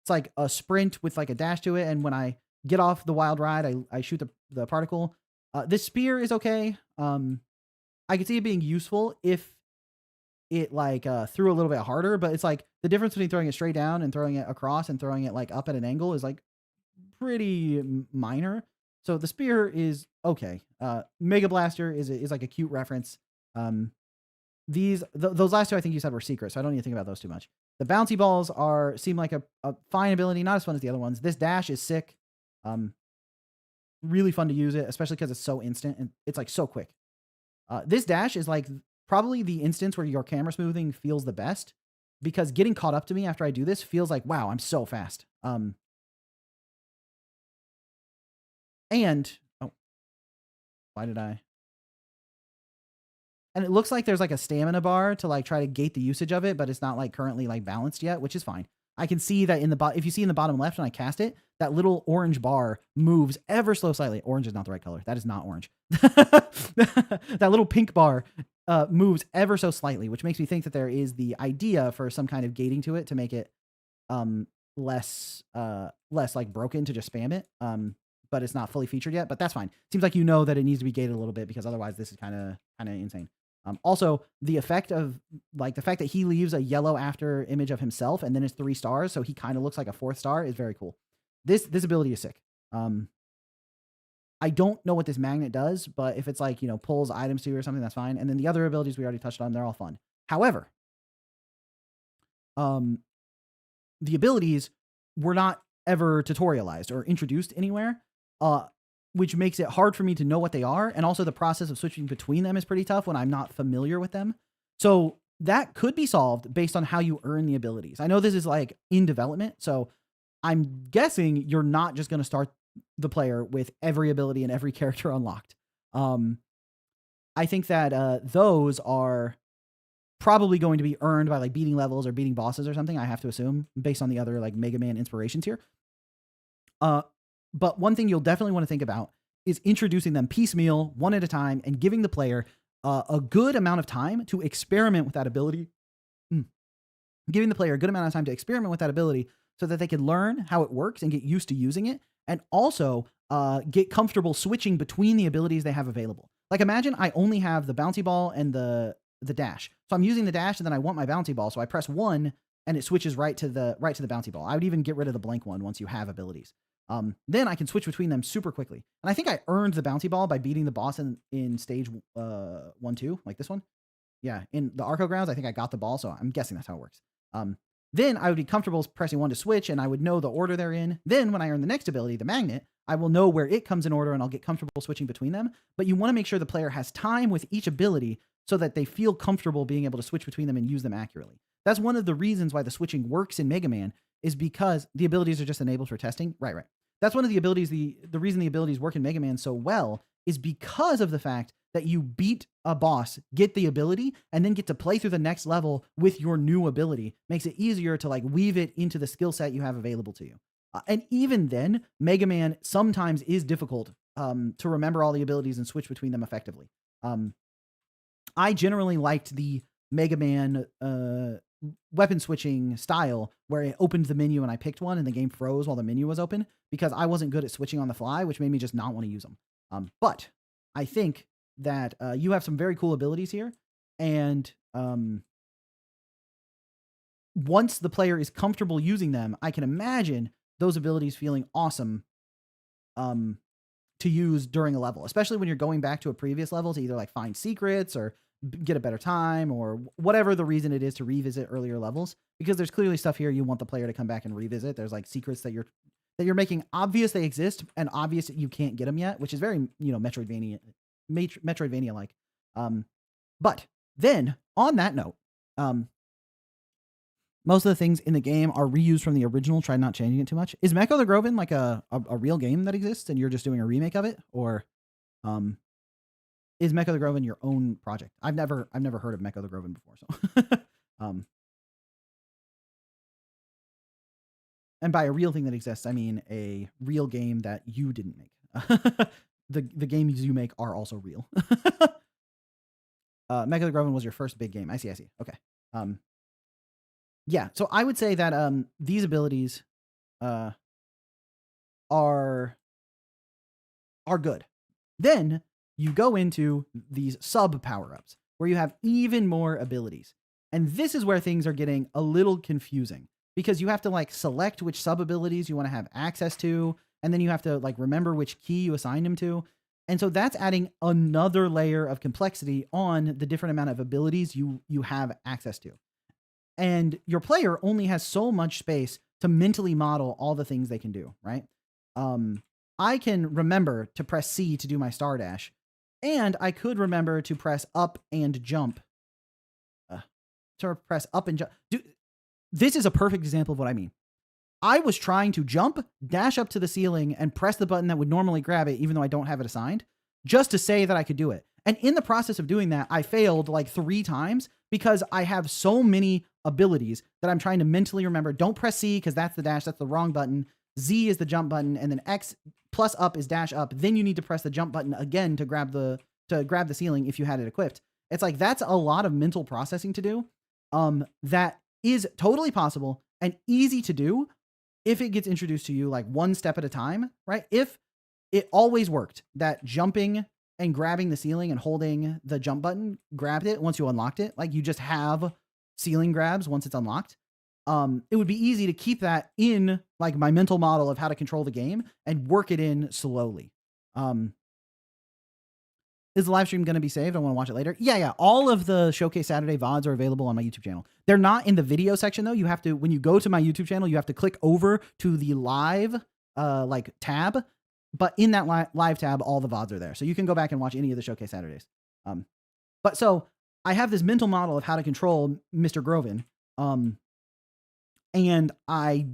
It's like a sprint with like a dash to it, and when I get off the wild ride, I shoot the particle. This spear is okay. I could see it being useful if it like threw a little bit harder, but it's like the difference between throwing it straight down and throwing it across and throwing it like up at an angle is like pretty minor. So the spear is okay. Mega Blaster is like a cute reference. Those last two I think you said were secret, so I don't need to think about those too much. The bouncy balls seem like a fine ability, not as fun as the other ones. This dash is sick. Really fun to use it, especially because it's so instant and it's like so quick. This dash is like probably the instance where your camera smoothing feels the best, because getting caught up to me after I do this feels like, wow, I'm so fast. And why did I? And it looks like there's like a stamina bar to like try to gate the usage of it, but it's not like currently like balanced yet, which is fine. I can see that if you see in the bottom left when I cast it, that little orange bar moves ever so slightly. Orange is not the right color. That is not orange. That little pink bar moves ever so slightly, which makes me think that there is the idea for some kind of gating to it to make it less like broken to just spam it. But it's not fully featured yet, but that's fine. Seems like you know that it needs to be gated a little bit, because otherwise this is kind of insane. Also, the effect of like the fact that he leaves a yellow after image of himself and then it's 3 stars, so he kind of looks like a 4th star, is very cool. This ability is sick. I don't know what this magnet does, but if it's like, pulls items to you or something, that's fine. And then the other abilities we already touched on, they're all fun. However, the abilities were not ever tutorialized or introduced anywhere, which makes it hard for me to know what they are. And also the process of switching between them is pretty tough when I'm not familiar with them. So that could be solved based on how you earn the abilities. I know this is like in development, so I'm guessing you're not just going to start the player with every ability and every character unlocked. I think that those are probably going to be earned by like beating levels or beating bosses or something, I have to assume, based on the other like Mega Man inspirations here. But one thing you'll definitely want to think about is introducing them piecemeal, one at a time, and giving the player a good amount of time to experiment with that ability. Giving the player a good amount of time to experiment with that ability so that they can learn how it works and get used to using it, and also get comfortable switching between the abilities they have available. Like imagine I only have the bouncy ball and the dash. So I'm using the dash and then I want my bouncy ball. So I press 1 and it switches right to the bouncy ball. I would even get rid of the blank one once you have abilities. Then I can switch between them super quickly. And I think I earned the bouncy ball by beating the boss in stage 1-2, like this one. Yeah, in the Arco Grounds, I think I got the ball, so I'm guessing that's how it works. Then I would be comfortable pressing 1 to switch, and I would know the order they're in. Then when I earn the next ability, the magnet, I will know where it comes in order, and I'll get comfortable switching between them. But you want to make sure the player has time with each ability so that they feel comfortable being able to switch between them and use them accurately. That's one of the reasons why the switching works in Mega Man, is because the abilities are just enabled for testing. Right. That's one of the abilities, the reason the abilities work in Mega Man so well is because of the fact that you beat a boss, get the ability, and then get to play through the next level with your new ability. Makes it easier to like weave it into the skill set you have available to you. And even then, Mega Man sometimes is difficult to remember all the abilities and switch between them effectively. I generally liked the Mega Man weapon switching style where it opened the menu and I picked one and the game froze while the menu was open because I wasn't good at switching on the fly, which made me just not want to use them. But I think that you have some very cool abilities here, and once the player is comfortable using them, I can imagine those abilities feeling awesome to use during a level, especially when you're going back to a previous level to either like find secrets or get a better time or whatever the reason it is to revisit earlier levels, because there's clearly stuff here you want the player to come back and revisit. There's like secrets that you're making obvious they exist and obvious that you can't get them yet, which is very, Metroidvania like. But then on that note, most of the things in the game are reused from the original. Try not changing it too much. Is Mecha the Groven like a real game that exists and you're just doing a remake of it? Or is Mecha the Groven your own project? I've never heard of Mecha the Groven before. So and by a real thing that exists, I mean a real game that you didn't make. The games you make are also real. Mecha the Groven was your first big game. I see. Okay. Yeah, so I would say that these abilities are good. Then you go into these sub power-ups where you have even more abilities. And this is where things are getting a little confusing because you have to like select which sub abilities you want to have access to, and then you have to like remember which key you assigned them to. And so that's adding another layer of complexity on the different amount of abilities you have access to. And your player only has so much space to mentally model all the things they can do, right? I can remember to press C to do my star dash, and I could remember to press up and jump. Dude, this is a perfect example of what I mean. I was trying to jump, dash up to the ceiling, and press the button that would normally grab it, even though I don't have it assigned, just to say that I could do it. And in the process of doing that, I failed like 3 times because I have so many abilities that I'm trying to mentally remember. Don't press C because that's the dash. That's the wrong button. Z is the jump button, and then X plus up is dash up. Then you need to press the jump button again to grab the ceiling if you had it equipped. It's like that's a lot of mental processing to do. That is totally possible and easy to do if it gets introduced to you like one step at a time, right? If it always worked that jumping and grabbing the ceiling and holding the jump button grabbed it once you unlocked it, like you just have ceiling grabs once it's unlocked, it would be easy to keep that in like my mental model of how to control the game and work it in slowly. Is the live stream going to be saved? I want to watch it later. Yeah. All of the Showcase Saturday VODs are available on my YouTube channel. They're not in the video section though. You have to, when you go to my YouTube channel, you have to click over to the live like tab. But in that live tab, all the VODs are there. So you can go back and watch any of the Showcase Saturdays. But so I have this mental model of how to control Mr. Groven. And I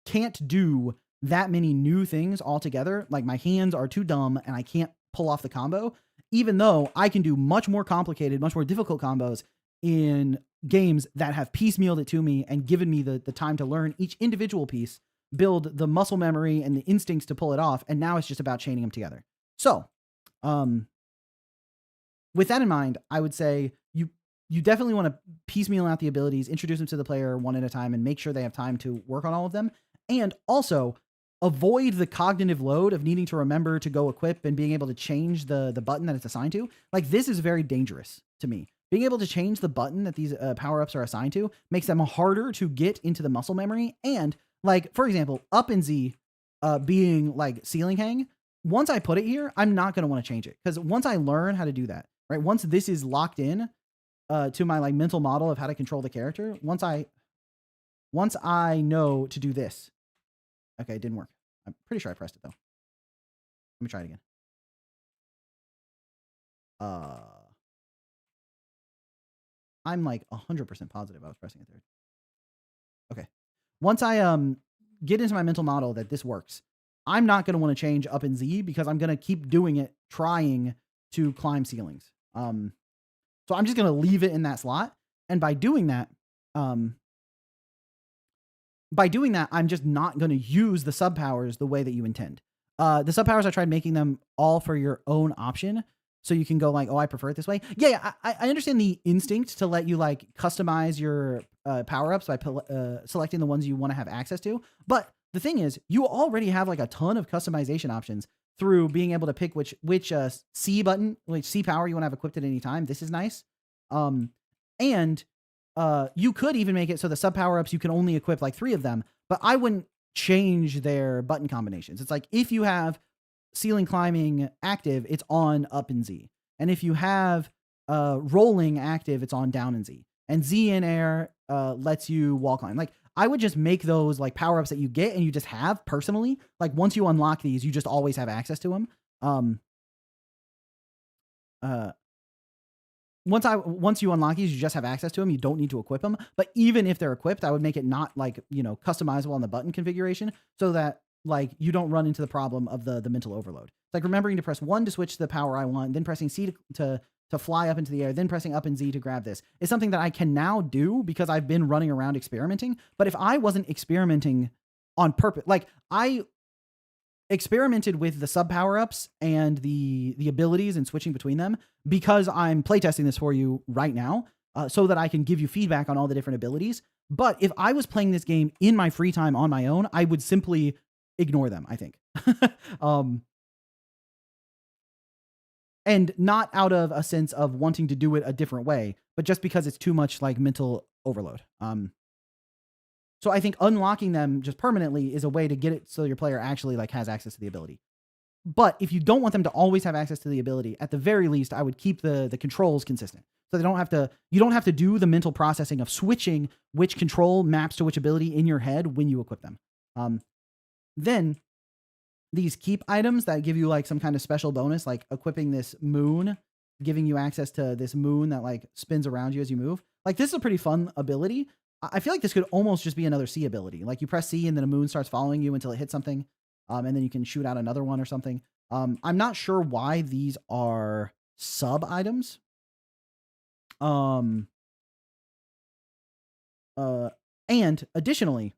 can't do that many new things altogether. Like my hands are too dumb and I can't pull off the combo, even though I can do much more complicated, much more difficult combos in games that have piecemealed it to me and given me the time to learn each individual piece, build the muscle memory and the instincts to pull it off. And now it's just about chaining them together. So, with that in mind, I would say you definitely want to piecemeal out the abilities, introduce them to the player one at a time, and make sure they have time to work on all of them. And also avoid the cognitive load of needing to remember to go equip and being able to change the button that it's assigned to. Like this is very dangerous to me. Being able to change the button that these power-ups are assigned to makes them harder to get into the muscle memory. And like, for example, up and Z being like ceiling hang, once I put it here, I'm not going to want to change it. Because once I learn how to do that, right? Once this is locked in to my like mental model of how to control the character, once I know to do this. Okay, it didn't work. I'm pretty sure I pressed it though. Let me try it again. I'm like 100% positive I was pressing it there. Okay. Once I get into my mental model that this works, I'm not going to want to change up in Z because I'm going to keep doing it, trying to climb ceilings. So I'm just going to leave it in that slot. And by doing that, I'm just not going to use the sub powers the way that you intend. The sub powers, I tried making them all for your own option. So you can go like, oh, I prefer it this way. Yeah, I understand the instinct to let you like customize your power ups by selecting the ones you want to have access to. But the thing is, you already have like a ton of customization options through being able to pick which C button, which C power you want to have equipped at any time. This is nice. And you could even make it so the sub power ups you can only equip like 3 of them, but I wouldn't change their button combinations. It's like if you have ceiling climbing active, it's on up and Z. And if you have rolling active, it's on down and Z. And Z in air lets you wall climb. Like I would just make those like power ups that you get and you just have personally. Like once you unlock these, you just always have access to them. Once you unlock these, you just have access to them. You don't need to equip them. But even if they're equipped, I would make it not like, you know, customizable on the button configuration so that like you don't run into the problem of the mental overload. It's like remembering to press 1 to switch the power I want, then pressing C to fly up into the air, then pressing up and Z to grab this. Is something that I can now do because I've been running around experimenting. But if I wasn't experimenting on purpose, like I experimented with the sub power-ups and the abilities and switching between them because I'm playtesting this for you right now so that I can give you feedback on all the different abilities. But if I was playing this game in my free time on my own, I would simply ignore them, I think. And not out of a sense of wanting to do it a different way, but just because it's too much like mental overload. So I think unlocking them just permanently is a way to get it so your player actually like has access to the ability. But if you don't want them to always have access to the ability, at the very least, I would keep the controls consistent. So you don't have to do the mental processing of switching which control maps to which ability in your head when you equip them. Then these keep items that give you like some kind of special bonus, like equipping this moon, giving you access to this moon that like spins around you as you move. Like this is a pretty fun ability. I feel like this could almost just be another C ability. Like you press C and then a moon starts following you until it hits something. And then you can shoot out another one or something. I'm not sure why these are sub items. And additionally,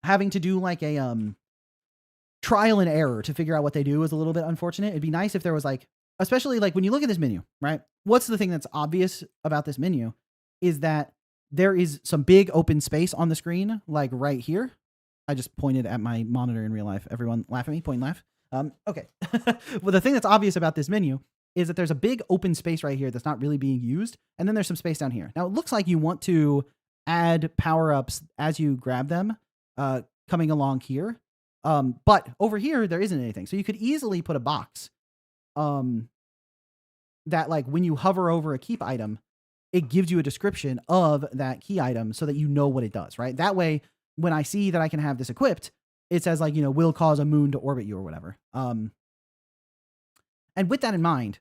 having to do like a trial and error to figure out what they do is a little bit unfortunate. It'd be nice if there was like, especially like when you look at this menu, right? What's the thing that's obvious about this menu is that there is some big open space on the screen, like right here. I just pointed at my monitor in real life. Everyone laugh at me, point and laugh. Okay. Well, the thing that's obvious about this menu is that there's a big open space right here that's not really being used. And then there's some space down here. Now it looks like you want to add power-ups as you grab them, coming along here. But over here, there isn't anything. So you could easily put a box, that like when you hover over a keep item, it gives you a description of that key item so that you know what it does, right? That way, when I see that I can have this equipped, it says like, you know, will cause a moon to orbit you or whatever. And with that in mind,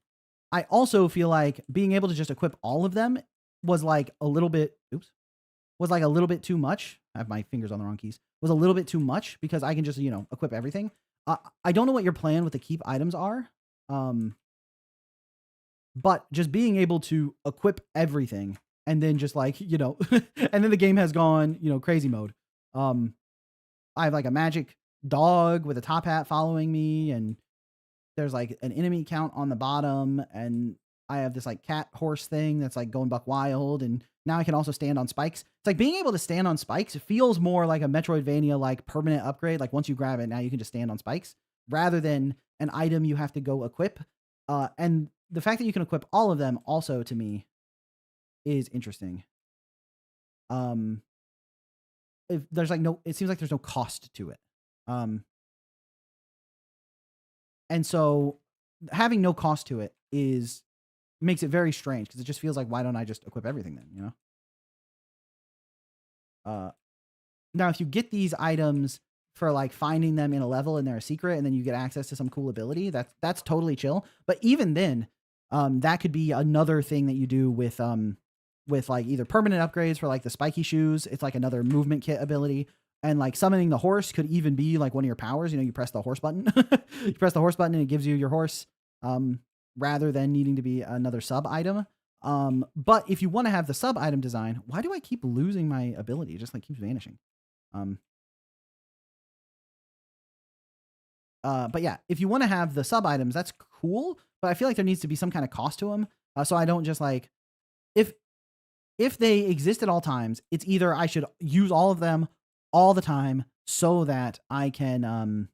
I also feel like being able to just equip all of them was like a little bit, too much. I have my fingers on the wrong keys. Was a little bit too much because I can just, you know, equip everything. I don't know what your plan with the keep items are. But just being able to equip everything and then just like, you know, and then the game has gone, you know, crazy mode. I have like a magic dog with a top hat following me, and there's like an enemy count on the bottom, and I have this like cat horse thing that's like going buck wild, and now I can also stand on spikes. It's like being able to stand on spikes feels more like a Metroidvania like permanent upgrade. Like once you grab it, now you can just stand on spikes rather than an item you have to go equip. And the fact that you can equip all of them also to me is interesting. If there's like it seems like there's no cost to it. And so having no cost to it makes it very strange because it just feels like, why don't I just equip everything then, you know? Now, if you get these items for like finding them in a level and they're a secret and then you get access to some cool ability, that's totally chill. But even then, that could be another thing that you do with like either permanent upgrades for like the spiky shoes. It's like another movement kit ability. And like summoning the horse could even be like one of your powers. You know, you press the horse button. You press the horse button and it gives you your horse, rather than needing to be another sub item. But if you want to have the sub item design, why do I keep losing my ability? It just like keeps vanishing. But yeah, if you want to have the sub items, that's cool. but I feel like there needs to be some kind of cost to them. So I don't just like if if they exist at all times, it's either I should use all of them all the time so that I can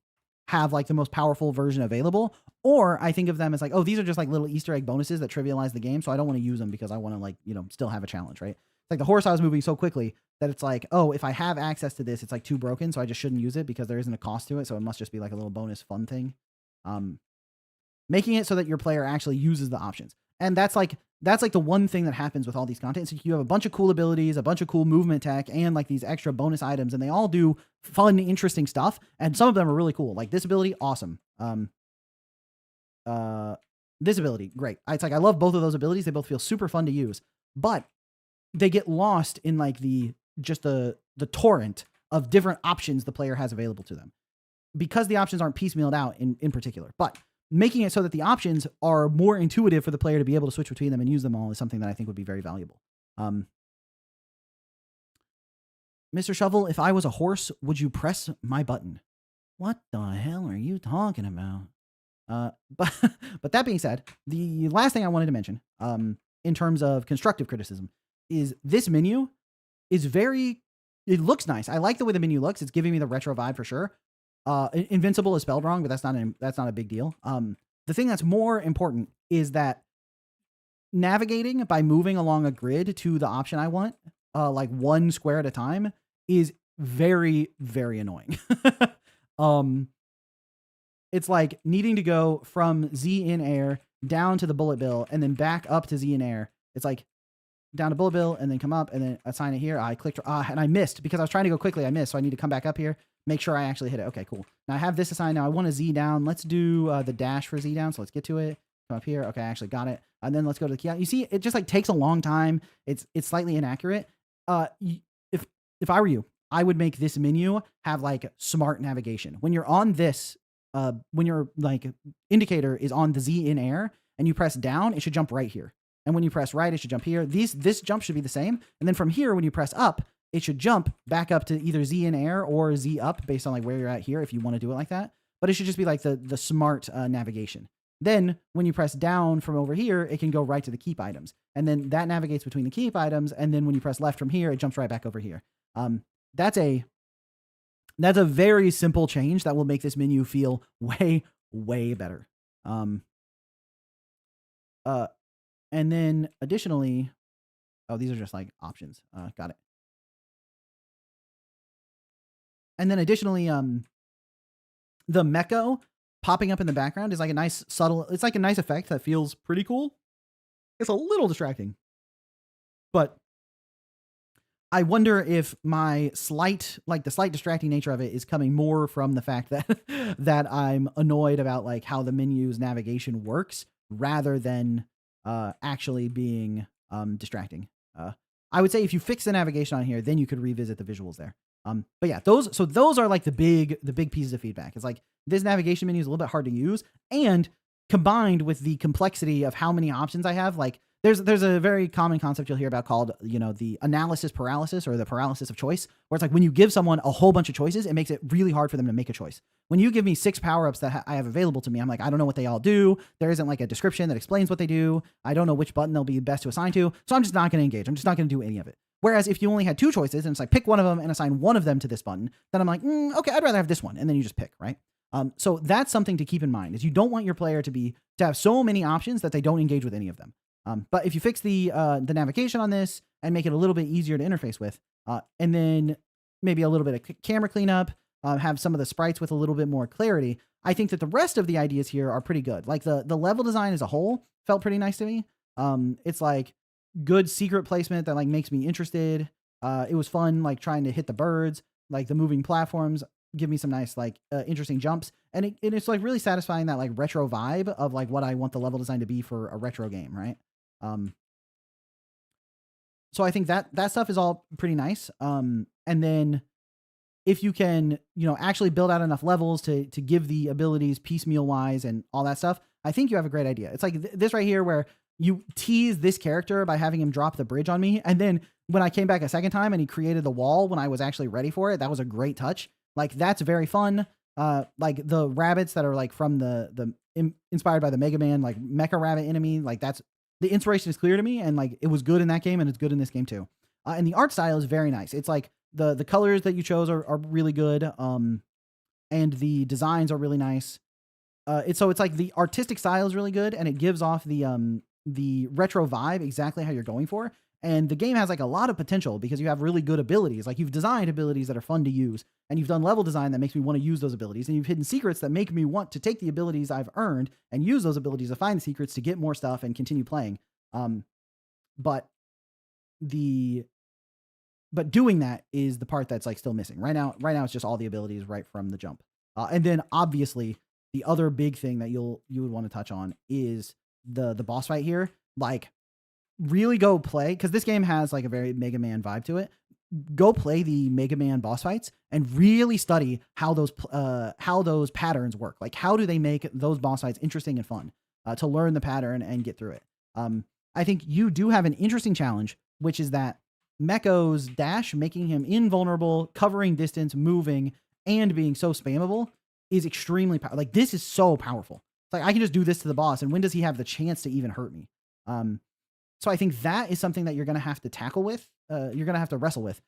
have like the most powerful version available, or I think of them as like, oh, these are just like little Easter egg bonuses that trivialize the game, so I don't want to use them because I want to like, still have a challenge, right? Like the horse I was moving so quickly that it's like, oh, if I have access to this, it's like too broken, so I just shouldn't use it because there isn't a cost to it, so it must just be like a little bonus fun thing. Making it so that your player actually uses the options. And that's like the one thing that happens with all these content. So you have a bunch of cool abilities, a bunch of cool movement tech, and like these extra bonus items, and they all do fun, interesting stuff. And some of them are really cool. Like this ability, awesome. This ability, great. It's like I love both of those abilities. They both feel super fun to use, but they get lost in like the torrent of different options the player has available to them because the options aren't piecemealed out in particular. But making it so that the options are more intuitive for the player to be able to switch between them and use them all is something that I think would be very valuable. Mr. Shovel, if I was a horse, would you press my button? What the hell are you talking about? But that being said, the last thing I wanted to mention, in terms of constructive criticism, is this menu is it looks nice. I like the way the menu looks. It's giving me the retro vibe for sure. Invincible is spelled wrong, but that's not a big deal. The thing that's more important is that navigating by moving along a grid to the option I want, like one square at a time, is very, very annoying. It's like needing to go from Z in air down to the bullet bill and then back up to Z in air. It's like down to bullet bill and then come up and then assign it here. I clicked and I missed because I was trying to go quickly. I missed. So I need to come back up here, make sure I actually hit it. Okay, cool. Now I have this assigned. Now I want a Z down. Let's do the dash for Z down. So let's get to it. Come up here. Okay, I actually got it. And then let's go to the key. You see, it just like takes a long time. It's slightly inaccurate. If I were you, I would make this menu have like smart navigation. When you're on this, when your like indicator is on the Z in air and you press down, it should jump right here. And when you press right, it should jump here. This jump should be the same. And then from here, when you press up, it should jump back up to either Z in air or Z up based on like where you're at here if you want to do it like that. But it should just be like the smart navigation. Then when you press down from over here, it can go right to the keep items. And then that navigates between the keep items. And then when you press left from here, it jumps right back over here. That's a very simple change that will make this menu feel way, way better. And then additionally, these are just like options. Got it. And then additionally, the Meko popping up in the background is like a nice subtle, it's like a nice effect that feels pretty cool. It's a little distracting, but I wonder if the slight distracting nature of it is coming more from the fact that that I'm annoyed about like how the menu's navigation works rather than actually being distracting. I would say if you fix the navigation on here, then you could revisit the visuals there. But yeah, those are like the big pieces of feedback. It's like this navigation menu is a little bit hard to use, and combined with the complexity of how many options I have, like there's a very common concept you'll hear about called, the analysis paralysis or the paralysis of choice, where it's like when you give someone a whole bunch of choices, it makes it really hard for them to make a choice. When you give me 6 power-ups that I have available to me, I'm like, I don't know what they all do. There isn't like a description that explains what they do. I don't know which button they'll be best to assign to. So I'm just not going to engage. I'm just not going to do any of it. Whereas if you only had 2 choices and it's like pick one of them and assign one of them to this button, then I'm like, okay, I'd rather have this one. And then you just pick, right? So that's something to keep in mind, is you don't want your player to have so many options that they don't engage with any of them. But if you fix the navigation on this and make it a little bit easier to interface with, and then maybe a little bit of camera cleanup, have some of the sprites with a little bit more clarity, I think that the rest of the ideas here are pretty good. Like the level design as a whole felt pretty nice to me. It's like good secret placement that like makes me interested. It was fun, like trying to hit the birds, like the moving platforms give me some nice, like interesting jumps. And it's like really satisfying that like retro vibe of like what I want the level design to be for a retro game. Right. So I think that stuff is all pretty nice. And then if you can, actually build out enough levels to give the abilities piecemeal wise and all that stuff, I think you have a great idea. It's like this right here where you tease this character by having him drop the bridge on me. And then when I came back a second time and he created the wall when I was actually ready for it, that was a great touch. Like that's very fun. Like the rabbits that are like from the inspired by the Mega Man like Mecha Rabbit enemy. Like that's the inspiration is clear to me, and like it was good in that game, and it's good in this game too. And the art style is very nice. It's like the colors that you chose are really good. And the designs are really nice. It's like the artistic style is really good, and it gives off the retro vibe exactly how you're going for. And the game has like a lot of potential because you have really good abilities. Like you've designed abilities that are fun to use, and you've done level design that makes me want to use those abilities, and you've hidden secrets that make me want to take the abilities I've earned and use those abilities to find the secrets to get more stuff and continue playing. But the but doing that is the part that's like still missing right now. Right now, it's just all the abilities right from the jump. And then obviously the other big thing that you would want to touch on is the boss fight here. Like really go play, because this game has like a very Mega Man vibe to it. Go play the Mega Man boss fights and really study how those patterns work. Like how do they make those boss fights interesting and fun to learn the pattern and get through it. I think you do have an interesting challenge, which is that Mecho's dash, making him invulnerable, covering distance, moving, and being so spammable is extremely powerful. Like this is so powerful. It's like I can just do this to the boss, and when does he have the chance to even hurt me? So I think that is something that you're going to have to tackle with. You're going to have to wrestle with,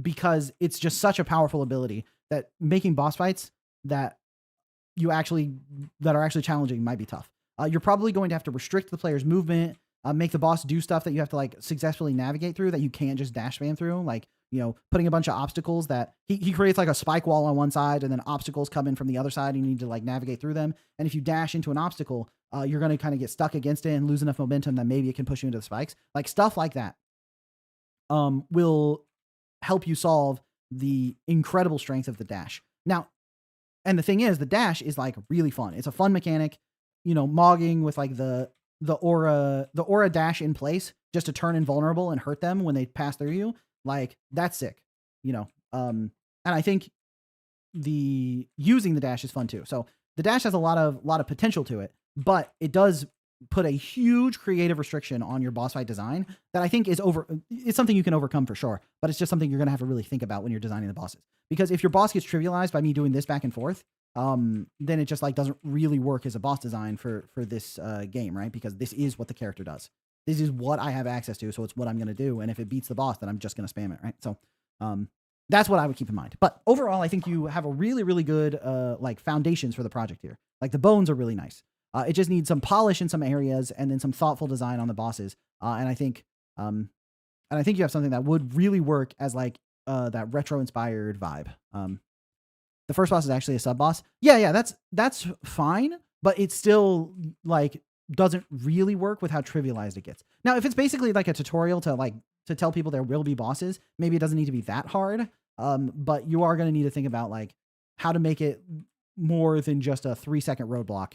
because it's just such a powerful ability that making boss fights that are actually challenging might be tough. You're probably going to have to restrict the player's movement, make the boss do stuff that you have to like successfully navigate through that you can't just dash spam through. Like, you know, putting a bunch of obstacles that he creates like a spike wall on one side, and then obstacles come in from the other side and you need to like navigate through them. And if you dash into an obstacle, you're going to kind of get stuck against it and lose enough momentum that maybe it can push you into the spikes. Like stuff like that will help you solve the incredible strength of the dash. Now, and the thing is, the dash is like really fun. It's a fun mechanic, you know, mogging with like the aura dash in place just to turn invulnerable and hurt them when they pass through you. Like that's sick, you know? And I think using the dash is fun too. So the dash has a lot of potential to it, but it does put a huge creative restriction on your boss fight design that I think it's something you can overcome for sure, but it's just something you're going to have to really think about when you're designing the bosses. Because if your boss gets trivialized by me doing this back and forth, then it just like doesn't really work as a boss design for this game, right? Because this is what the character does. This is what I have access to, so it's what I'm going to do. And if it beats the boss, then I'm just going to spam it, right? So that's what I would keep in mind. But overall, I think you have a really, really good like foundations for the project here. Like the bones are really nice. It just needs some polish in some areas and then some thoughtful design on the bosses. And I think you have something that would really work as like that retro inspired vibe. The first boss is actually a sub boss. Yeah, that's fine, but it still like doesn't really work with how trivialized it gets. Now, if it's basically like a tutorial to tell people there will be bosses, maybe it doesn't need to be that hard. But you are going to need to think about like how to make it more than just a 3-second roadblock.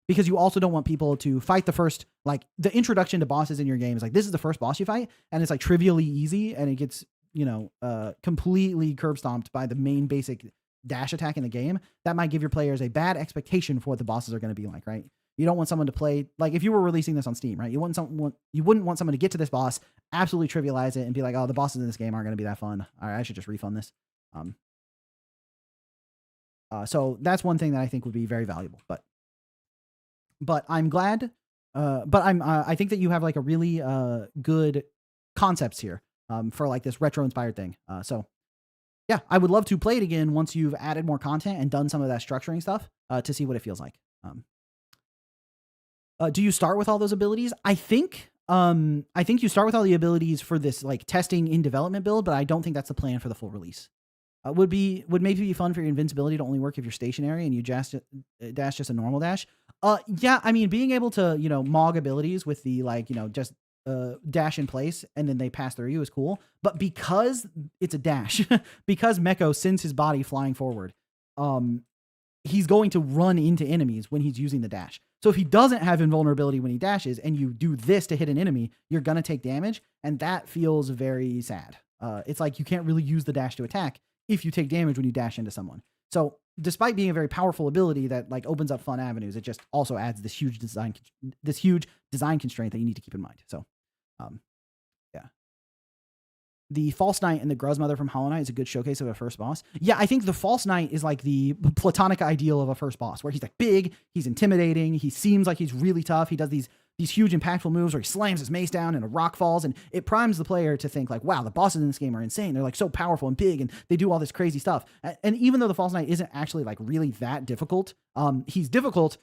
Because you also don't want people to fight the first, like the introduction to bosses in your game is like, this is the first boss you fight. And it's like trivially easy. And it gets, you know, completely curb stomped by the main basic dash attack in the game. That might give your players a bad expectation for what the bosses are going to be like, right? You don't want someone to play, like if you were releasing this on Steam, right? You wouldn't want someone to get to this boss, absolutely trivialize it and be like, oh, the bosses in this game aren't going to be that fun. All right, I should just refund this. So that's one thing that I think would be very valuable, but I'm glad, I think that you have like a really good concepts here for like this retro inspired thing. So yeah, I would love to play it again once you've added more content and done some of that structuring stuff to see what it feels like. Do you start with all those abilities? I think you start with all the abilities for this like testing in development build, but I don't think that's the plan for the full release. Would maybe be fun for your invincibility to only work if you're stationary and you dash just a normal dash. Yeah, I mean, being able to, you know, mog abilities with the like, you know, just dash in place and then they pass through you is cool. But because it's a dash, because Mecho sends his body flying forward, he's going to run into enemies when he's using the dash. So if he doesn't have invulnerability when he dashes and you do this to hit an enemy, you're going to take damage. And that feels very sad. It's like you can't really use the dash to attack if you take damage when you dash into someone. So despite being a very powerful ability that like opens up fun avenues, it just also adds this huge design constraint that you need to keep in mind. So, yeah. the False Knight and the Gruzmother from Hollow Knight is a good showcase of a first boss. Yeah, I think the False Knight is like the platonic ideal of a first boss, where he's like big, he's intimidating, he seems like he's really tough, he does these huge impactful moves where he slams his mace down and a rock falls, and it primes the player to think like, wow, the bosses in this game are insane. They're like so powerful and big, and they do all this crazy stuff. And even though the False Knight isn't actually like really that difficult, he's difficult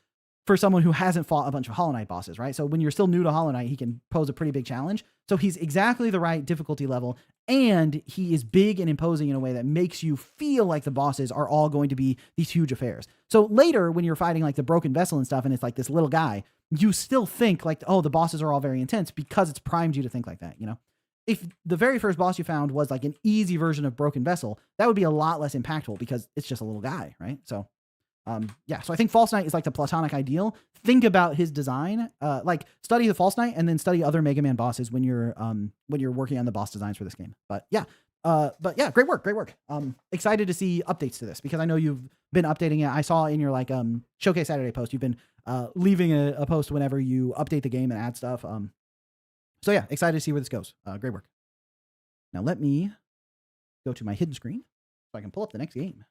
for someone who hasn't fought a bunch of Hollow Knight bosses, right? So when you're still new to Hollow Knight, he can pose a pretty big challenge. So he's exactly the right difficulty level, and he is big and imposing in a way that makes you feel like the bosses are all going to be these huge affairs. So later, when you're fighting like the Broken Vessel and stuff, and it's like this little guy, you still think like, oh, the bosses are all very intense because it's primed you to think like that, you know? If the very first boss you found was like an easy version of Broken Vessel, that would be a lot less impactful because it's just a little guy, right? So yeah, so I think False Knight is like the platonic ideal. Think about his design, like study the False Knight and then study other Mega Man bosses when you're working on the boss designs for this game. But yeah, great work. Excited to see updates to this because I know you've been updating it. I saw in your like Showcase Saturday post, you've been leaving a post whenever you update the game and add stuff. So yeah, excited to see where this goes. Great work. Now let me go to my hidden screen so I can pull up the next game.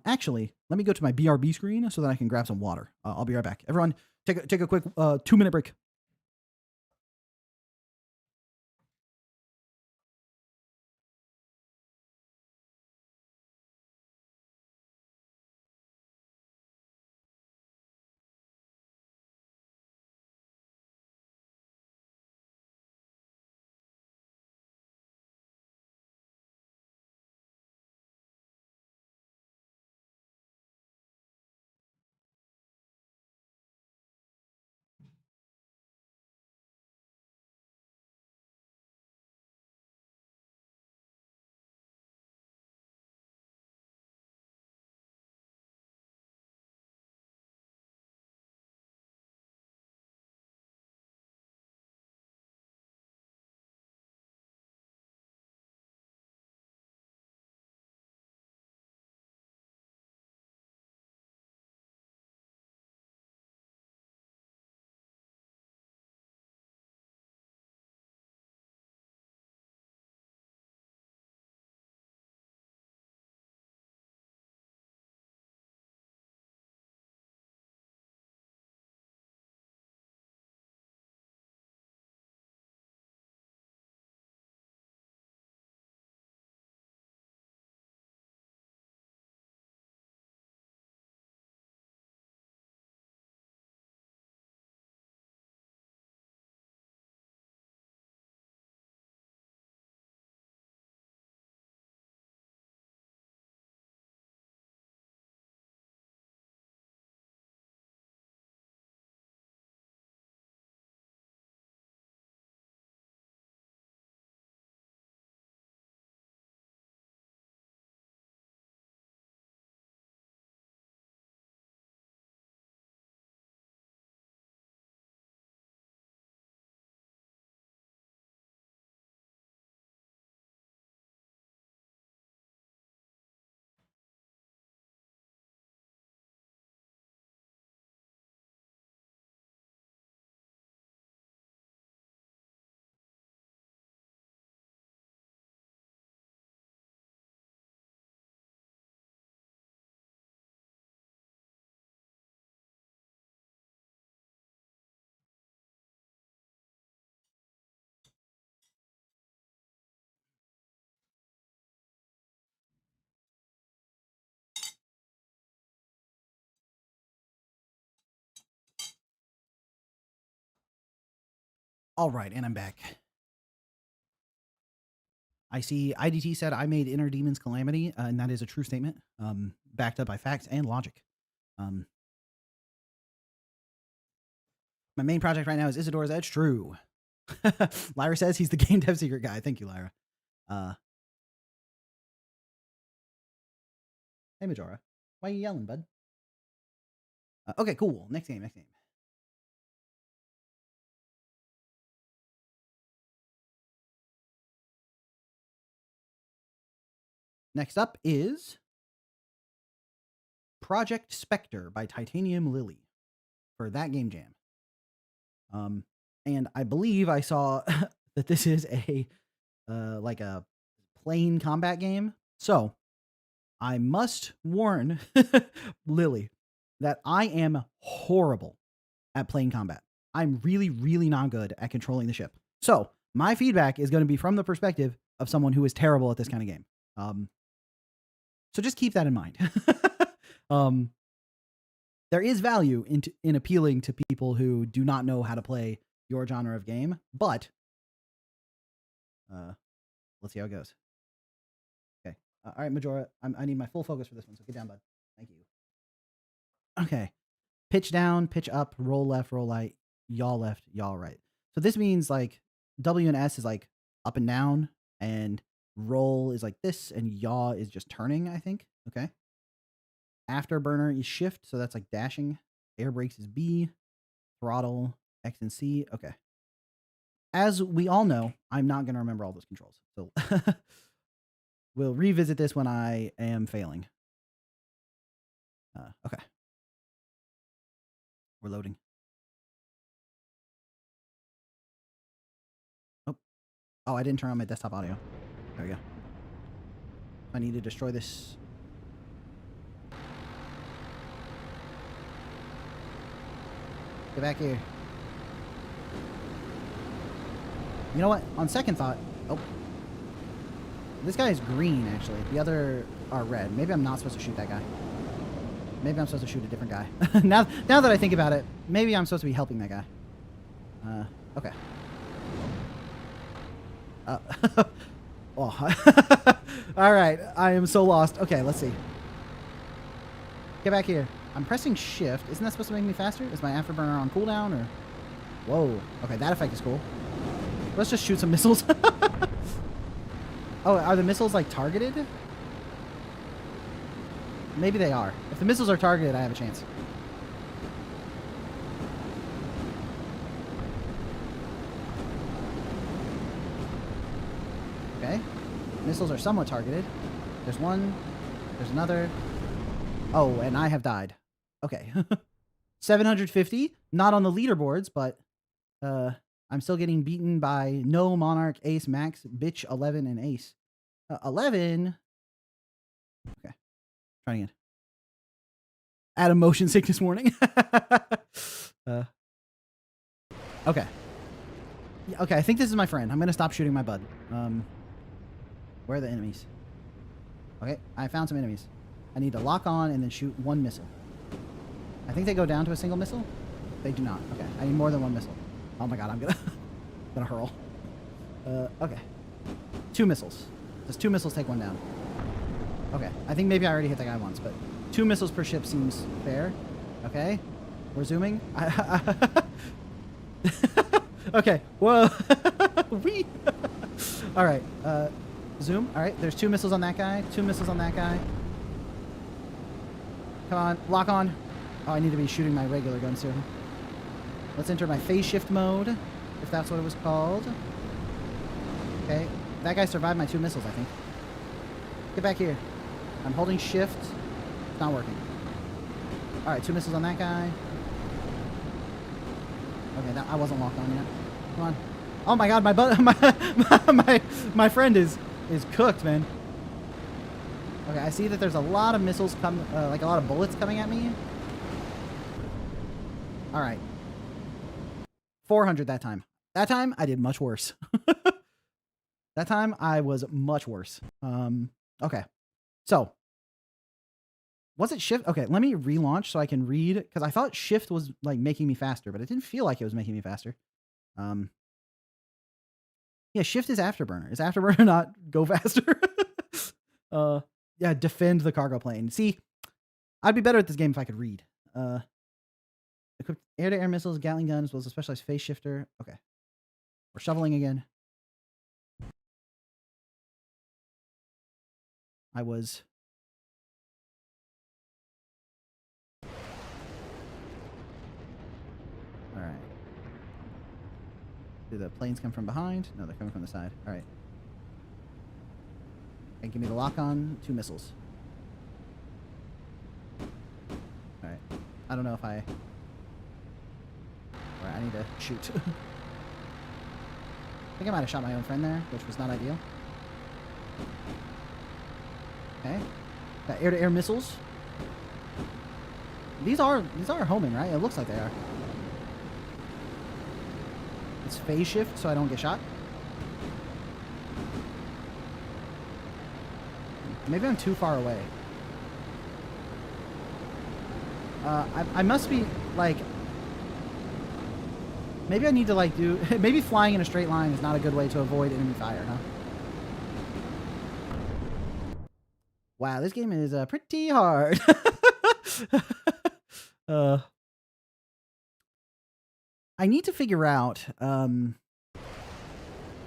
Actually, let me go to my BRB screen so that I can grab some water. I'll be right back. Everyone, take a quick 2-minute break. All right, and I'm back. I see IDT said I made Inner Demon's Calamity, and that is a true statement, backed up by facts and logic. My main project right now is Isadora's Edge. True. Lyra says he's the game dev secret guy. Thank you, Lyra. Hey, Majora. Why are you yelling, bud? Okay, cool. Next game. Next up is Project Spectre by Titanium Lily for that game jam. And I believe I saw that this is a like a plane combat game. So I must warn Lily that I am horrible at plane combat. I'm really, really not good at controlling the ship. So my feedback is going to be from the perspective of someone who is terrible at this kind of game. So just keep that in mind. There is value in appealing to people who do not know how to play your genre of game, but let's see how it goes. Okay. All right, Majora, I need my full focus for this one, so get down, bud. Thank you. Okay. Pitch down, pitch up, roll left, roll right, yaw left, yaw right. So this means like W and S is like up and down, and roll is like this, and yaw is just turning, I think. Okay. Afterburner is shift, so that's like dashing. Air brakes is B. Throttle, X and C. Okay. As we all know, I'm not going to remember all those controls. So we'll revisit this when I am failing. Okay. We're loading. Oh, I didn't turn on my desktop audio. There we go. I need to destroy this. Get back here. You know what? On second thought... Oh. This guy is green, actually. The other are red. Maybe I'm not supposed to shoot that guy. Maybe I'm supposed to shoot a different guy. now that I think about it, maybe I'm supposed to be helping that guy. Okay. Oh. All right. I am so lost. Okay, let's see. Get back here. I'm pressing shift. Isn't that supposed to make me faster? Is my afterburner on cooldown or... Whoa. Okay, that effect is cool. Let's just shoot some missiles. Oh, are the missiles like targeted? Maybe they are. If the missiles are targeted, I have a chance. Okay. Missiles are somewhat targeted. There's one. There's another. Oh, and I have died. Okay. 750. Not on the leaderboards, but I'm still getting beaten by No, Monarch, Ace, Max, Bitch, 11, and Ace. 11. Okay. Trying again. Add a motion sickness warning. Okay. Okay, I think this is my friend. I'm going to stop shooting my bud. Where are the enemies? Okay, I found some enemies. I need to lock on and then shoot one missile. I think they go down to a single missile. They do not. Okay, I need more than one missile. Oh my god, I'm gonna hurl. Okay. 2 missiles. Does 2 missiles take one down? Okay, I think maybe I already hit that guy once, but 2 missiles per ship seems fair. Okay, we're zooming. Okay, whoa. Wee. All right, zoom. All right, there's 2 missiles on that guy, 2 missiles on that guy. Come on, lock on. Oh, I need to be shooting my regular guns here. Let's enter my phase shift mode, if that's what it was called. Okay, that guy survived my 2 missiles, I think. Get back here. I'm holding shift. It's not working. All right, 2 missiles on that guy. Okay, I wasn't locked on yet. Come on. Oh my god, my friend is cooked, man. Okay, I see that there's a lot of missiles like a lot of bullets coming at me. All right. 400 that time. That time I did much worse. That time I was much worse. Okay. So, was it shift? Okay, let me relaunch so I can read, because I thought shift was like making me faster, but it didn't feel like it was making me faster. Yeah, shift is afterburner. Is afterburner not go faster? Yeah, defend the cargo plane. See, I'd be better at this game if I could read. Equipped air-to-air missiles, Gatling guns, as well as a specialized phase shifter. Okay. We're shoveling again. I was... Alright. Do the planes come from behind? No, they're coming from the side. Alright. And give me the lock-on, 2 missiles. Alright. I don't know if I... Alright, I need to shoot. think I might have shot my own friend there, which was not ideal. Okay. Got air-to-air missiles. These are homing, right? It looks like they are. It's phase shift so I don't get shot. Maybe I'm too far away. I must be, like... Maybe I need to, like, do... Maybe flying in a straight line is not a good way to avoid enemy fire, huh? Wow, this game is pretty hard. I need to figure out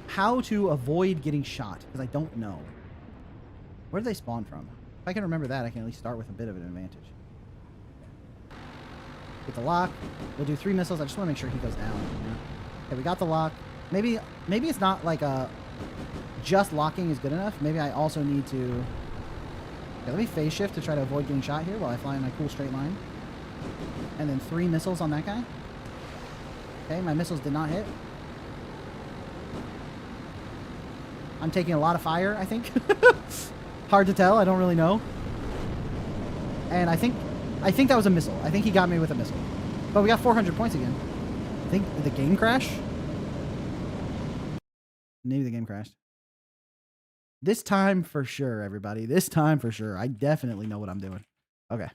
how to avoid getting shot, because I don't know. Where do they spawn from? If I can remember that, I can at least start with a bit of an advantage. Get the lock. We'll do 3 missiles. I just want to make sure he goes down. Yeah. Okay, we got the lock. Maybe it's not like just locking is good enough. Maybe I also need to... Okay, let me phase shift to try to avoid getting shot here while I fly in my cool straight line. And then 3 missiles on that guy. Okay, my missiles did not hit. I'm taking a lot of fire, I think. Hard to tell. I don't really know. And I think that was a missile. I think he got me with a missile. But we got 400 points again. I think the game crashed. Maybe the game crashed. This time for sure, everybody. This time for sure. I definitely know what I'm doing. Okay.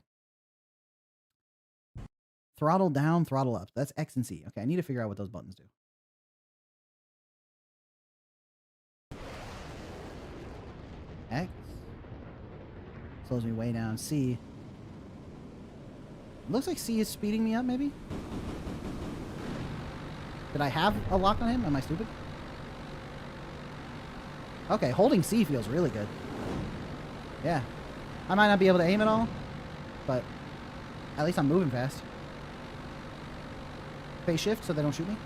Throttle down, throttle up. That's X and C. Okay, I need to figure out what those buttons do. X. Slows me way down. C. Looks like C is speeding me up, maybe? Did I have a lock on him? Am I stupid? Okay, holding C feels really good. Yeah. I might not be able to aim at all, but at least I'm moving fast. Phase shift so they don't shoot me.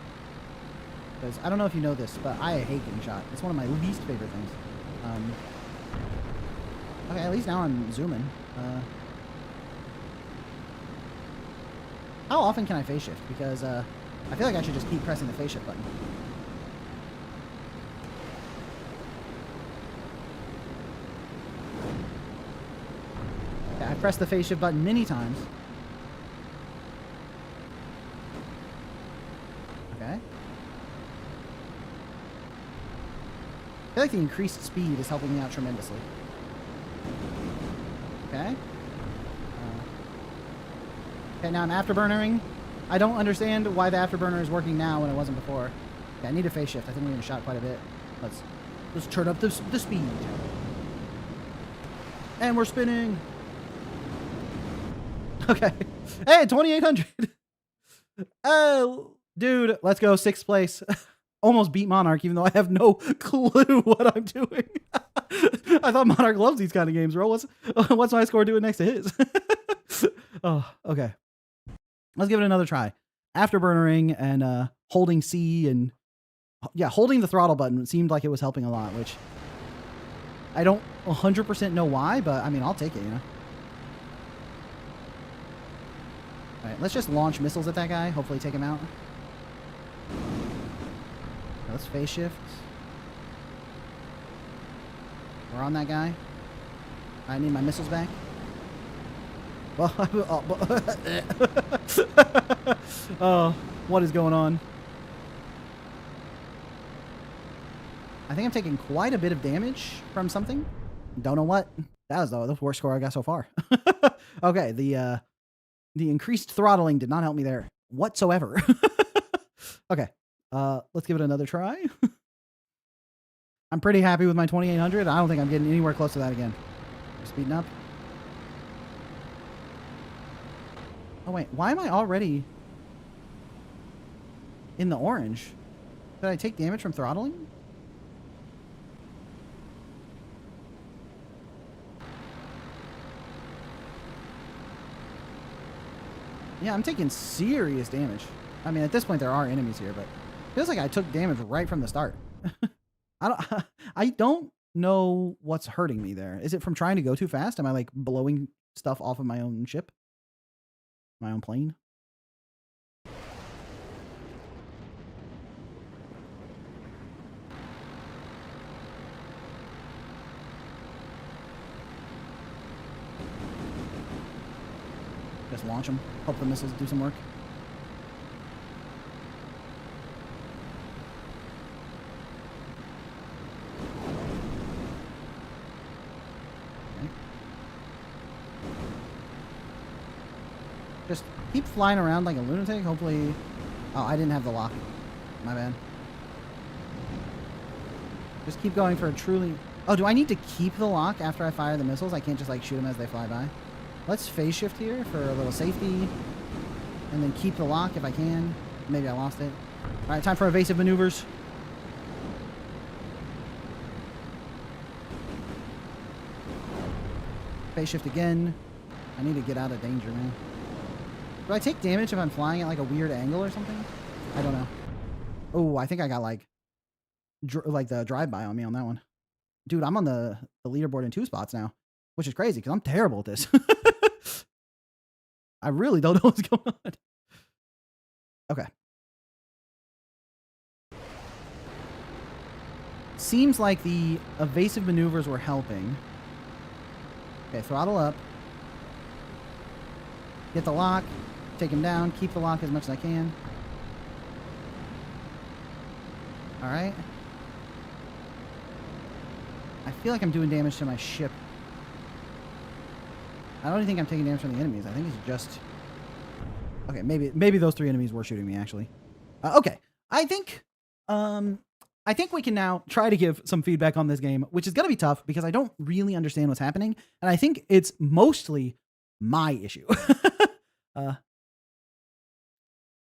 Because I don't know if you know this, but I hate getting shot. It's one of my least favorite things. Okay, at least now I'm zooming. How often can I phase shift? Because I feel like I should just keep pressing the phase shift button. Okay, I've pressed the phase shift button many times. Okay. I feel like the increased speed is helping me out tremendously. Okay. Okay, now I'm afterburnering. I don't understand why the afterburner is working now when it wasn't before. Okay, I need a phase shift. I think we're getting shot quite a bit. Let's turn up the speed. And we're spinning. Okay. Hey, 2,800. Oh, dude, let's go. 6th place. Almost beat Monarch, even though I have no clue what I'm doing. I thought Monarch loves these kind of games, bro. What's my score doing next to his? Oh, okay. Let's give it another try. Afterburnering and holding C and... Yeah, holding the throttle button seemed like it was helping a lot, which... I don't 100% know why, but I mean, I'll take it, you know? Alright, let's just launch missiles at that guy. Hopefully take him out. Let's phase shift. We're on that guy. I need my missiles back. Well, oh, what is going on? I think I'm taking quite a bit of damage from something. Don't know what. That was the worst score I got so far. Okay, the increased throttling did not help me there whatsoever. Okay, let's give it another try. I'm pretty happy with my 2,800. I don't think I'm getting anywhere close to that again. Speeding up. Oh, wait. Why am I already in the orange? Did I take damage from throttling? Yeah, I'm taking serious damage. I mean, at this point, there are enemies here, but it feels like I took damage right from the start. I don't know what's hurting me there. Is it from trying to go too fast? Am I, like, blowing stuff off of my own ship? My own plane? Just launch them. Hope the missiles do some work. Okay. Just keep flying around like a lunatic. Hopefully... Oh, I didn't have the lock. My bad. Just keep going for a truly... Oh, do I need to keep the lock after I fire the missiles? I can't just like shoot them as they fly by. Let's phase shift here for a little safety. And then keep the lock if I can. Maybe I lost it. All right, time for evasive maneuvers. Phase shift again. I need to get out of danger, man. Do I take damage if I'm flying at like a weird angle or something? I don't know. Oh, I think I got like the drive-by on me on that one. Dude, I'm on the leaderboard in 2 spots now, which is crazy because I'm terrible at this. I really don't know what's going on. Okay. Seems like the evasive maneuvers were helping. Okay, throttle up. Get the lock. Take him down. Keep the lock as much as I can. All right. I feel like I'm doing damage to my ship. I don't even think I'm taking damage from the enemies. I think it's just... Okay, maybe those 3 enemies were shooting me, actually. Okay. I think we can now try to give some feedback on this game, which is going to be tough because I don't really understand what's happening. And I think it's mostly my issue.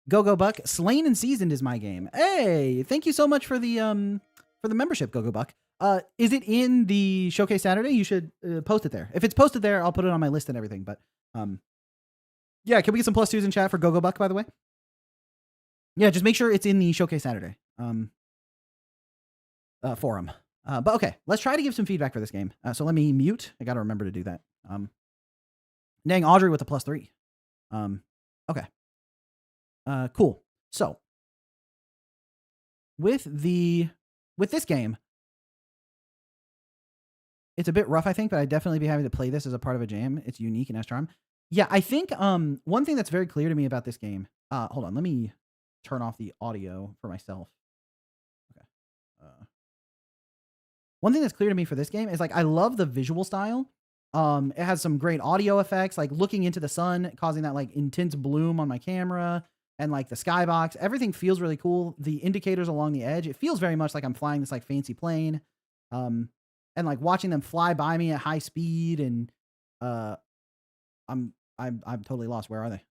Go Buck, Slain and Seasoned is my game. Hey, thank you so much for the membership, Go Buck. Is it in the Showcase Saturday? You should post it there. If it's posted there, I'll put it on my list and everything. But yeah, can we get some +2s in chat for Go Buck, by the way? Yeah, just make sure it's in the Showcase Saturday forum. But okay, let's try to give some feedback for this game. So let me mute. I got to remember to do that. Dang, Audrey with a +3. Okay. Cool. So with this game, it's a bit rough, I think, but I'd definitely be happy to play this as a part of a jam. It's unique and has charm. Yeah, I think one thing that's very clear to me about this game. Hold on, let me turn off the audio for myself. Okay. One thing that's clear to me for this game is like I love the visual style. It has some great audio effects, like looking into the sun, causing that like intense bloom on my camera, and like the skybox. Everything feels really cool. The indicators along the edge, it feels very much like I'm flying this like fancy plane. And like watching them fly by me at high speed, and I'm totally lost. Where are they?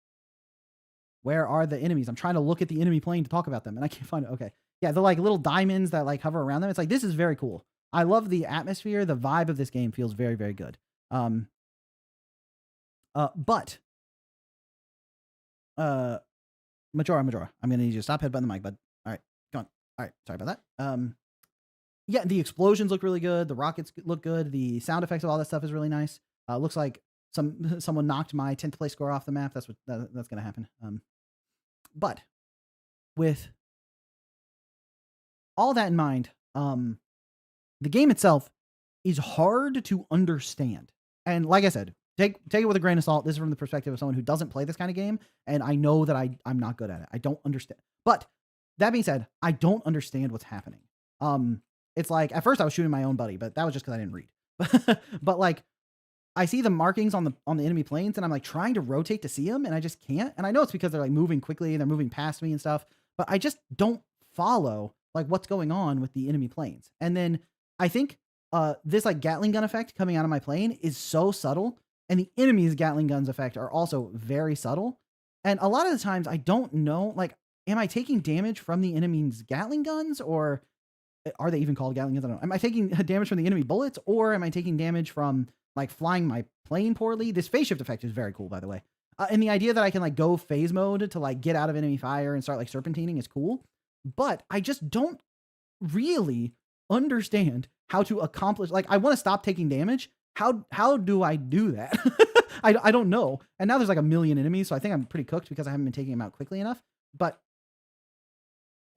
Where are the enemies? I'm trying to look at the enemy plane to talk about them, and I can't find it. Okay, yeah, the like little diamonds that like hover around them. It's like this is very cool. I love the atmosphere. The vibe of this game feels very, very good. But Majora, I'm gonna need you to stop headbutting the mic, bud. All right, go on. All right, sorry about that. Yeah, the explosions look really good. The rockets look good. The sound effects of all that stuff is really nice. Looks like someone knocked my 10th place score off the map. That's going to happen. But with all that in mind, the game itself is hard to understand. And like I said, take it with a grain of salt. This is from the perspective of someone who doesn't play this kind of game, and I know that I'm not good at it. I don't understand. But that being said, I don't understand what's happening. It's like, at first I was shooting my own buddy, but that was just because I didn't read. But like, I see the markings on the enemy planes, and I'm like trying to rotate to see them, and I just can't. And I know it's because they're like moving quickly, and they're moving past me and stuff, but I just don't follow like what's going on with the enemy planes. And then I think this like Gatling gun effect coming out of my plane is so subtle, and the enemy's Gatling guns effect are also very subtle. And a lot of the times I don't know, like, am I taking damage from the enemy's Gatling guns, or are they even called Gatling guns? I don't know. Am I taking damage from the enemy bullets, or am I taking damage from like flying my plane poorly? This phase shift effect is very cool, by the way. And the idea that I can like go phase mode to like get out of enemy fire and start like serpentining is cool. But I just don't really understand how to accomplish, like, I want to stop taking damage. How do I do that? I don't know. And now there's like a million enemies, so I think I'm pretty cooked because I haven't been taking them out quickly enough. But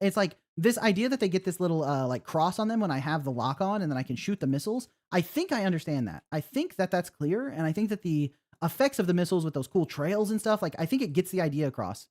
it's like this idea that they get this little like cross on them when I have the lock on, and then I can shoot the missiles. I think I understand that. I think that that's clear, and I think that the effects of the missiles with those cool trails and stuff, like I think it gets the idea across.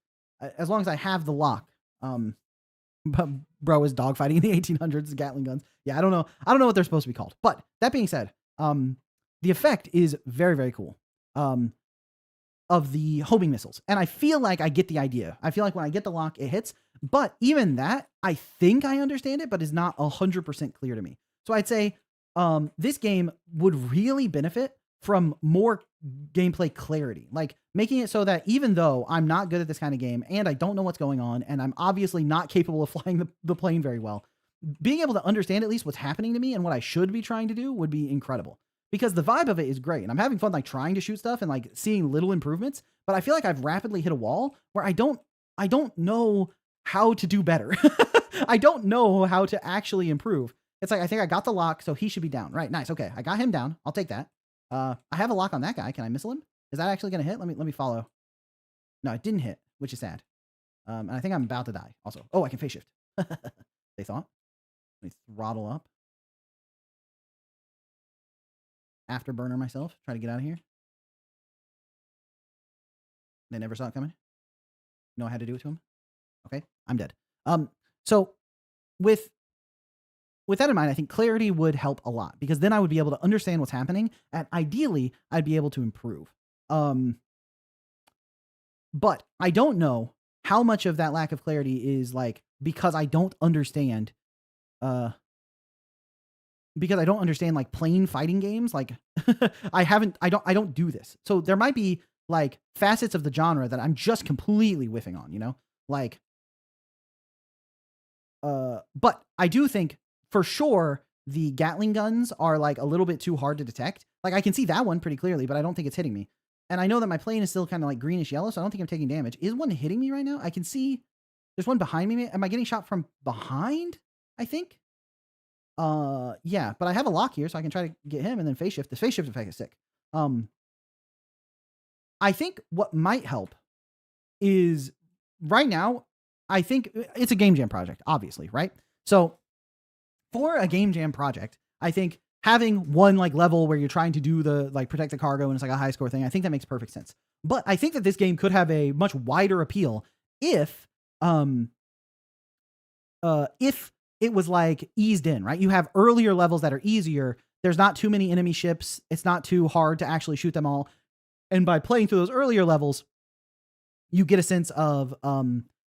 As long as I have the lock. But bro is dogfighting in the 1800s, Gatling guns. Yeah, I don't know. I don't know what they're supposed to be called. But that being said, the effect is very, very cool. Of the homing missiles. And I feel like I get the idea. I feel like when I get the lock, it hits. But even that, I think I understand it, but is not 100% clear to me. So I'd say this game would really benefit from more gameplay clarity. Like making it so that even though I'm not good at this kind of game and I don't know what's going on and I'm obviously not capable of flying the plane very well, being able to understand at least what's happening to me and what I should be trying to do would be incredible. Because the vibe of it is great. And I'm having fun like trying to shoot stuff and like seeing little improvements, but I feel like I've rapidly hit a wall where I don't know how to do better. I don't know how to actually improve. It's like, I think I got the lock, so he should be down. Right, nice. Okay, I got him down. I'll take that. I have a lock on that guy. Can I missile him? Is that actually going to hit? Let me follow. No, it didn't hit, which is sad. And I think I'm about to die also. Oh, I can phase shift. They thought. Let me throttle up. Afterburner myself. Try to get out of here. They never saw it coming. No, I had to do it to him. Okay, I'm dead. So with that in mind, I think clarity would help a lot because then I would be able to understand what's happening and ideally I'd be able to improve. But I don't know how much of that lack of clarity is like because I don't understand like plane fighting games. Like I don't do this. So there might be like facets of the genre that I'm just completely whiffing on, you know? Like but I do think for sure the Gatling guns are like a little bit too hard to detect. Like I can see that one pretty clearly, but I don't think it's hitting me. And I know that my plane is still kind of like greenish yellow, so I don't think I'm taking damage. Is one hitting me right now? I can see there's one behind me. Am I getting shot from behind? I think. Yeah, but I have a lock here, so I can try to get him and then phase shift. The phase shift effect is sick. I think what might help is right now, I think it's a game jam project, obviously, right? So for a game jam project, I think having one like level where you're trying to do the like protect the cargo and it's like a high score thing, I think that makes perfect sense. But I think that this game could have a much wider appeal if it was like eased in, right? You have earlier levels that are easier. There's not too many enemy ships. It's not too hard to actually shoot them all. And by playing through those earlier levels, you get a sense of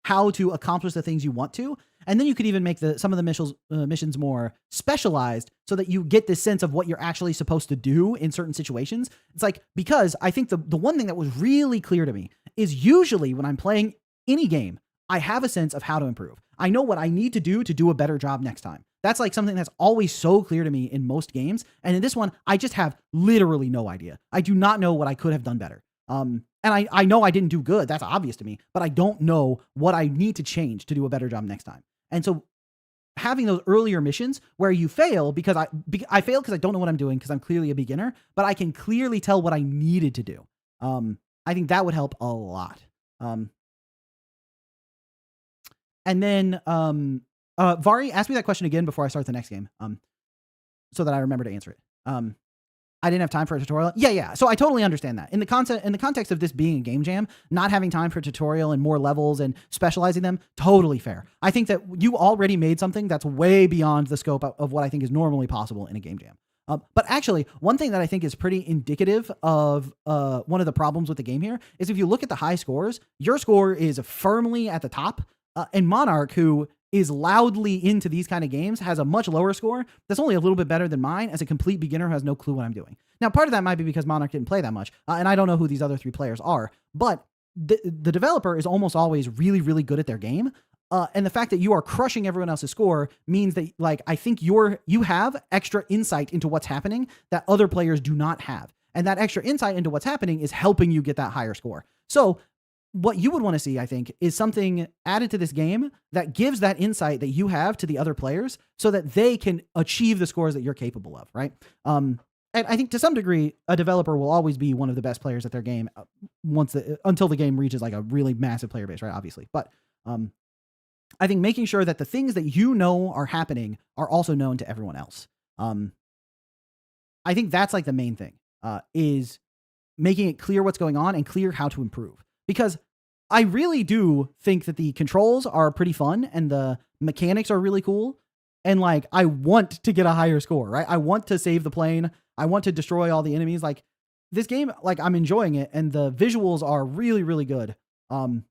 how to accomplish the things you want to. And then you could even make some of the missions more specialized so that you get this sense of what you're actually supposed to do in certain situations. It's like, because I think the one thing that was really clear to me is usually when I'm playing any game, I have a sense of how to improve. I know what I need to do a better job next time. That's like something that's always so clear to me in most games. And in this one, I just have literally no idea. I do not know what I could have done better. And I know I didn't do good. That's obvious to me, but I don't know what I need to change to do a better job next time. And so having those earlier missions where you fail because I failed because I don't know what I'm doing because I'm clearly a beginner, but I can clearly tell what I needed to do. I think that would help a lot. And then Vari, ask me that question again before I start the next game, so that I remember to answer it. I didn't have time for a tutorial. Yeah. So I totally understand that. In the context of this being a game jam, not having time for a tutorial and more levels and specializing them, totally fair. I think that you already made something that's way beyond the scope of what I think is normally possible in a game jam. But actually, one thing that I think is pretty indicative of one of the problems with the game here is if you look at the high scores, your score is firmly at the top, and Monarch, who is loudly into these kind of games, has a much lower score that's only a little bit better than mine as a complete beginner who has no clue what I'm doing. Now, part of that might be because Monarch didn't play that much, and I don't know who these other three players are, but the developer is almost always really, really good at their game. And the fact that you are crushing everyone else's score means that, like, I think you have extra insight into what's happening that other players do not have. And that extra insight into what's happening is helping you get that higher score. So what you would want to see, I think, is something added to this game that gives that insight that you have to the other players so that they can achieve the scores that you're capable of, right? And I think to some degree, a developer will always be one of the best players at their game until the game reaches like a really massive player base, right? Obviously. But I think making sure that the things that you know are happening are also known to everyone else. I think that's like the main thing, is making it clear what's going on and clear how to improve. Because I really do think that the controls are pretty fun and the mechanics are really cool. And like, I want to get a higher score, right? I want to save the plane. I want to destroy all the enemies. Like this game, like I'm enjoying it and the visuals are really, really good. And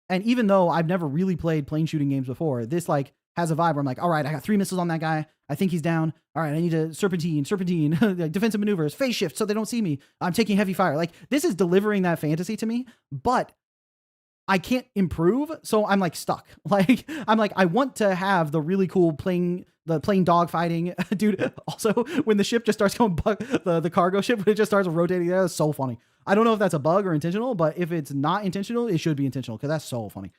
even though I've never really played plane shooting games before, this like has a vibe where I'm like, all right, I got 3 missiles on that guy. I think he's down. All right, I need to serpentine, defensive maneuvers, phase shift so they don't see me. I'm taking heavy fire. Like this is delivering that fantasy to me, but I can't improve. So I'm like stuck. Like I'm like, I want to have the really cool plane dog fighting, dude. Also, when the ship just starts going, the cargo ship, when it just starts rotating, that's so funny. I don't know if that's a bug or intentional, but if it's not intentional, it should be intentional because that's so funny.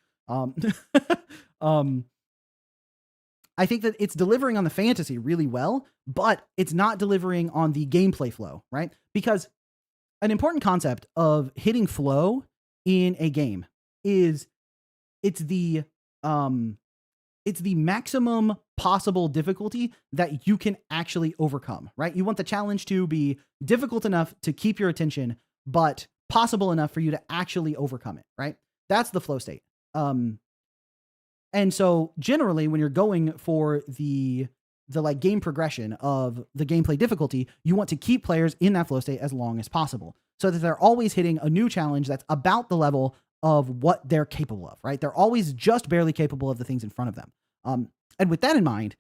I think that it's delivering on the fantasy really well, but it's not delivering on the gameplay flow, right? Because an important concept of hitting flow in a game is it's the maximum possible difficulty that you can actually overcome, right? You want the challenge to be difficult enough to keep your attention, but possible enough for you to actually overcome it, right? That's the flow state. And so generally when you're going for the like game progression of the gameplay difficulty, you want to keep players in that flow state as long as possible so that they're always hitting a new challenge that's about the level of what they're capable of, right? They're always just barely capable of the things in front of them. And with that in mind,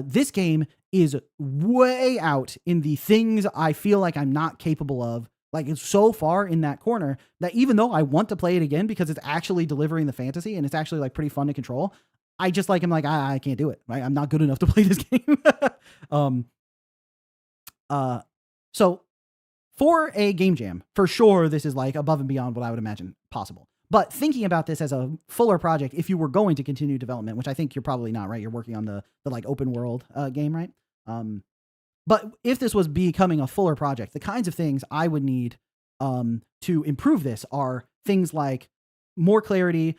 this game is way out in the things I feel like I'm not capable of. Like it's so far in that corner that even though I want to play it again because it's actually delivering the fantasy and it's actually like pretty fun to control, I just like, I'm like, I can't do it. Right? I'm not good enough to play this game. So for a game jam, for sure, this is like above and beyond what I would imagine possible. But thinking about this as a fuller project, if you were going to continue development, which I think you're probably not, right? You're working on the like open world game, right? But if this was becoming a fuller project, the kinds of things I would need to improve this are things like more clarity,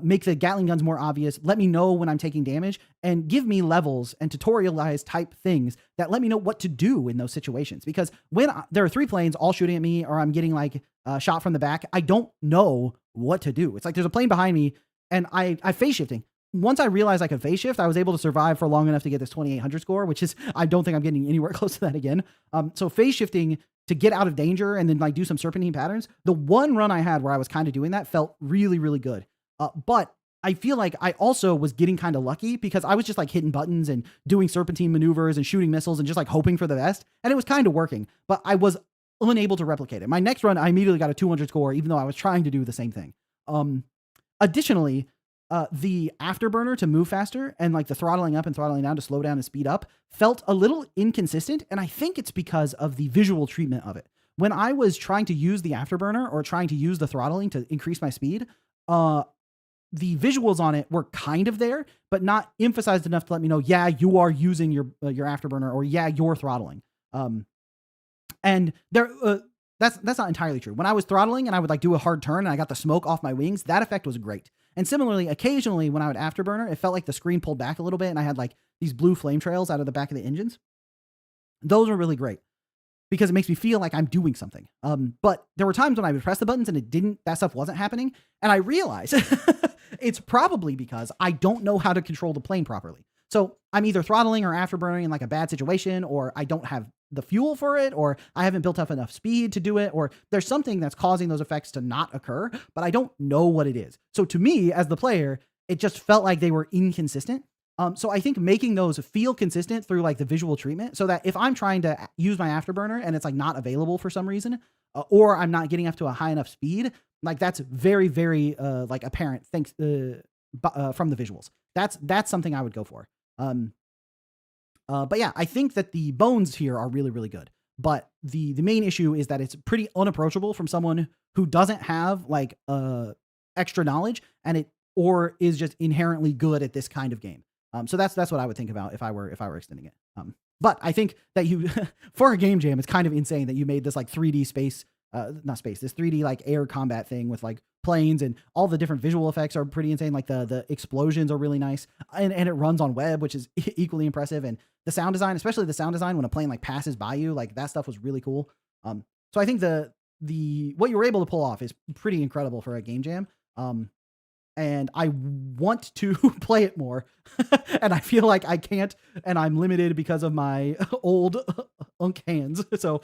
make the Gatling guns more obvious, let me know when I'm taking damage, and give me levels and tutorialized type things that let me know what to do in those situations. Because when there are 3 planes all shooting at me or I'm getting like shot from the back, I don't know what to do. It's like there's a plane behind me and I phase shifting. Once I realized I could phase shift, I was able to survive for long enough to get this 2800 score, which is, I don't think I'm getting anywhere close to that again. So phase shifting to get out of danger and then like do some serpentine patterns. The one run I had where I was kind of doing that felt really, really good. But I feel like I also was getting kind of lucky because I was just like hitting buttons and doing serpentine maneuvers and shooting missiles and just like hoping for the best. And it was kind of working, but I was unable to replicate it. My next run, I immediately got a 200 score, even though I was trying to do the same thing. Additionally, the afterburner to move faster and like the throttling up and throttling down to slow down and speed up felt a little inconsistent. And I think it's because of the visual treatment of it. When I was trying to use the afterburner or trying to use the throttling to increase my speed, the visuals on it were kind of there, but not emphasized enough to let me know, yeah, you are using your afterburner or yeah, you're throttling. And there, that's not entirely true. When I was throttling and I would like do a hard turn and I got the smoke off my wings, that effect was great. And similarly, occasionally when I would afterburner, it felt like the screen pulled back a little bit and I had like these blue flame trails out of the back of the engines. Those were really great because it makes me feel like I'm doing something. But there were times when I would press the buttons and that stuff wasn't happening. And I realized it's probably because I don't know how to control the plane properly. So I'm either throttling or afterburning in like a bad situation, or I don't have the fuel for it, or I haven't built up enough speed to do it, or there's something that's causing those effects to not occur, but I don't know what it is. So to me, as the player, it just felt like they were inconsistent. So I think making those feel consistent through like the visual treatment, so that if I'm trying to use my afterburner and it's like not available for some reason, or I'm not getting up to a high enough speed, like that's very, very like apparent thanks from the visuals. That's something I would go for. But yeah, I think that the bones here are really, really good. But the main issue is that it's pretty unapproachable from someone who doesn't have like extra knowledge or is just inherently good at this kind of game. So that's what I would think about if I were extending it. But I think that you for a game jam, it's kind of insane that you made this like 3D space, this 3D like air combat thing with like planes, and all the different visual effects are pretty insane. Like the explosions are really nice, and it runs on web, which is equally impressive. And the sound design, especially the sound design when a plane like passes by you, like that stuff was really cool. So I think the what you were able to pull off is pretty incredible for a game jam. And I want to play it more, and I feel like I can't, and I'm limited because of my old unk hands. So,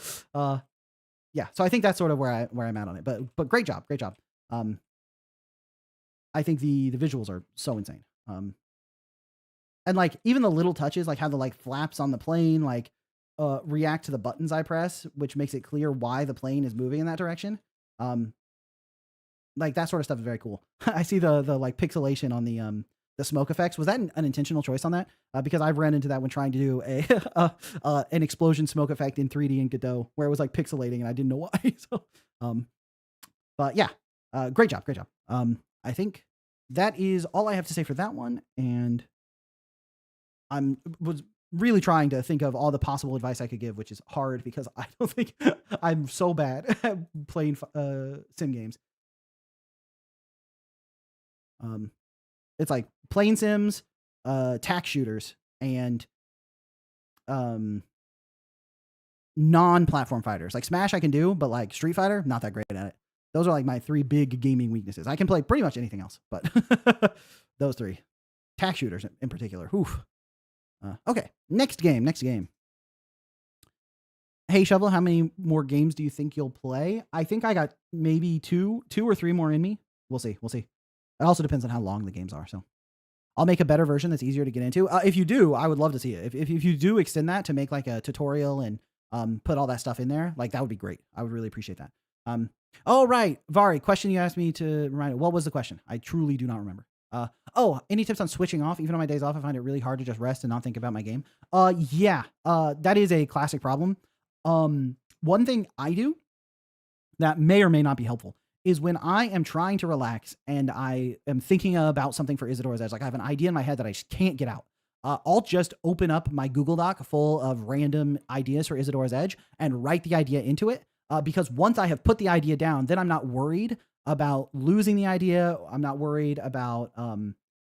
yeah. So I think that's sort of where I'm at on it. But great job, great job. I think the visuals are so insane. And like even the little touches, like how the like flaps on the plane, like react to the buttons I press, which makes it clear why the plane is moving in that direction. Like that sort of stuff is very cool. I see the like pixelation on the smoke effects. Was that an intentional choice on that? Because I've ran into that when trying to do an explosion smoke effect in 3D in Godot, where it was like pixelating and I didn't know why. So, but yeah, great job, great job. I think that is all I have to say for that one. And was really trying to think of all the possible advice I could give, which is hard because I don't think I'm so bad at playing sim games. It's like plane sims, tax shooters, and non-platform fighters. Like Smash I can do, but like Street Fighter, not that great at it. Those are like my 3 big gaming weaknesses. I can play pretty much anything else, but those 3. Tax shooters in particular. Oof. Okay, next game. Hey Shovel, how many more games do you think you'll play? I think I got maybe 2 or 3 more in me. We'll see. It also depends on how long the games are. So I'll make a better version that's easier to get into. If you do, I would love to see it. If you do extend that to make like a tutorial and put all that stuff in there, like that would be great. I would really appreciate that. Oh, right. Vari, question you asked me to remind it. What was the question? I truly do not remember. Any tips on switching off? Even on my days off, I find it really hard to just rest and not think about my game. Yeah, that is a classic problem. One thing I do that may or may not be helpful is when I am trying to relax and I am thinking about something for Isadora's Edge, like I have an idea in my head that I just can't get out. I'll just open up my Google Doc full of random ideas for Isadora's Edge and write the idea into it. Because once I have put the idea down, then I'm not worried about losing the idea. I'm not worried about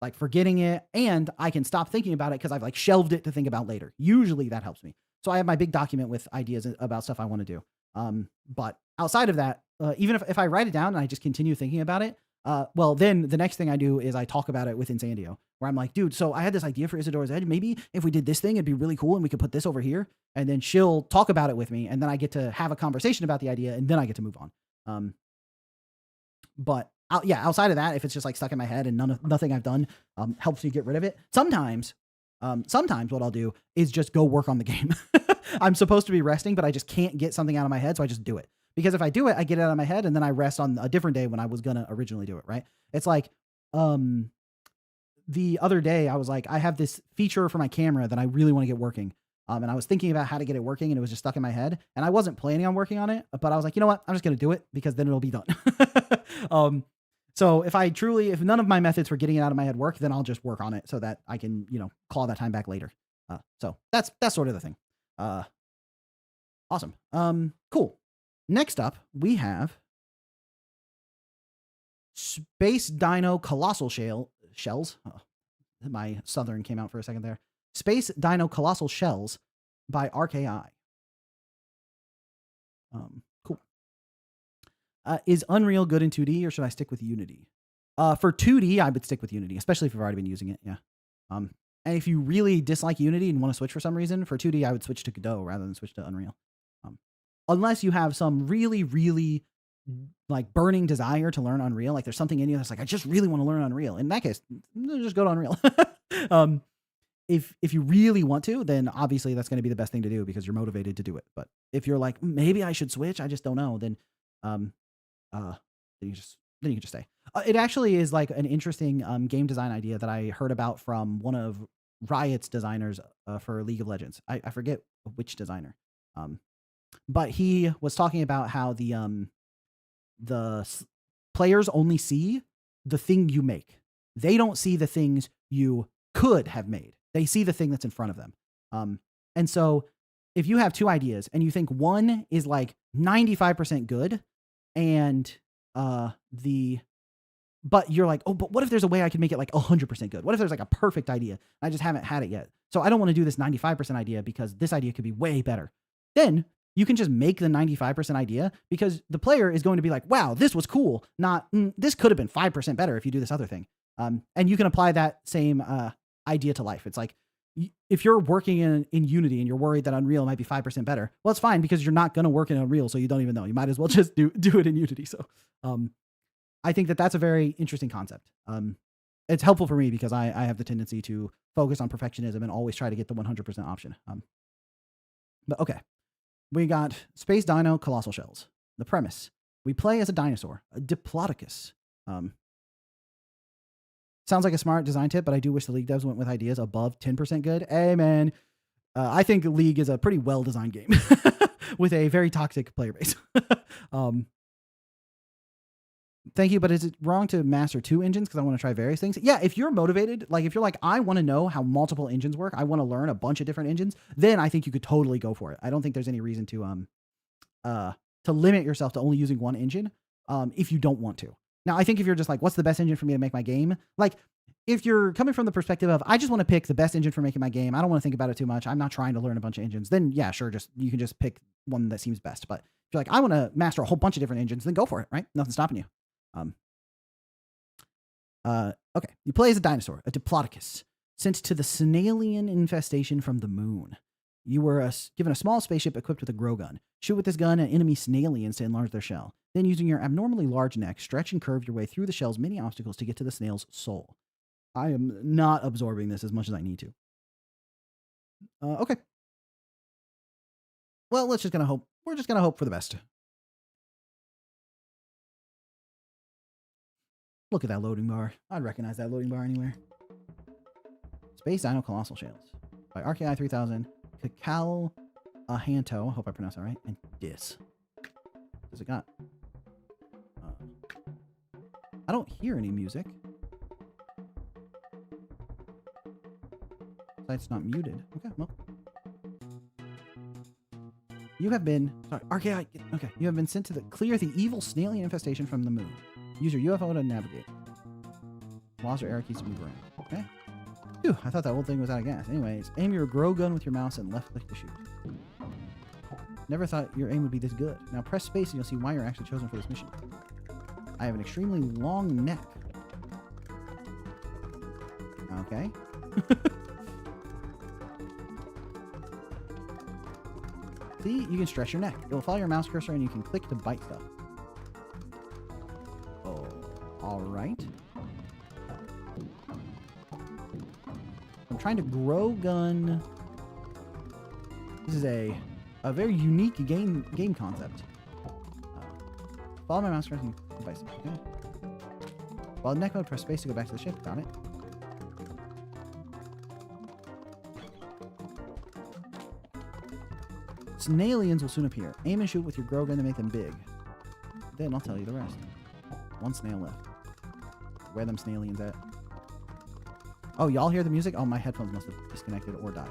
like forgetting it, and I can stop thinking about it because I've like shelved it to think about later. Usually that helps me. So I have my big document with ideas about stuff I want to do. But outside of that, even if I write it down and I just continue thinking about it, well, then the next thing I do is I talk about it with Insandio, where I'm like, dude, so I had this idea for Isadora's Edge. Maybe if we did this thing, it'd be really cool and we could put this over here. And then she'll talk about it with me. And then I get to have a conversation about the idea and then I get to move on. But outside of that, if it's just like stuck in my head and nothing I've done helps me get rid of it. Sometimes what I'll do is just go work on the game. I'm supposed to be resting, but I just can't get something out of my head. So I just do it. Because if I do it, I get it out of my head and then I rest on a different day when I was going to originally do it. Right. It's like, the other day I was like, I have this feature for my camera that I really want to get working. And I was thinking about how to get it working and it was just stuck in my head and I wasn't planning on working on it, but I was like, you know what? I'm just going to do it because then it'll be done. So if none of my methods for getting it out of my head work, then I'll just work on it so that I can, claw that time back later. So that's sort of the thing. Awesome. Cool. Next up we have Space Dino Colossal Shells. Oh, my Southern came out for a second there. Space Dino Colossal Shells by RKI. Cool. Is Unreal good in 2D or should I stick with Unity? For 2D, I would stick with Unity, especially if you've already been using it. Yeah. And if you really dislike Unity and want to switch for some reason, for 2D, I would switch to Godot rather than switch to Unreal. Unless you have some really, really like burning desire to learn Unreal. Like there's something in you that's like, I just really want to learn Unreal. In that case, just go to Unreal. If you really want to, then obviously that's going to be the best thing to do because you're motivated to do it. But if you're like, maybe I should switch, I just don't know, then you can just stay. It actually is like an interesting game design idea that I heard about from one of Riot's designers for League of Legends. I forget which designer. But he was talking about how the players only see the thing you make. They don't see the things you could have made. They see the thing that's in front of them. And so if you have 2 ideas and you think one is like 95% good and but you're like, oh, but what if there's a way I can make it like 100% good? What if there's like a perfect idea? I just haven't had it yet. So I don't want to do this 95% idea because this idea could be way better. Then you can just make the 95% idea, because the player is going to be like, wow, this was cool. Not, this could have been 5% better if you do this other thing. And you can apply that same idea to life. It's like, if you're working in Unity and you're worried that Unreal might be 5% better, well, it's fine, because you're not going to work in Unreal, so you don't even know. You might as well just do it in Unity. So I think that that's a very interesting concept. It's helpful for me because I have the tendency to focus on perfectionism and always try to get the 100% option. But okay, we got Space Dino Colossal Shells. The premise: we play as a dinosaur, a Diplodocus. Sounds like a smart design tip, but I do wish the League devs went with ideas above 10% good. Hey, man. I think League is a pretty well-designed game with a very toxic player base. Thank you, but is it wrong to master 2 engines because I want to try various things? Yeah, if you're motivated, like if you're like, I want to know how multiple engines work, I want to learn a bunch of different engines, then I think you could totally go for it. I don't think there's any reason to limit yourself to only using one engine if you don't want to. Now, I think if you're just like, what's the best engine for me to make my game? Like, if you're coming from the perspective of, I just want to pick the best engine for making my game, I don't want to think about it too much, I'm not trying to learn a bunch of engines, then yeah, sure, you can just pick one that seems best. But if you're like, I want to master a whole bunch of different engines, then go for it, right? Nothing's stopping you. Okay, you play as a dinosaur, a Diplodocus, sent to the Snailian infestation from the moon. You were given a small spaceship equipped with a grow gun. Shoot with this gun at enemy Snailians to enlarge their shell. Then, using your abnormally large neck, stretch and curve your way through the shell's many obstacles to get to the snail's soul. I am not absorbing this as much as I need to. Okay. Well, we're just gonna hope for the best. Look at that loading bar. I'd recognize that loading bar anywhere. Space Dino Colossal Shells by RKI 3000, Cacao Ahanto, I hope I pronounced that right, and Dis. What's it got? I don't hear any music. Site's not muted. Okay, well. You have been, sorry, RKI, okay. You have been sent to clear the evil Snailian infestation from the moon. Use your UFO to navigate. Lost your arrow keys to move around. Okay. Phew, I thought that whole thing was out of gas. Anyways, aim your grow gun with your mouse and left click to shoot. Never thought your aim would be this good. Now press space and you'll see why you're actually chosen for this mission. I have an extremely long neck. Okay. See, you can stretch your neck. It will follow your mouse cursor and you can click to bite stuff. Oh, all right. I'm trying to grow gun. This is a very unique game concept. Follow my mouse cursor and bite stuff. Okay. While neck mode, press space to go back to the ship. Got it. Snailians will soon appear. Aim and shoot with your grow gun to make them big. Then I'll tell you the rest. One snail left. Where them Snailians at? Oh, y'all hear the music? Oh, my headphones must have disconnected or died.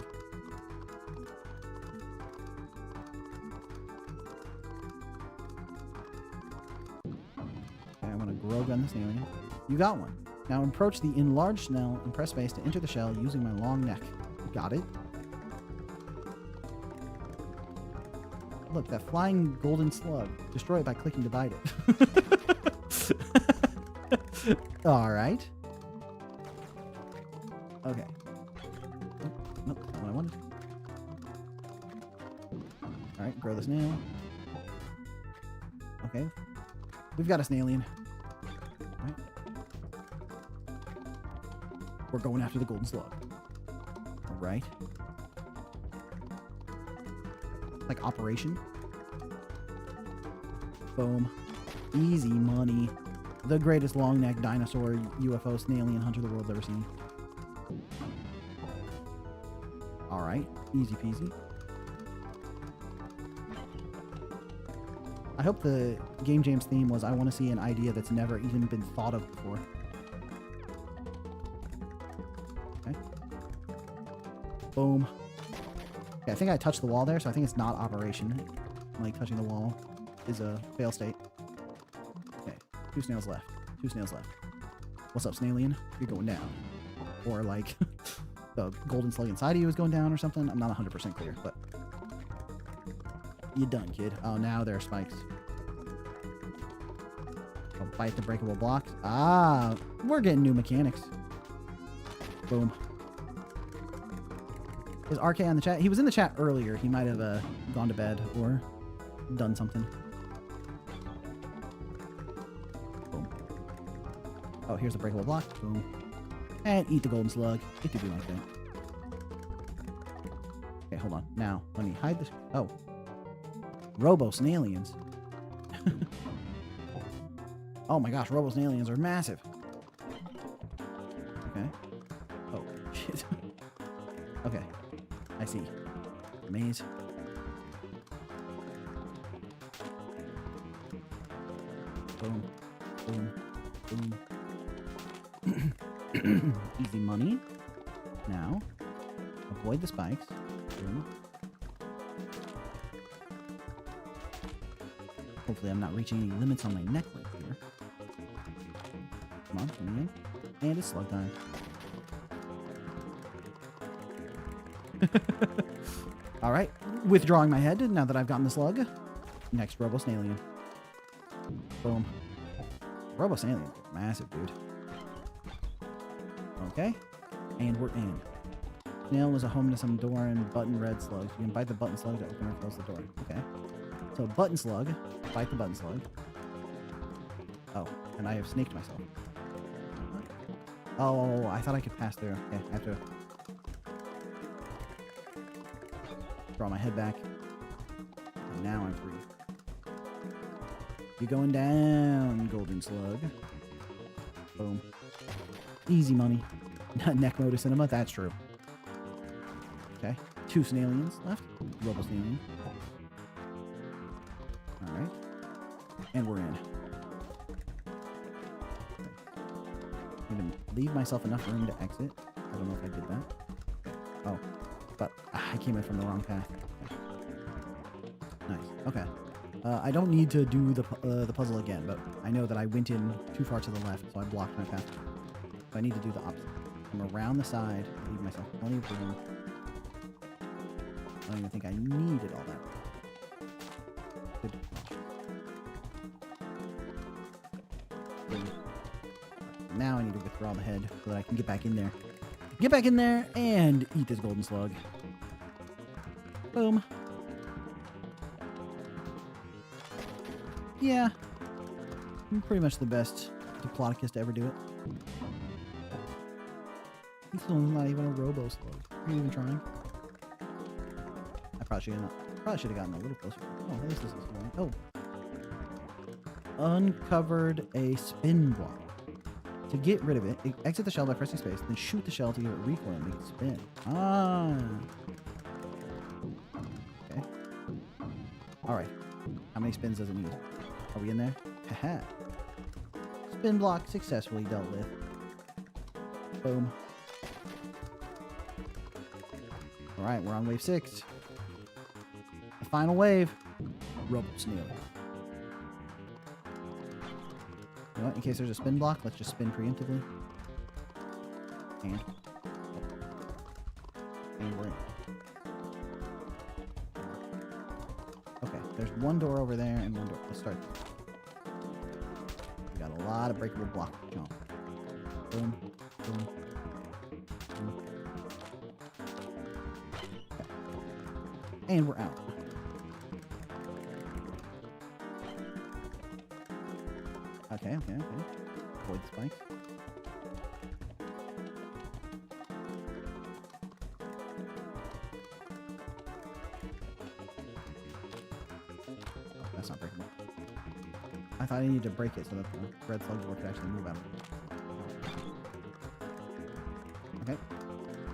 Okay, I want to grow gun the Snailian. You got one. Now approach the enlarged snail and press space to enter the shell using my long neck. Got it? Look, that flying golden slug. Destroy it by clicking to bite it. All right. Okay. Oh, nope, not what I wanted. All right, grow the snail. Okay. We've got a Snailian. All right. We're going after the golden slug. All right. Like Operation. Boom. Easy money. The greatest long neck dinosaur UFO Snailian hunter the world's ever seen. Alright. Easy peasy. I hope the Game Jam's theme was I want to see an idea that's never even been thought of before. Okay. Boom. Okay, I think I touched the wall there, so I think it's not Operation. Like, touching the wall is a fail state. Okay, 2 snails left. 2 snails left. What's up, Snailian? You're going down. Or, like, the golden slug inside of you is going down or something. I'm not 100% clear, but... You done, kid. Oh, now there are spikes. Oh, fight the breakable blocks. Ah, we're getting new mechanics. Boom. Is RK on the chat? He was in the chat earlier. He might have gone to bed or done something. Boom. Oh, here's the breakable block. Boom. And eat the golden slug. It could be like that. Okay, hold on. Now, let me hide this. Oh. Robo-Snailians. Oh my gosh, Robo-Snailians are massive. Okay. Oh, shit. Okay. I see. Maze. Boom. Boom. Boom. Easy money. Now, avoid the spikes. Boom. Hopefully I'm not reaching any limits on my necklace here. Come on, come in. And it's slug time. Alright, withdrawing my head now that I've gotten the slug. Next, Robo-Snailian. Boom. Robo-Snailian is massive, dude. Okay, and we're in. Snail was a home to some door and button red slugs. You can bite the button slug to open or close the door. Okay. So button slug, bite the button slug. Oh, and I have snaked myself. Oh, I thought I could pass through. Okay, I have to draw my head back. And now I'm free. You're going down, golden slug. Boom. Easy money. Neck mode of cinema, that's true. Okay, 2 Snailians left. Robo-Snailian. Alright. And we're in. I'm going to leave myself enough room to exit. I don't know if I did that. Oh, but I came in from the wrong path. Okay. Nice. Okay. I don't need to do the puzzle again, but I know that I went in too far to the left, so I blocked my path. So I need to do the opposite. Come around the side, leave myself plenty of room. I don't even think I needed all that. Good. Now I need to withdraw the head so that I can get back in there. Get back in there and eat this golden slug. Boom. Yeah. I'm pretty much the best Diplodocus to ever do it. He's still not even a robo-slug. Are you even trying? I probably should have gotten a little closer. Oh, at least this is going. Oh. Uncovered a spin block. To get rid of it, exit the shell by pressing space, then shoot the shell to give it recoil and make it spin. Ah. Okay. Alright. How many spins does it need? Are we in there? Haha. Spin block successfully dealt with. Boom. Alright, we're on wave 6. The final wave. Robo-Snailian. You know what? In case there's a spin block, let's just spin preemptively. And we're in. Okay, there's one door over there and one door. Let's start. We got a lot of breakable blocks to jump. Boom, boom, boom. Okay. And we're out. Okay. Avoid the spikes. Oh, that's not breakable. I thought I needed to break it so that the red slug door could actually move out of it. Okay.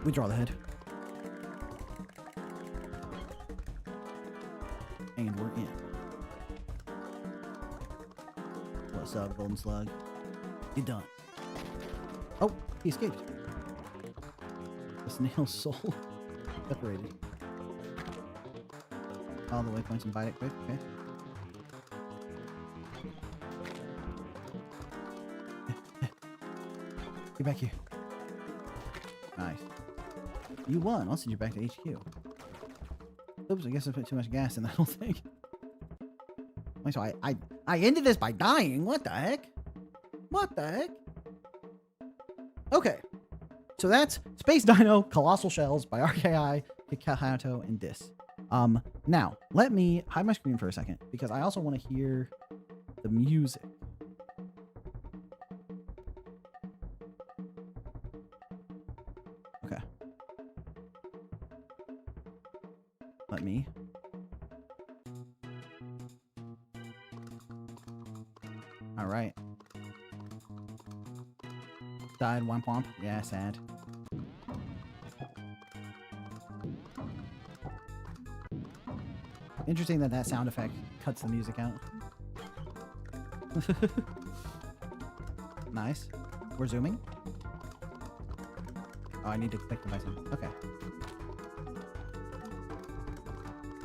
We draw the head. And we're in. What's up, golden slug? You're done. Oh, he escaped. The snail's soul separated. All the waypoints and bite it quick. Okay. Get back here. Nice. You won. I'll send you back to HQ. Oops, I guess I put too much gas in that whole thing. So I ended this by dying. What the heck? What the heck? Okay. So that's Space Dino Colossal Shells by RKI, Kikahato, and Dis. Now, let me hide my screen for a second because I also want to hear the music. Okay. Let me. All right. Died, womp womp. Yeah, sad. Interesting that that sound effect cuts the music out. Nice. We're zooming. Oh, I need to click the button. Okay.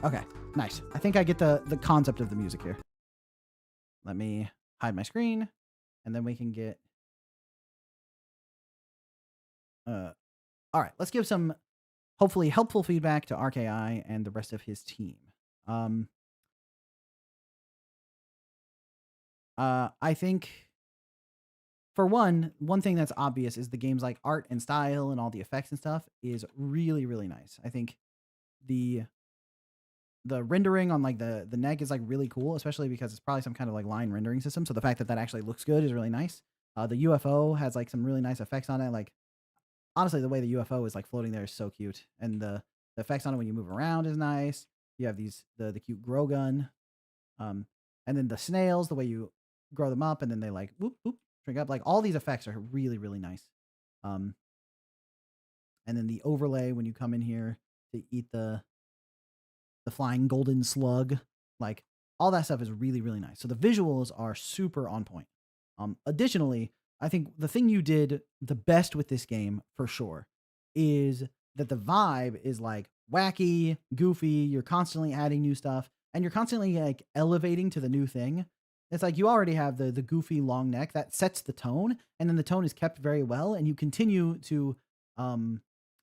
Okay, nice. I think I get the concept of the music here. Let me hide my screen, and then we can get... all right, let's give some hopefully helpful feedback to RKI and the rest of his team. I think, for one thing that's obvious is the game's like art and style and all the effects and stuff is really, really nice. I think the rendering on like the neck is like really cool, especially because it's probably some kind of like line rendering system. So the fact that that actually looks good is really nice. The UFO has like some really nice effects on it. Like, honestly, the way the UFO is like floating there is so cute, and the effects on it when you move around is nice. You have these the cute grow gun, and then the snails, the way you grow them up, and then they like whoop whoop shrink up. Like all these effects are really, really nice. And then the overlay when you come in here to eat the flying golden slug, like all that stuff is really, really nice. So the visuals are super on point. Additionally, I think the thing you did the best with this game for sure is that the vibe is like wacky, goofy. You're constantly adding new stuff, and you're constantly like elevating to the new thing. It's like you already have the goofy long neck that sets the tone, and then the tone is kept very well, and you continue to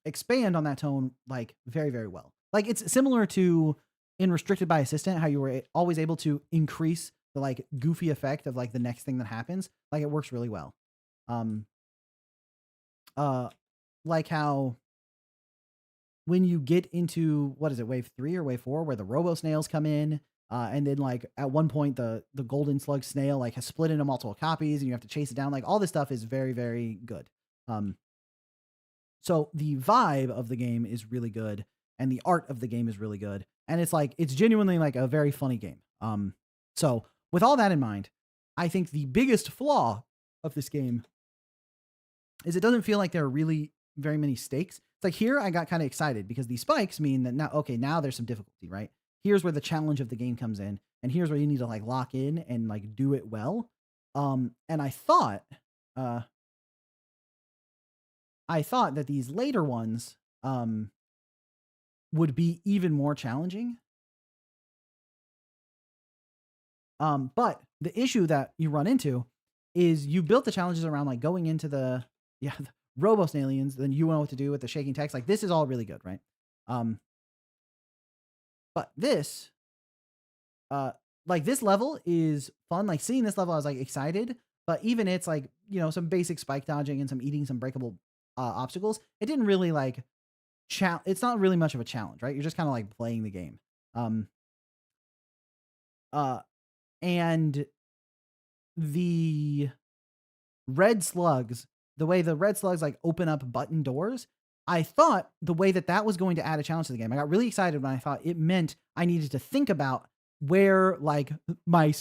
expand on that tone like very, very well. Like it's similar to in Restricted by Assistant, how you were always able to increase the like goofy effect of like the next thing that happens. Like it works really well. Like how when you get into, what is it, wave 3 or wave 4, where the robo snails come in, and then like at one point the golden slug snail like has split into multiple copies and you have to chase it down. Like all this stuff is very, very good. So the vibe of the game is really good, and the art of the game is really good, and it's like it's genuinely like a very funny game. So with all that in mind, I think the biggest flaw of this game is it doesn't feel like there are really very many stakes. It's like here I got kind of excited because these spikes mean that now, okay, now there's some difficulty, right? Here's where the challenge of the game comes in, and here's where you need to like lock in and like do it well. And I thought that these later ones would be even more challenging. But the issue that you run into is you built the challenges around like going into the Robos aliens, then you know what to do with the shaking text. Like this is all really good, right? But this, like this level is fun. Like seeing this level, I was like excited. But even it's like, you know, some basic spike dodging and some eating some breakable obstacles. It didn't really like it's not really much of a challenge, right? You're just kind of like playing the game. And the red slugs, the way the red slugs like open up button doors, I thought the way that was going to add a challenge to the game. I got really excited when I thought it meant I needed to think about where like my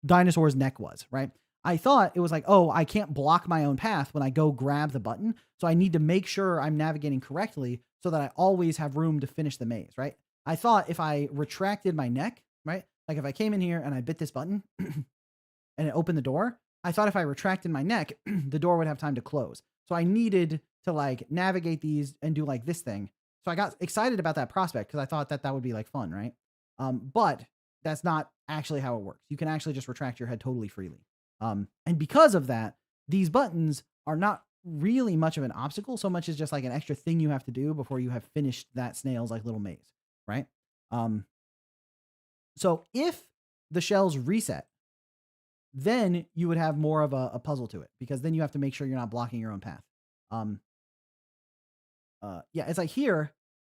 dinosaur's neck was, right? I thought it was like, oh, I can't block my own path when I go grab the button. So I need to make sure I'm navigating correctly so that I always have room to finish the maze, right? I thought if I retracted my neck, right? Like if I came in here and I bit this button and it opened the door, I thought if I retracted my neck, the door would have time to close. So I needed to like navigate these and do like this thing. So I got excited about that prospect because I thought that would be like fun, right? But that's not actually how it works. You can actually just retract your head totally freely. And because of that, these buttons are not really much of an obstacle, so much as just like an extra thing you have to do before you have finished that snail's like little maze, right? So if the shells reset, then you would have more of a puzzle to it, because then you have to make sure you're not blocking your own path. Um, yeah, it's like here,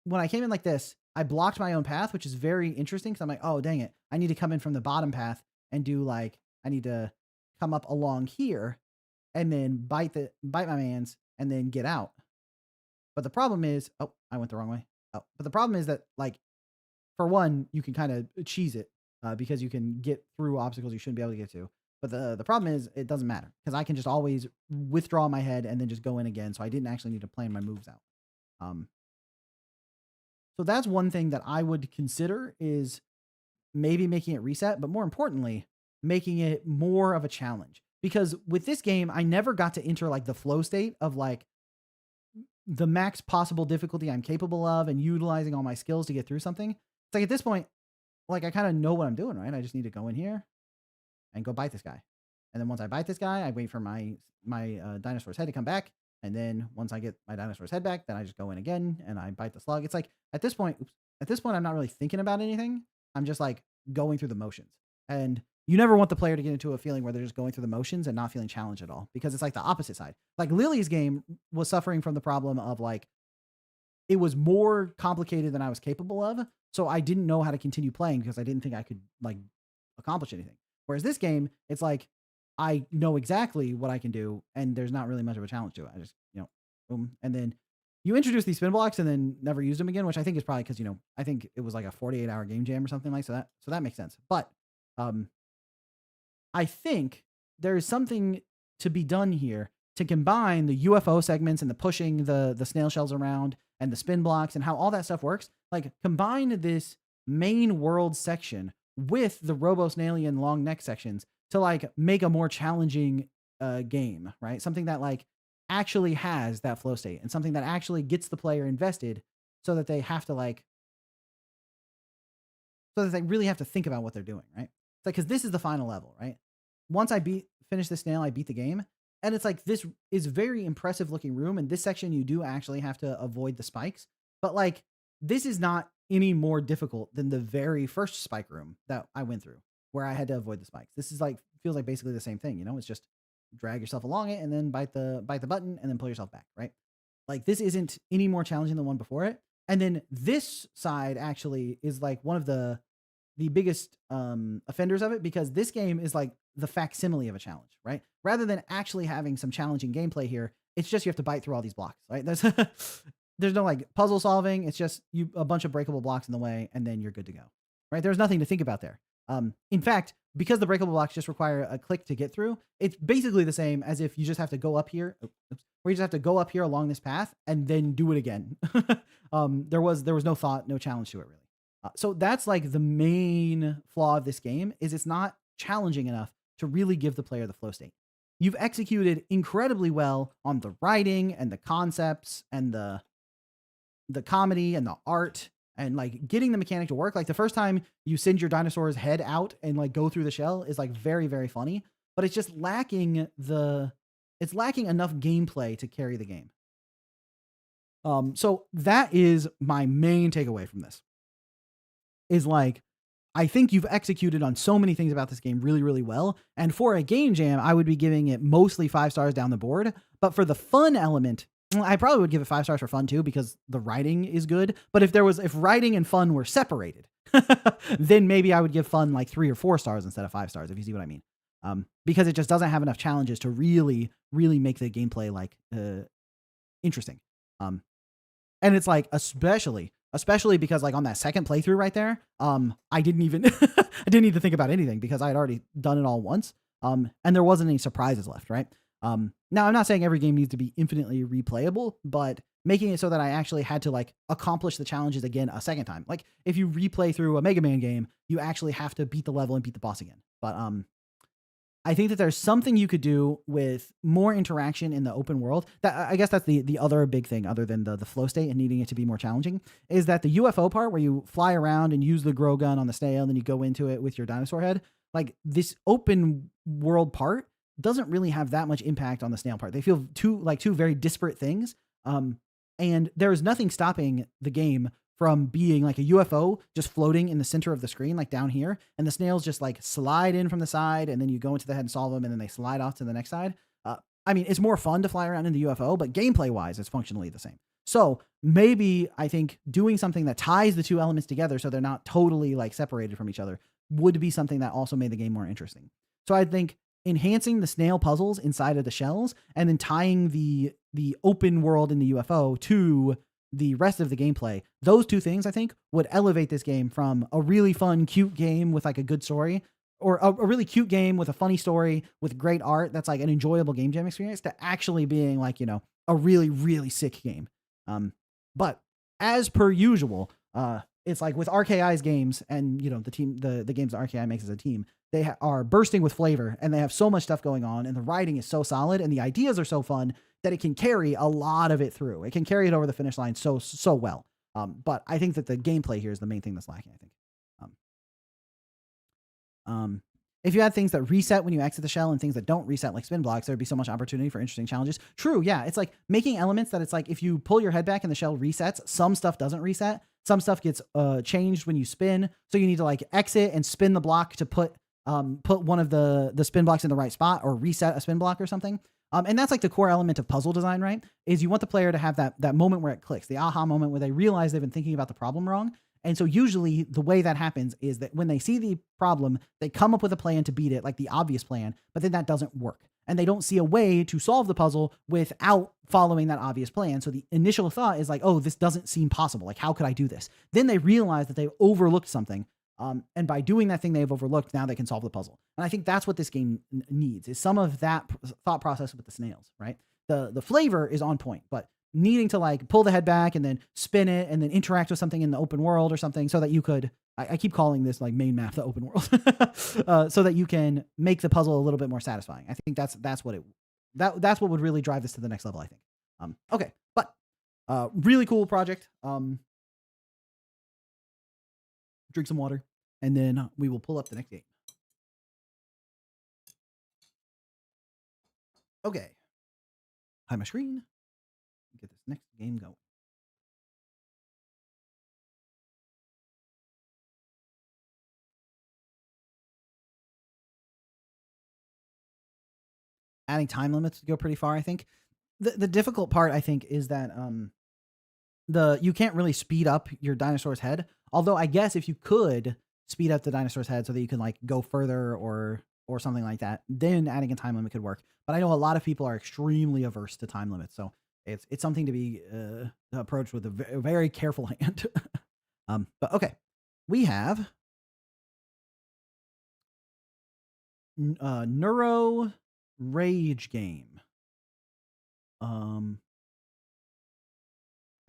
when I came in like this, I blocked my own path, which is very interesting because I'm like, oh, dang it. I need to come in from the bottom path and do like, I need to come up along here and then bite my mans and then get out. But the problem is, oh, I went the wrong way. Oh, but the problem is that, like, for one, you can kind of cheese it because you can get through obstacles you shouldn't be able to get to. But the problem is it doesn't matter because I can just always withdraw my head and then just go in again. So I didn't actually need to plan my moves out. So that's one thing that I would consider, is maybe making it reset, but more importantly, making it more of a challenge. Because with this game, I never got to enter like the flow state of like the max possible difficulty I'm capable of and utilizing all my skills to get through something. It's like at this point, like I kind of know what I'm doing, right? I just need to go in here and go bite this guy. And then once I bite this guy, I wait for my dinosaur's head to come back. And then once I get my dinosaur's head back, then I just go in again and I bite the slug. It's like at this point, I'm not really thinking about anything. I'm just like going through the motions. And you never want the player to get into a feeling where they're just going through the motions and not feeling challenged at all, because it's like the opposite side. Like Lily's game was suffering from the problem of like, it was more complicated than I was capable of. So I didn't know how to continue playing because I didn't think I could like accomplish anything. Whereas this game, it's like, I know exactly what I can do, and there's not really much of a challenge to it. I just, boom. And then you introduce these spin blocks and then never used them again, which I think is probably because, I think it was like a 48-hour game jam or something like that. So that makes sense. But I think there is something to be done here to combine the UFO segments and the pushing the snail shells around and the spin blocks and how all that stuff works. Like combine this main world section with the Robo-Snailian long neck sections to like make a more challenging game, right? Something that like actually has that flow state and something that actually gets the player invested, so that they have to so that they really have to think about what they're doing, right? It's like, because this is the final level, right? Once I finish the snail, I beat the game. And it's like, this is very impressive looking room. And this section, you do actually have to avoid the spikes. But like, this is not any more difficult than the very first spike room that I went through, where I had to avoid the spikes. This is like, feels like basically the same thing. It's just drag yourself along it and then bite the button and then pull yourself back, right? Like this isn't any more challenging than the one before it. And then this side actually is like one of the biggest offenders of it, because this game is like the facsimile of a challenge, right? Rather than actually having some challenging gameplay here, it's just you have to bite through all these blocks, right? There's no like puzzle solving. It's just a bunch of breakable blocks in the way, and then you're good to go, right? There's nothing to think about there. In fact, because the breakable blocks just require a click to get through, it's basically the same as if you just have to go up here, where you just have to go up here along this path and then do it again. There was no thought, no challenge to it really. So that's like the main flaw of this game, is it's not challenging enough to really give the player the flow state. You've executed incredibly well on the writing and the concepts and the comedy and the art and like getting the mechanic to work. Like the first time you send your dinosaur's head out and like go through the shell is like very, very funny, but it's just lacking enough gameplay to carry the game. So that is my main takeaway from this, is like, I think you've executed on so many things about this game really, really well. And for a game jam, I would be giving it mostly 5 stars down the board. But for the fun element, I probably would give it 5 stars for fun too, because the writing is good. But if writing and fun were separated, then maybe I would give fun like 3 or 4 stars instead of 5 stars, if you see what I mean. Because it just doesn't have enough challenges to really, really make the gameplay like interesting. And it's like, especially because like on that second playthrough right there, I didn't even, I didn't need to think about anything because I had already done it all once. And there wasn't any surprises left, right? Now I'm not saying every game needs to be infinitely replayable, but making it so that I actually had to like accomplish the challenges again a second time. Like if you replay through a Mega Man game, you actually have to beat the level and beat the boss again. But, I think that there's something you could do with more interaction in the open world. That I guess that's the other big thing, other than the flow state and needing it to be more challenging, is that the UFO part where you fly around and use the grow gun on the snail and then you go into it with your dinosaur head. Like this open world part doesn't really have that much impact on the snail part. They feel two very disparate things. And there is nothing stopping the game from being like a UFO just floating in the center of the screen, like down here, and the snails just like slide in from the side, and then you go into the head and solve them, and then they slide off to the next side. I mean, it's more fun to fly around in the UFO, but gameplay wise, it's functionally the same. So maybe I think doing something that ties the two elements together so they're not totally like separated from each other would be something that also made the game more interesting. So I think enhancing the snail puzzles inside of the shells and then tying the open world in the UFO to the rest of the gameplay, those two things I think would elevate this game from a really fun, cute game with like a good story, or a really cute game with a funny story with great art that's like an enjoyable game jam experience, to actually being like, you know, a really, really sick game. But as per usual, it's like with RKI's games and, you know, the games that RKI makes as a team, they are bursting with flavor and they have so much stuff going on and the writing is so solid and the ideas are so fun that it can carry a lot of it through. It can carry it over the finish line so well. But I think that the gameplay here is the main thing that's lacking, I think. If you had things that reset when you exit the shell and things that don't reset like spin blocks, there'd be so much opportunity for interesting challenges. True, yeah. It's like making elements that it's like if you pull your head back and the shell resets, some stuff doesn't reset. Some stuff gets changed when you spin. So you need to like exit and spin the block to put one of the spin blocks in the right spot or reset a spin block or something. And that's like the core element of puzzle design, right? Is you want the player to have that moment where it clicks, the aha moment where they realize they've been thinking about the problem wrong. And so usually the way that happens is that when they see the problem, they come up with a plan to beat it, like the obvious plan, but then that doesn't work. And they don't see a way to solve the puzzle without following that obvious plan. So the initial thought is like, oh, this doesn't seem possible. Like, how could I do this? Then they realize that they've overlooked something. And by doing that thing they've overlooked, now they can solve the puzzle. And I think that's what this game needs, is some of that thought process with the snails, right? The flavor is on point, but needing to like pull the head back and then spin it and then interact with something in the open world or something so that you could, I keep calling this like main map, the open world, so that you can make the puzzle a little bit more satisfying. I think that's what would really drive this to the next level, I think. Okay, but really cool project. Drink some water and then we will pull up the next game. Okay. Hide my screen. Get this next game going. Adding time limits would go pretty far, I think. The difficult part, I think, is that you can't really speed up your dinosaur's head. Although I guess if you could speed up the dinosaur's head so that you can like go further or something like that, then adding a time limit could work. But I know a lot of people are extremely averse to time limits, so it's something to be approached with a very careful hand. But okay, we have Neuro Rage Game. I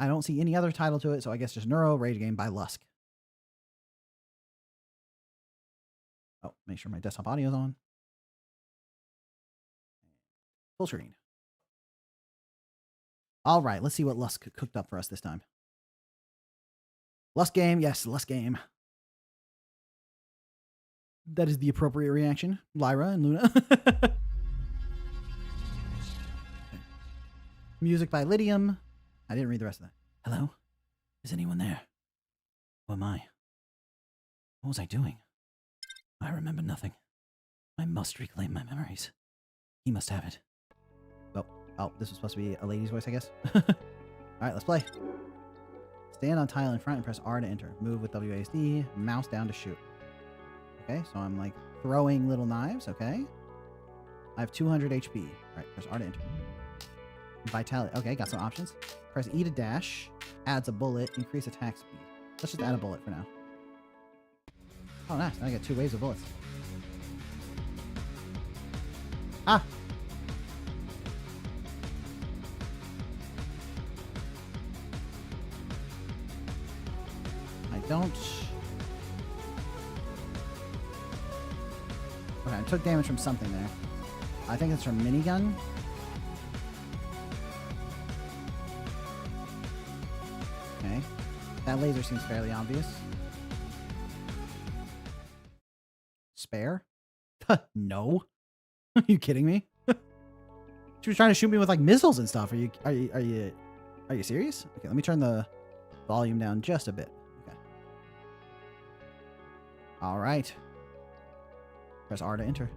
don't see any other title to it, so I guess just Neuro Rage Game by Lusk. Oh, make sure my desktop audio is on. Full screen. All right, let's see what Lusk cooked up for us this time. Lusk Game, yes, Lusk Game. That is the appropriate reaction. Lyra and Luna. Music by Lydium. I didn't read the rest of that. Hello? Is anyone there? Who am I? What was I doing? I remember nothing. I must reclaim my memories. He must have it. Oh, this was supposed to be a lady's voice, I guess. Alright, let's play. Stand on tile in front and press R to enter. Move with WASD. Mouse down to shoot. Okay, so I'm like throwing little knives, okay. I have 200 HP. Alright, press R to enter. Vitality. Okay, got some options. Press E to dash. Adds a bullet. Increase attack speed. Let's just add a bullet for now. Oh, nice. Now I got 2 waves of bullets. Ah! I don't... Okay, I took damage from something there. I think it's from minigun. Okay. That laser seems fairly obvious. Spare? No. Are you kidding me? She was trying to shoot me with like missiles and stuff. Are you serious? Okay, let me turn the volume down just a bit. Okay. All right. Press R to enter.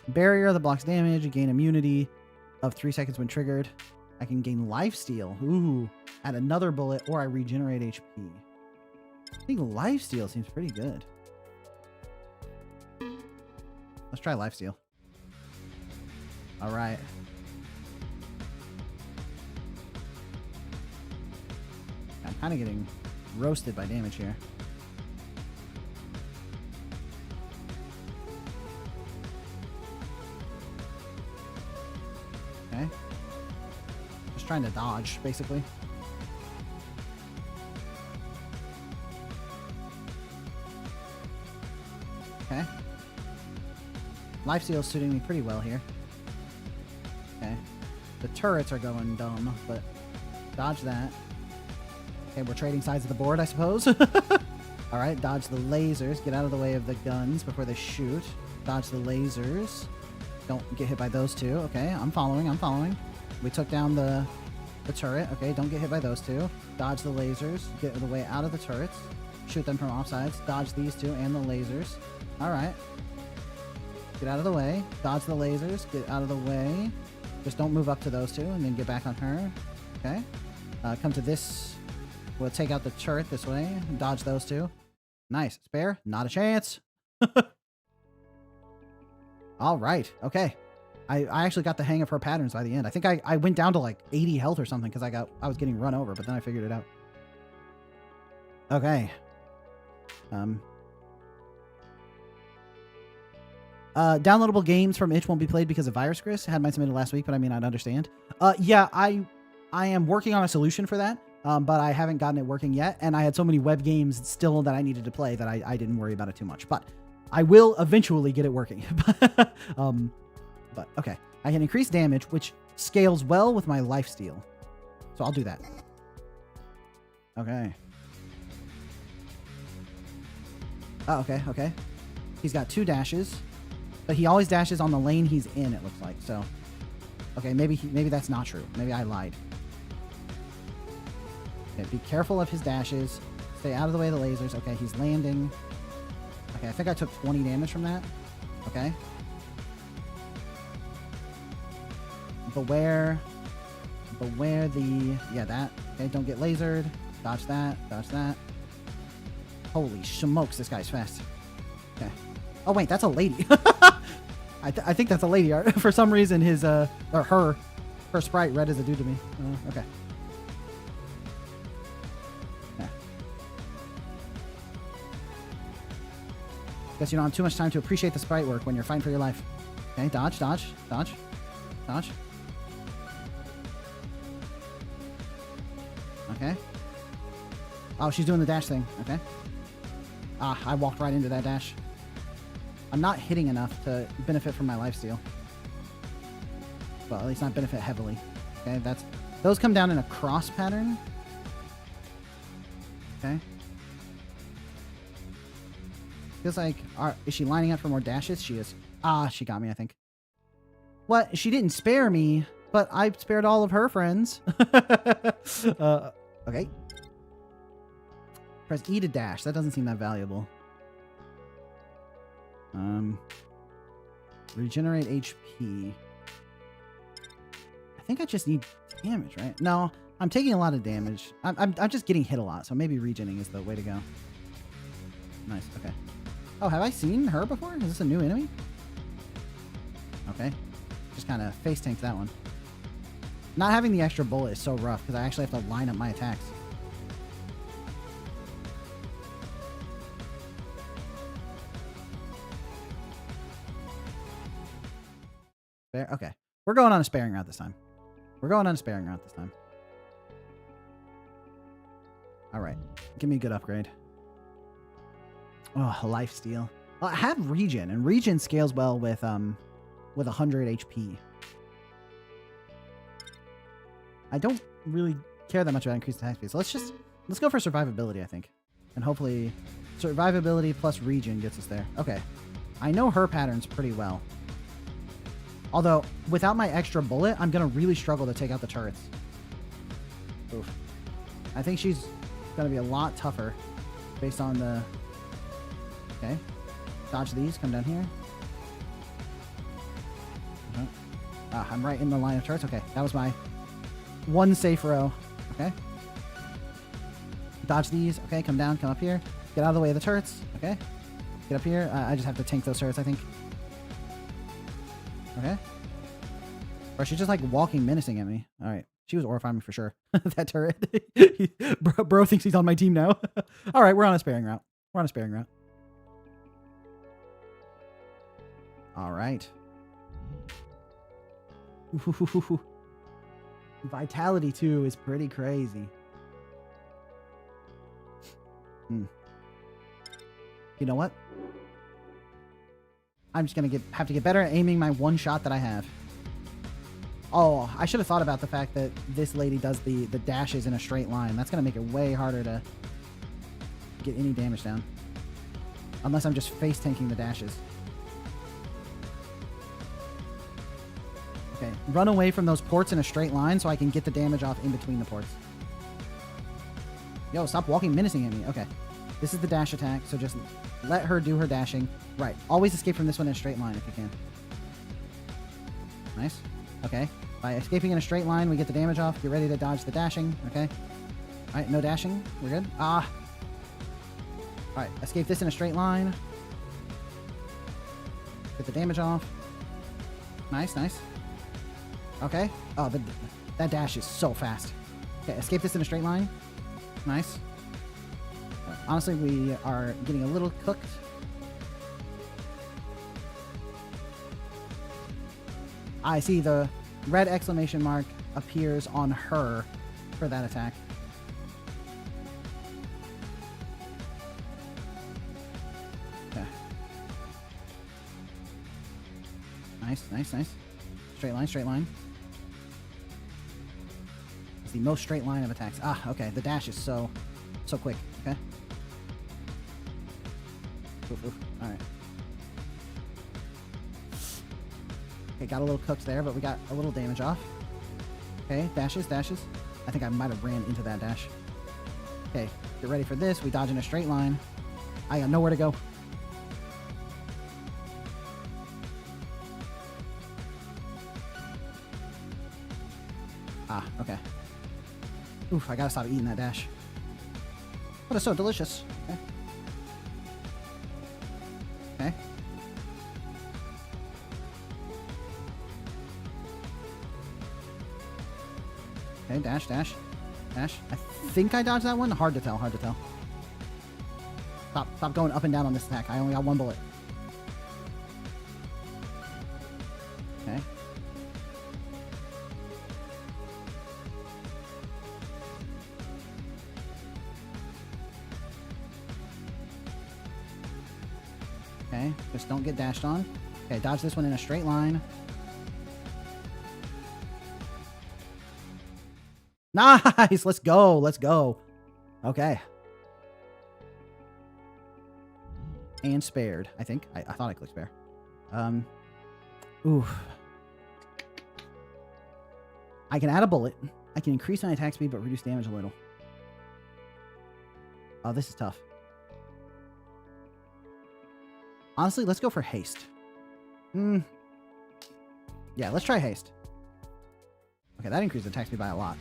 Barrier that blocks damage. Gain immunity of 3 seconds when triggered. I can gain lifesteal. Ooh. Add another bullet, or I regenerate HP. I think lifesteal seems pretty good. Let's try lifesteal. All right. I'm kind of getting roasted by damage here. Okay. Just trying to dodge, basically. Okay. Lifesteal is suiting me pretty well here. Okay. The turrets are going dumb, but dodge that. Okay, we're trading sides of the board, I suppose. Alright, dodge the lasers. Get out of the way of the guns before they shoot. Dodge the lasers. Don't get hit by those two. Okay, I'm following, I'm following. We took down the turret. Okay, don't get hit by those two. Dodge the lasers. Get the way out of the turrets. Shoot them from offsides. Dodge these two and the lasers. Alright. Get out of the way. Dodge the lasers. Get out of the way. Just don't move up to those two and then get back on her. Okay. Come to this. We'll take out the turret this way. Dodge those two. Nice. Spare? Not a chance. All right. Okay. I actually got the hang of her patterns by the end. I think I went down to like 80 health or something because I was getting run over, but then I figured it out. Okay. Downloadable games from itch won't be played because of virus, Chris. I had mine submitted last week, but I mean, I'd understand. Yeah, I am working on a solution for that, but I haven't gotten it working yet. And I had so many web games still that I needed to play that I didn't worry about it too much. But I will eventually get it working. But okay, I can increase damage, which scales well with my lifesteal. So I'll do that. Okay. Oh, okay, okay. He's got 2 dashes, but he always dashes on the lane he's in, it looks like. So, okay, maybe that's not true. Maybe I lied. Okay, be careful of his dashes. Stay out of the way of the lasers. Okay, he's landing. Okay, I think I took 20 damage from that. Okay. Beware the... Yeah, that. Okay, don't get lasered. Dodge that. Dodge that. Holy smokes, this guy's fast. Okay. Oh, wait, that's a lady. I think that's a lady. For some reason, his, or her sprite read as a dude to me. Okay. Yeah. Guess you don't have too much time to appreciate the sprite work when you're fighting for your life. Okay, dodge, dodge, dodge, dodge. Okay. Oh, she's doing the dash thing. Okay. Ah, I walked right into that dash. I'm not hitting enough to benefit from my lifesteal. Well, at least not benefit heavily. Okay, those come down in a cross pattern. Okay. Feels like, is she lining up for more dashes? She is. Ah, she got me, I think. What? She didn't spare me, but I spared all of her friends. Okay. Press E to dash. That doesn't seem that valuable. Regenerate HP. I think I just need damage, right? No, I'm taking a lot of damage. I'm just getting hit a lot, so maybe regening is the way to go. Nice, okay. Oh, have I seen her before? Is this a new enemy? Okay. Just kind of face tanked that one. Not having the extra bullet is so rough because I actually have to line up my attacks. Okay. We're going on a sparing route this time. Alright. Give me a good upgrade. Oh, lifesteal. Well, I have regen, and regen scales well with 100 HP. I don't really care that much about increased attack speed, so let's go for survivability, I think. And hopefully survivability plus regen gets us there. Okay. I know her patterns pretty well. Although, without my extra bullet, I'm going to really struggle to take out the turrets. Oof. I think she's going to be a lot tougher based on the... Okay. Dodge these. Come down here. I'm right in the line of turrets. Okay, that was my one safe row. Okay. Dodge these. Okay, come down, come up here. Get out of the way of the turrets. Okay. Get up here. I just have to tank those turrets, I think. Okay. Or she's just like walking menacing at me. All right. She was horrifying me for sure. That turret. bro thinks he's on my team now. All right, we're on a sparing route. We're on a sparing route. All right. Ooh. Vitality 2 is pretty crazy. You know what? I'm just gonna have to get better at aiming my one shot that I have. Oh, I should have thought about the fact that this lady does the dashes in a straight line. That's gonna make it way harder to get any damage down. Unless I'm just face tanking the dashes. Okay, run away from those ports in a straight line so I can get the damage off in between the ports. Yo, stop walking menacing at me. Okay, this is the dash attack, so just let her do her dashing. Right, always escape from this one in a straight line if you can. Nice. Okay, by escaping in a straight line, we get the damage off. Get ready to dodge the dashing. Okay. All right, no dashing. We're good. All right, escape this in a straight line. Get the damage off. Nice, nice. Okay. Oh, that dash is so fast. Okay, escape this in a straight line. Nice. Honestly, we are getting a little cooked. I see the red exclamation mark appears on her for that attack. Okay. Nice, nice, nice. Straight line, straight line. It's the most straight line of attacks. Ah, okay. The dash is so quick. Okay. Oof, oof. All right. Okay, got a little cooked there, but we got a little damage off. Okay, dashes, dashes. I think I might have ran into that dash. Okay, get ready for this. We dodge in a straight line. I got nowhere to go. Ah, okay. Oof, I gotta stop eating that dash. But it's so delicious. Okay. Okay. Okay, dash, dash, dash. I think I dodged that one. Hard to tell, hard to tell. Stop going up and down on this attack. I only got one bullet. Okay. Okay, just don't get dashed on. Okay, dodge this one in a straight line. Nice! Let's go, let's go. Okay. And spared, I think. I thought I clicked spare. Oof. I can add a bullet. I can increase my attack speed, but reduce damage a little. Oh, this is tough. Honestly, let's go for haste. Yeah, let's try haste. Okay, that increased attack speed by a lot.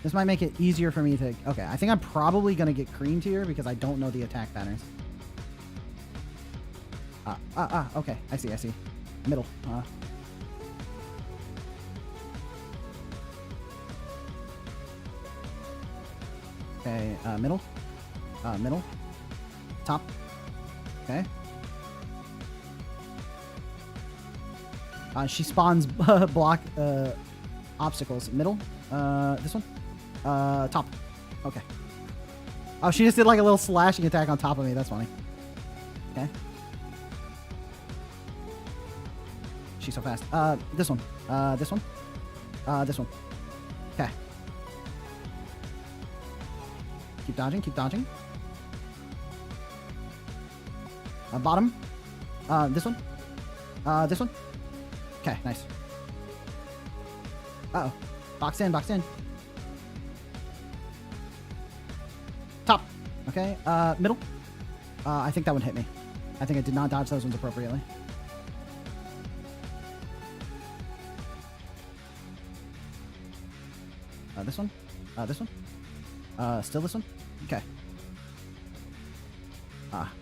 This might make it easier for me to... Okay, I think I'm probably going to get creamed here because I don't know the attack patterns. Okay. I see. Middle. Okay, middle. Middle. Top. Okay. She spawns block obstacles. Middle. This one. Top. Okay. Oh, she just did like a little slashing attack on top of me. That's funny. Okay. She's so fast. This one. This one. This one. Okay. Keep dodging. Keep dodging. Bottom. This one. This one. Okay, nice. Uh-oh. Box in, box in. Okay, middle. I think that one hit me. I think I did not dodge those ones appropriately. This one. This one. Still this one. Okay.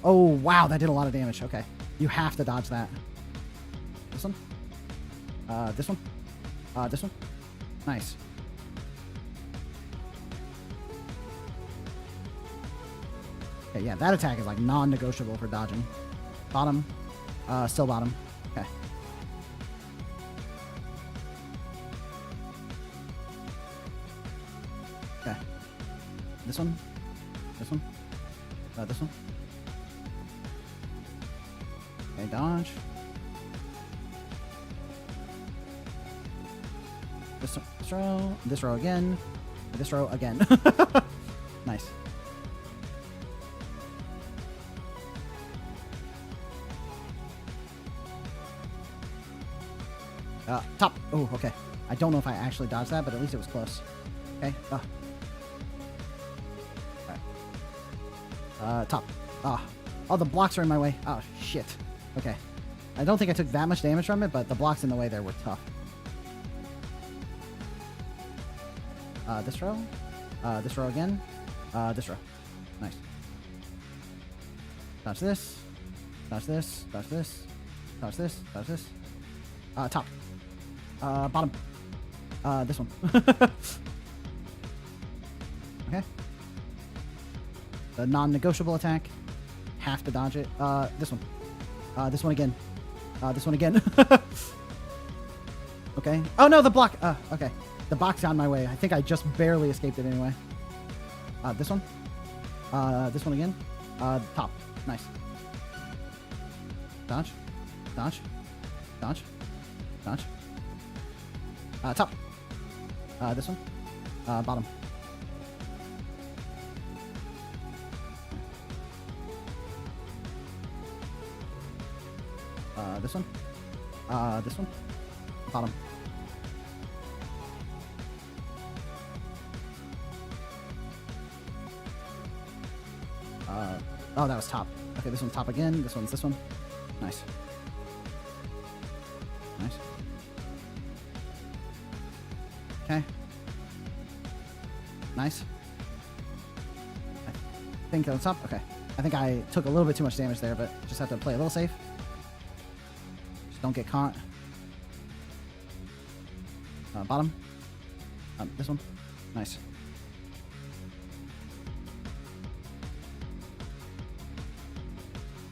Oh, wow, that did a lot of damage. Okay. You have to dodge that. This one. This one. This one. Nice. Okay, yeah, that attack is like non-negotiable for dodging. Bottom. Still bottom. Okay. Okay. This one. This one. This one. Okay, dodge. This row again. This row again. Nice. Top. Oh, okay. I don't know if I actually dodged that, but at least it was close. Okay. Alright. Top. Oh, the blocks are in my way. Oh, shit. Okay. I don't think I took that much damage from it, but the blocks in the way there were tough. This row. This row again. This row. Nice. Dodge this. Dodge this. Dodge this. Dodge this. Dodge this. Top. Bottom. This one. Okay. The non-negotiable attack. Have to dodge it. This one. This one again. This one again. Okay. Oh no, the block. Okay. The box on my way. I think I just barely escaped it anyway. This one. This one again. Top. Nice. Dodge. Dodge. Dodge. Dodge. Top. This one. Bottom. This one. This one. Bottom. Oh, that was top. Okay, this one's top again. This one's this one. Nice. Nice. Okay. Nice. I think that was top. Okay. I think I took a little bit too much damage there, but just have to play a little safe. Just don't get caught. Bottom. This one. Nice.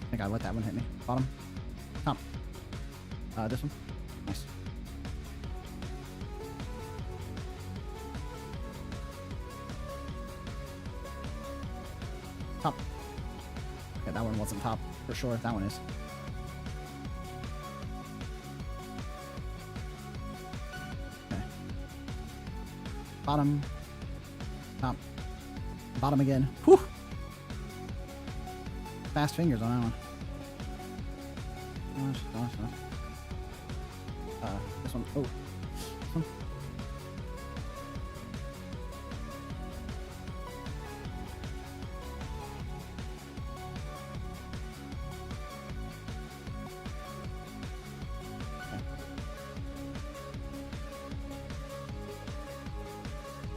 I think I let that one hit me. Bottom. Top. This one. Nice. Top. Okay, that one wasn't top for sure. That one is. Okay. Bottom. Top. Bottom again. Whew. Fast fingers on that one. This one. Oh. This one.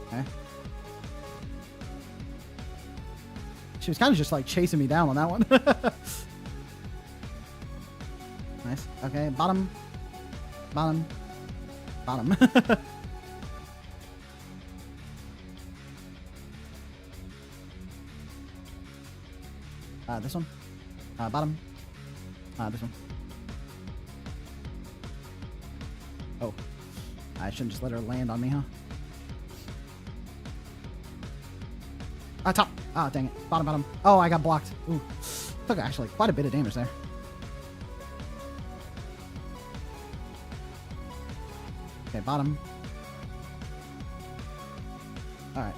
Okay. She was kind of just like chasing me down on that one. Nice. Okay. Bottom. Bottom. Bottom. This one. Bottom. This one. Oh. I shouldn't just let her land on me, huh? Top. Ah, dang it. Bottom, bottom. Oh, I got blocked. Ooh. Took actually quite a bit of damage there. Okay, bottom. Alright.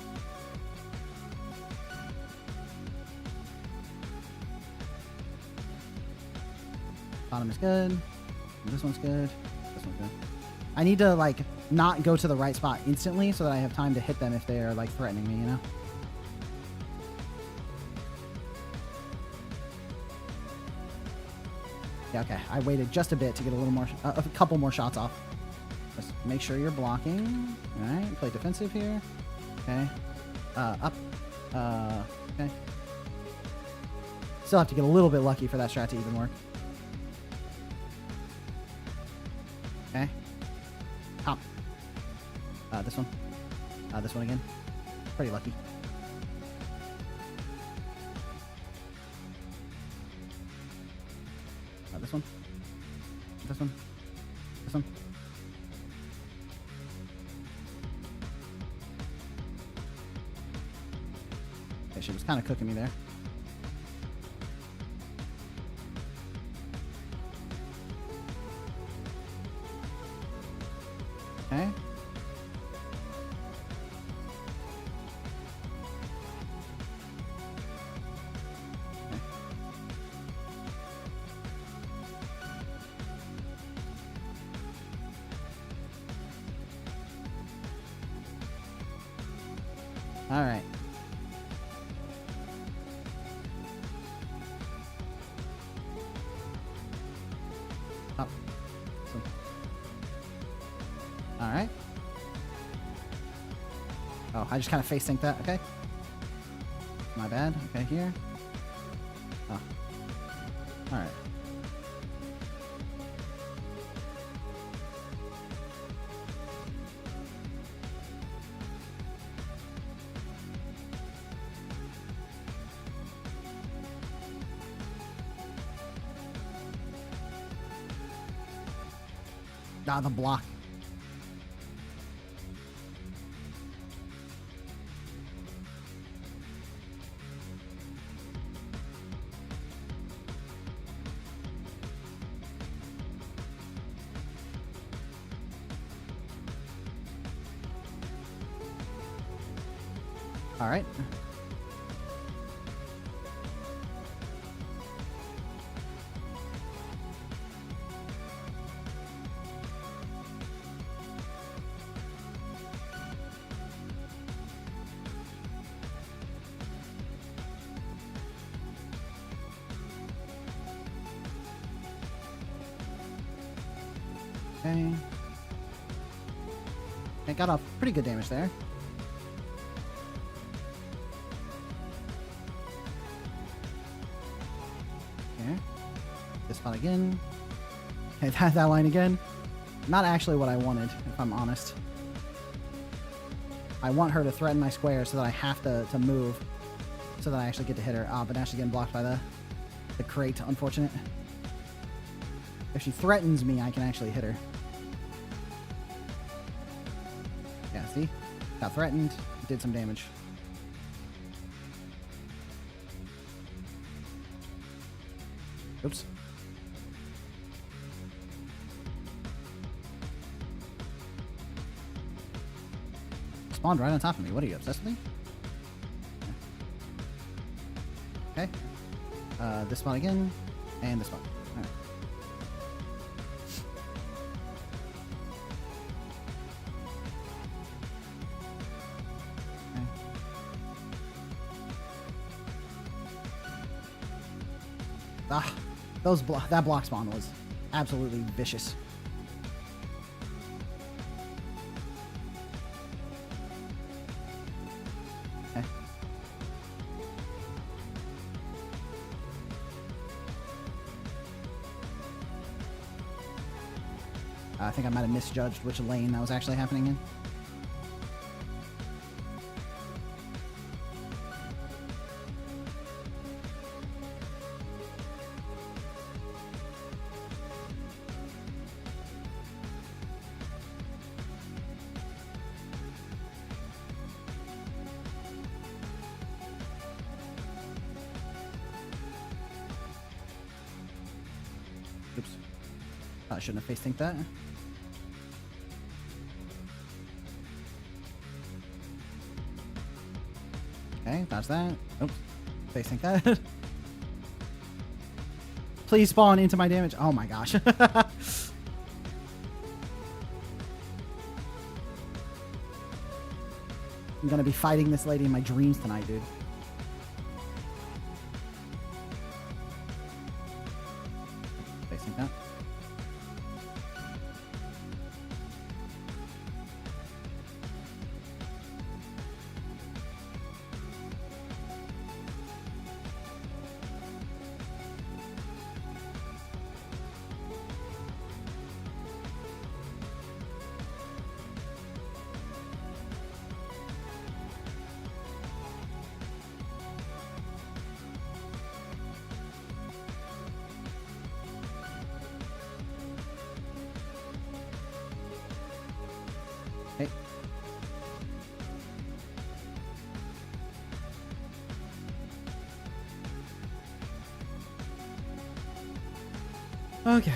Bottom is good. This one's good. This one's good. I need to, like, not go to the right spot instantly so that I have time to hit them if they're, like, threatening me, you know? Yeah, okay. I waited just a bit to get a little more, a couple more shots off. Just make sure you're blocking. All right, play defensive here. Okay. Up. Okay. Still have to get a little bit lucky for that strat to even work. Okay. Top. This one. This one again. Pretty lucky. This one. This one. This one. Okay, she was kind of cooking me there. Okay. All right. Up. All right. Oh, I just kind of face synced that. Okay. My bad. Okay, here. Oh. All right. Ah, the block. All right. Okay. I got off pretty good damage there. Okay. This spot again. Okay, that line again. Not actually what I wanted, if I'm honest. I want her to threaten my square so that I have to move so that I actually get to hit her. Ah, but now she's getting blocked by the crate. Unfortunate. If she threatens me, I can actually hit her. Yeah, see? Got threatened, did some damage. Oops. Spawned right on top of me. What are you, obsessed with me? Okay. This one again, and this one. Alright. Ah, that block spawn was absolutely vicious. Okay. I think I might have misjudged which lane that was actually happening in. Oops. I shouldn't have face synced that. Okay, that's that. Oops. Face sync that. Please spawn into my damage. Oh my gosh. I'm gonna be fighting this lady in my dreams tonight, dude. Face sync Okay.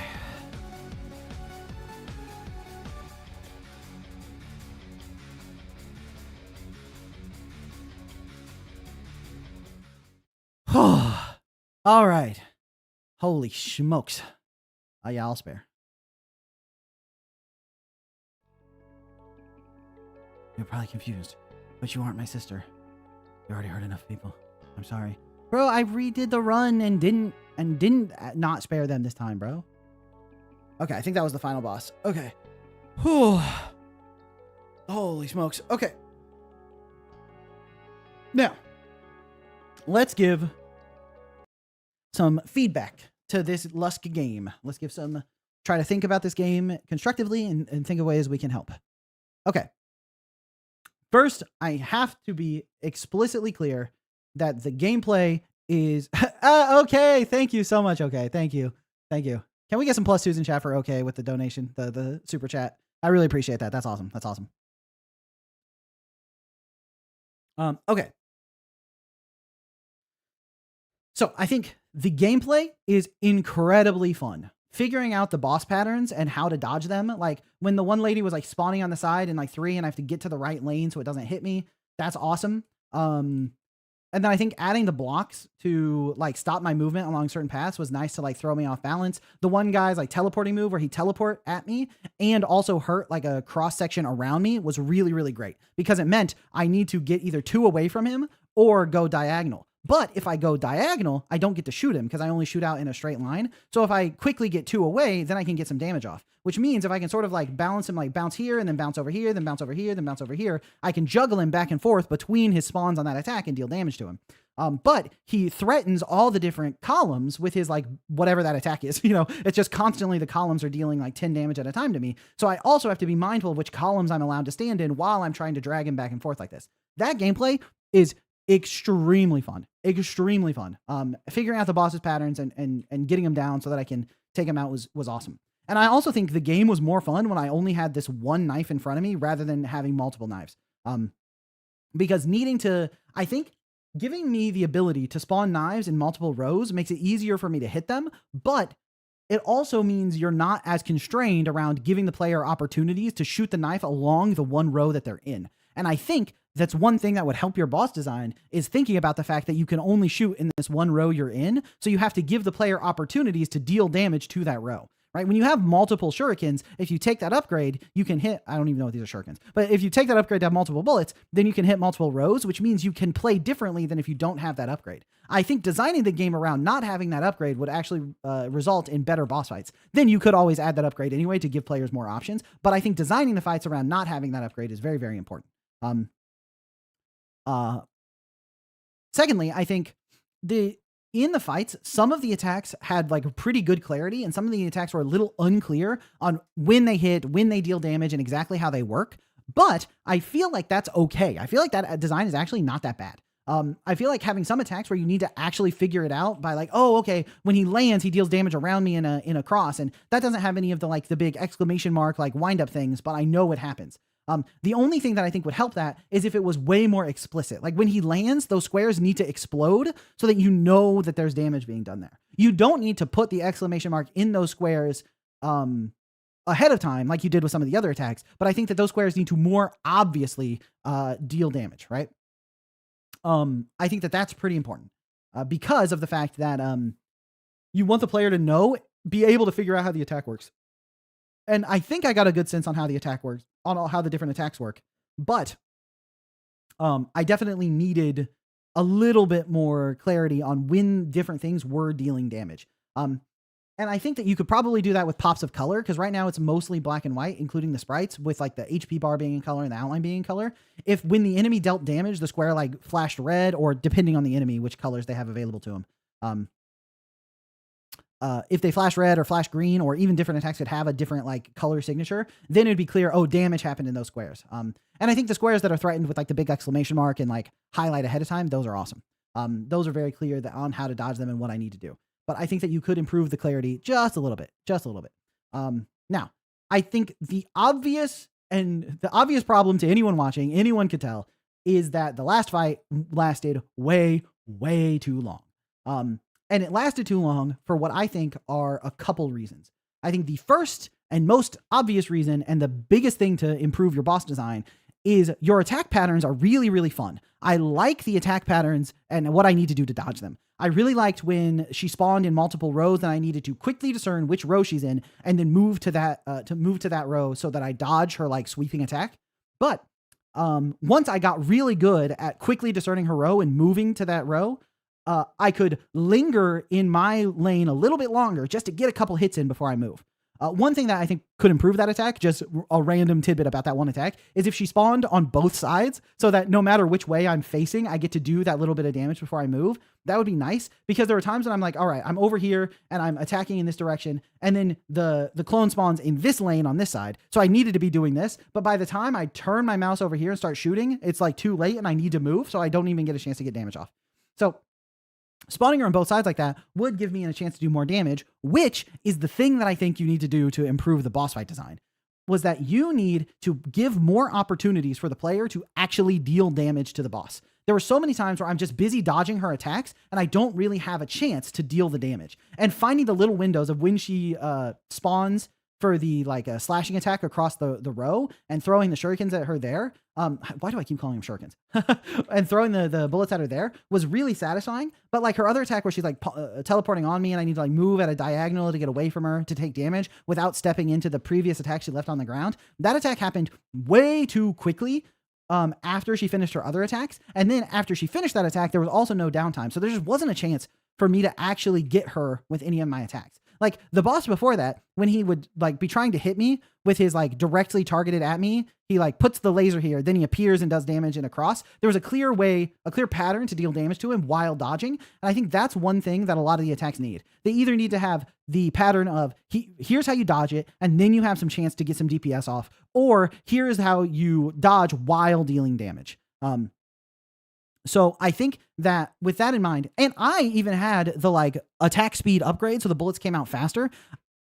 All right. Holy smokes. Yeah, I'll spare. You're probably confused, but you aren't my sister. You already hurt enough people. I'm sorry. Bro, I redid the run and didn't not spare them this time, bro. Okay, I think that was the final boss. Okay. Whew. Holy smokes. Okay. Now, let's give some feedback to this Lusk game. Let's give some, try to think about this game constructively and think of ways we can help. Okay. First, I have to be explicitly clear that the gameplay is okay. Thank you so much. Okay. Thank you. Thank you. Can we get some +2s in chat for okay with the donation, the super chat? I really appreciate that. That's awesome. That's awesome. Okay. So I think the gameplay is incredibly fun. Figuring out the boss patterns and how to dodge them. Like when the one lady was like spawning on the side in like 3 and I have to get to the right lane so it doesn't hit me. That's awesome. And then I think adding the blocks to like stop my movement along certain paths was nice to like throw me off balance. The one guy's like teleporting move where he teleport at me and also hurt like a cross section around me was really, really great because it meant I need to get either 2 away from him or go diagonal. But if I go diagonal, I don't get to shoot him because I only shoot out in a straight line. So if I quickly get 2 away, then I can get some damage off, which means if I can sort of like balance him, like bounce here and then bounce over here, then bounce over here, then bounce over here, I can juggle him back and forth between his spawns on that attack and deal damage to him. But he threatens all the different columns with his like whatever that attack is. You know, it's just constantly the columns are dealing like 10 damage at a time to me. So I also have to be mindful of which columns I'm allowed to stand in while I'm trying to drag him back and forth like this. That gameplay is extremely fun. Extremely fun. Figuring out the boss's patterns and getting them down so that I can take him out was awesome. And I also think the game was more fun when I only had this one knife in front of me rather than having multiple knives. Because needing to, I think giving me the ability to spawn knives in multiple rows makes it easier for me to hit them, but it also means you're not as constrained around giving the player opportunities to shoot the knife along the one row that they're in. And I think that's one thing that would help your boss design is thinking about the fact that you can only shoot in this one row you're in. So you have to give the player opportunities to deal damage to that row, right? When you have multiple shurikens, if you take that upgrade, you can hit, I don't even know what these are shurikens, but if you take that upgrade to have multiple bullets, then you can hit multiple rows, which means you can play differently than if you don't have that upgrade. I think designing the game around not having that upgrade would actually result in better boss fights. Then you could always add that upgrade anyway to give players more options. But I think designing the fights around not having that upgrade is very, very important. Secondly, I think in the fights, some of the attacks had like pretty good clarity and some of the attacks were a little unclear on when they hit, when they deal damage and exactly how they work. But I feel like that's okay. I feel like that design is actually not that bad. I feel like having some attacks where you need to actually figure it out by like, oh, okay, when he lands, he deals damage around me in a cross. And that doesn't have any of the like the big exclamation mark, like wind up things, but I know it happens. The only thing that I think would help that is if it was way more explicit. Like when he lands, those squares need to explode so that you know that there's damage being done there. You don't need to put the exclamation mark in those squares ahead of time like you did with some of the other attacks, but I think that those squares need to more obviously deal damage, right? I think that that's pretty important because of the fact that you want the player to know, be able to figure out how the attack works. And I think I got a good sense on how the attack works, on how the different attacks work. But I definitely needed a little bit more clarity on when different things were dealing damage. And I think that you could probably do that with pops of color, because right now it's mostly black and white, including the sprites, with like the HP bar being in color and the outline being in color. If when the enemy dealt damage, the square like flashed red, or depending on the enemy, which colors they have available to them. If they flash red or flash green, or even different attacks could have a different like color signature, then it'd be clear, oh, damage happened in those squares. And I think the squares that are threatened with like the big exclamation mark and like highlight ahead of time, those are awesome. Those are very clear on how to dodge them and what I need to do. But I think that you could improve the clarity just a little bit, Now, I think the obvious problem to anyone watching, anyone could tell, is that the last fight lasted way, way too long. And it lasted too long for what I think are a couple reasons. I think the first and most obvious reason, and the biggest thing to improve your boss design, is your attack patterns are really, really fun. I like the attack patterns and what I need to do to dodge them. I really liked when she spawned in multiple rows and I needed to quickly discern which row she's in and then move to that row so that I dodge her like sweeping attack. But once I got really good at quickly discerning her row and moving to that row, I could linger in my lane a little bit longer just to get a couple hits in before I move. One thing that I think could improve that attack, just a random tidbit about that one attack, is if she spawned on both sides so that no matter which way I'm facing, I get to do that little bit of damage before I move. That would be nice, because there are times when I'm like, all right, I'm over here and I'm attacking in this direction, and then the clone spawns in this lane on this side. So I needed to be doing this, but by the time I turn my mouse over here and start shooting, it's like too late and I need to move, so I don't even get a chance to get damage off. So spawning her on both sides like that would give me a chance to do more damage, which is the thing that I think you need to do to improve the boss fight design, was that you need to give more opportunities for the player to actually deal damage to the boss. There were so many times where I'm just busy dodging her attacks and I don't really have a chance to deal the damage. And finding the little windows of when she spawns for the like slashing attack across the row and throwing the shurikens at her there. Why do I keep calling them shurikens? And throwing the bullets at her there was really satisfying. But like her other attack where she's like teleporting on me and I need to like move at a diagonal to get away from her to take damage without stepping into the previous attack she left on the ground. That attack happened way too quickly after she finished her other attacks. And then after she finished that attack, there was also no downtime. So there just wasn't a chance for me to actually get her with any of my attacks. Like the boss before that, when he would like be trying to hit me with his like directly targeted at me, he like puts the laser here, then he appears and does damage in a cross. There was a clear pattern to deal damage to him while dodging. And I think that's one thing that a lot of the attacks need. They either need to have the pattern of here's how you dodge it, and then you have some chance to get some DPS off, or here's how you dodge while dealing damage. So I think that with that in mind, and I even had the like attack speed upgrade, so the bullets came out faster.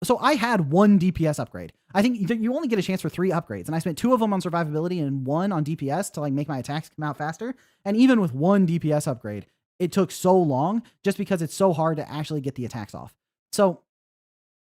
So I had one DPS upgrade. I think you only get a chance for 3 upgrades, and I spent 2 of them on survivability and 1 on DPS to like make my attacks come out faster. And even with 1 DPS upgrade, it took so long just because it's so hard to actually get the attacks off. So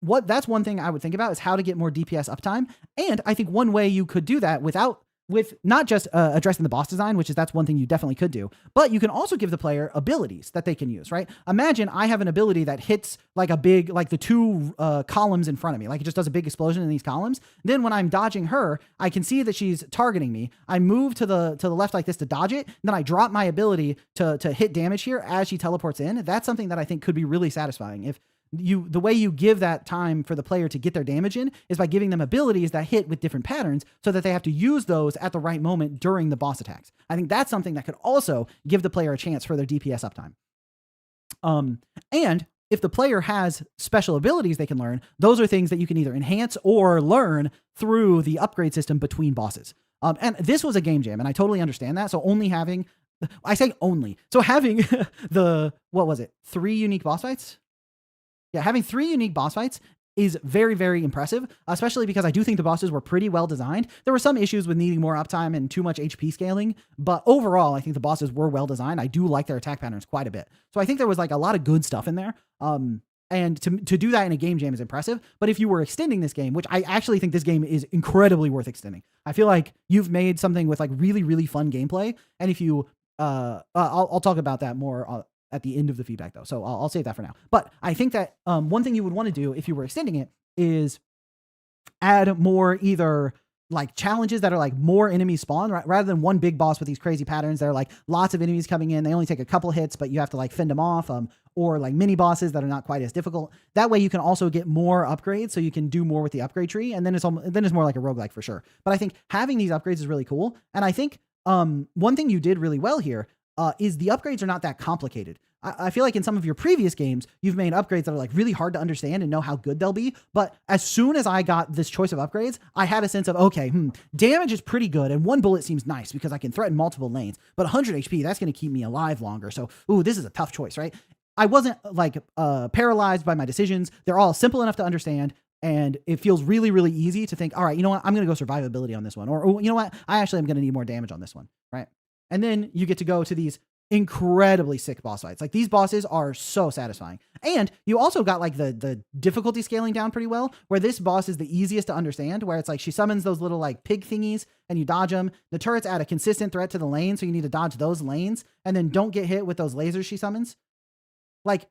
that's one thing I would think about, is how to get more DPS uptime. And I think one way you could do that with not just addressing the boss design, that's one thing you definitely could do, but you can also give the player abilities that they can use, right? Imagine I have an ability that hits like the 2 columns in front of me. Like it just does a big explosion in these columns. Then when I'm dodging her, I can see that she's targeting me. I move to the left like this to dodge it. Then I drop my ability to hit damage here as she teleports in. That's something that I think could be really satisfying. If the way you give that time for the player to get their damage in is by giving them abilities that hit with different patterns so that they have to use those at the right moment during the boss attacks. I think that's something that could also give the player a chance for their DPS uptime. And if the player has special abilities they can learn, those are things that you can either enhance or learn through the upgrade system between bosses. And this was a game jam, and I totally understand that. So having 3 unique boss fights? Yeah, having 3 unique boss fights is very, very impressive, especially because I do think the bosses were pretty well designed. There were some issues with needing more uptime and too much HP scaling, but overall, I think the bosses were well designed. I do like their attack patterns quite a bit. So I think there was like a lot of good stuff in there. And to do that in a game jam is impressive. But if you were extending this game, which I actually think this game is incredibly worth extending, I feel like you've made something with like really, really fun gameplay. And if you, I'll talk about that more at the end of the feedback though. So I'll save that for now. But I think that one thing you would want to do if you were extending it is add more either like challenges that are like more enemies spawn, right? Rather than one big boss with these crazy patterns. There are like lots of enemies coming in. They only take a couple hits, but you have to like fend them off. Or like mini bosses that are not quite as difficult. That way you can also get more upgrades, so you can do more with the upgrade tree. And then it's more like a roguelike for sure. But I think having these upgrades is really cool. And I think one thing you did really well here is the upgrades are not that complicated. I feel like in some of your previous games, you've made upgrades that are like really hard to understand and know how good they'll be. But as soon as I got this choice of upgrades, I had a sense of, okay, damage is pretty good. And 1 bullet seems nice because I can threaten multiple lanes, but 100 HP, that's going to keep me alive longer. So, this is a tough choice, right? I wasn't like paralyzed by my decisions. They're all simple enough to understand. And it feels really, really easy to think, all right, you know what? I'm going to go survivability on this one. Or you know what? I actually am going to need more damage on this one, right? And then you get to go to these incredibly sick boss fights. Like these bosses are so satisfying. And you also got like the difficulty scaling down pretty well, where this boss is the easiest to understand, where it's like she summons those little like pig thingies and you dodge them. The turrets add a consistent threat to the lane, so you need to dodge those lanes and then don't get hit with those lasers she summons. Like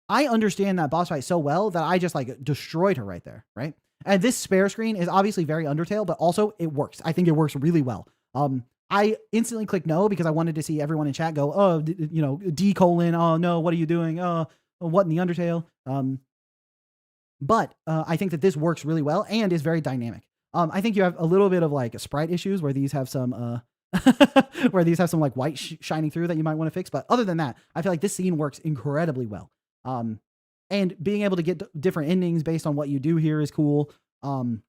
I understand that boss fight so well that I just like destroyed her right there, right? And this spare screen is obviously very Undertale, but also it works. I think it works really well. I instantly clicked no because I wanted to see everyone in chat go, oh, D colon, oh no, what are you doing? Oh, what in the Undertale? But I think that this works really well and is very dynamic. I think you have a little bit of like sprite issues where these have some where these have some like white shining through that you might want to fix. But other than that, I feel like this scene works incredibly well. And being able to get different endings based on what you do here is cool. And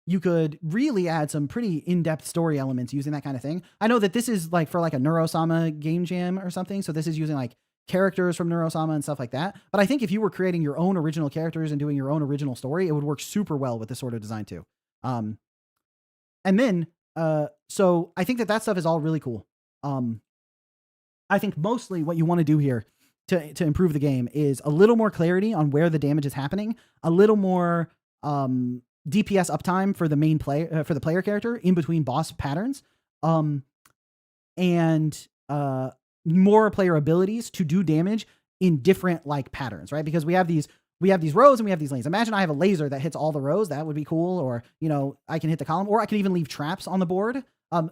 you could really add some pretty in-depth story elements using that kind of thing. I know that this is like for like a Neurosama game jam or something. So this is using like characters from Neurosama and stuff like that. But I think if you were creating your own original characters and doing your own original story, it would work super well with this sort of design too. And then, so I think that stuff is all really cool. I think mostly what you want to do here to improve the game is a little more clarity on where the damage is happening, a little more, DPS uptime for the main player, for the player character in between boss patterns, and more player abilities to do damage in different like patterns, right? Because we have these rows and we have these lanes. Imagine I have a laser that hits all the rows. That would be cool. Or, I can hit the column, or I can even leave traps on the board.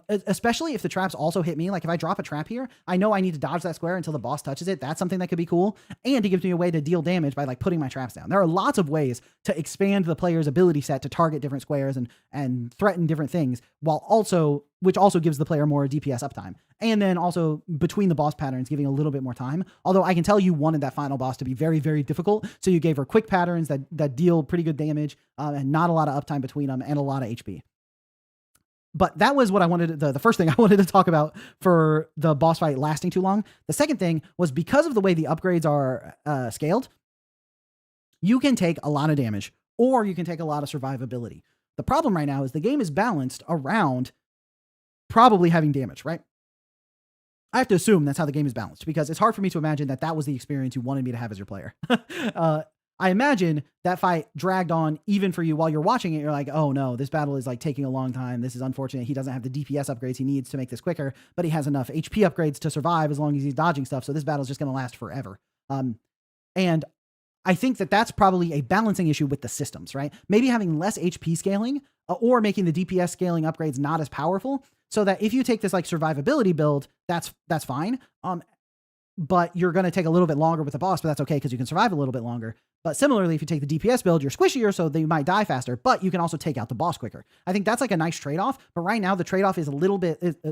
Especially if the traps also hit me. Like if I drop a trap here, I know I need to dodge that square until the boss touches it. That's something that could be cool. And it gives me a way to deal damage by like putting my traps down. There are lots of ways to expand the player's ability set to target different squares and threaten different things, which also gives the player more DPS uptime. And then also between the boss patterns, giving a little bit more time. Although I can tell you wanted that final boss to be very, very difficult. So you gave her quick patterns that deal pretty good damage, and not a lot of uptime between them and a lot of HP. But that was what I wanted, the first thing I wanted to talk about for the boss fight lasting too long. The second thing was because of the way the upgrades are scaled, you can take a lot of damage or you can take a lot of survivability. The problem right now is the game is balanced around probably having damage, right? I have to assume that's how the game is balanced because it's hard for me to imagine that was the experience you wanted me to have as your player. I imagine that fight dragged on even for you while you're watching it. You're like, oh no, this battle is like taking a long time. This is unfortunate. He doesn't have the DPS upgrades he needs to make this quicker, but he has enough HP upgrades to survive as long as he's dodging stuff. So this battle is just going to last forever. And I think that's probably a balancing issue with the systems, right? Maybe having less HP scaling or making the DPS scaling upgrades not as powerful so that if you take this like survivability build, that's fine. But you're going to take a little bit longer with the boss, but that's okay because you can survive a little bit longer. But similarly, if you take the DPS build, you're squishier, so they might die faster, but you can also take out the boss quicker. I think that's like a nice trade-off, but right now the trade-off is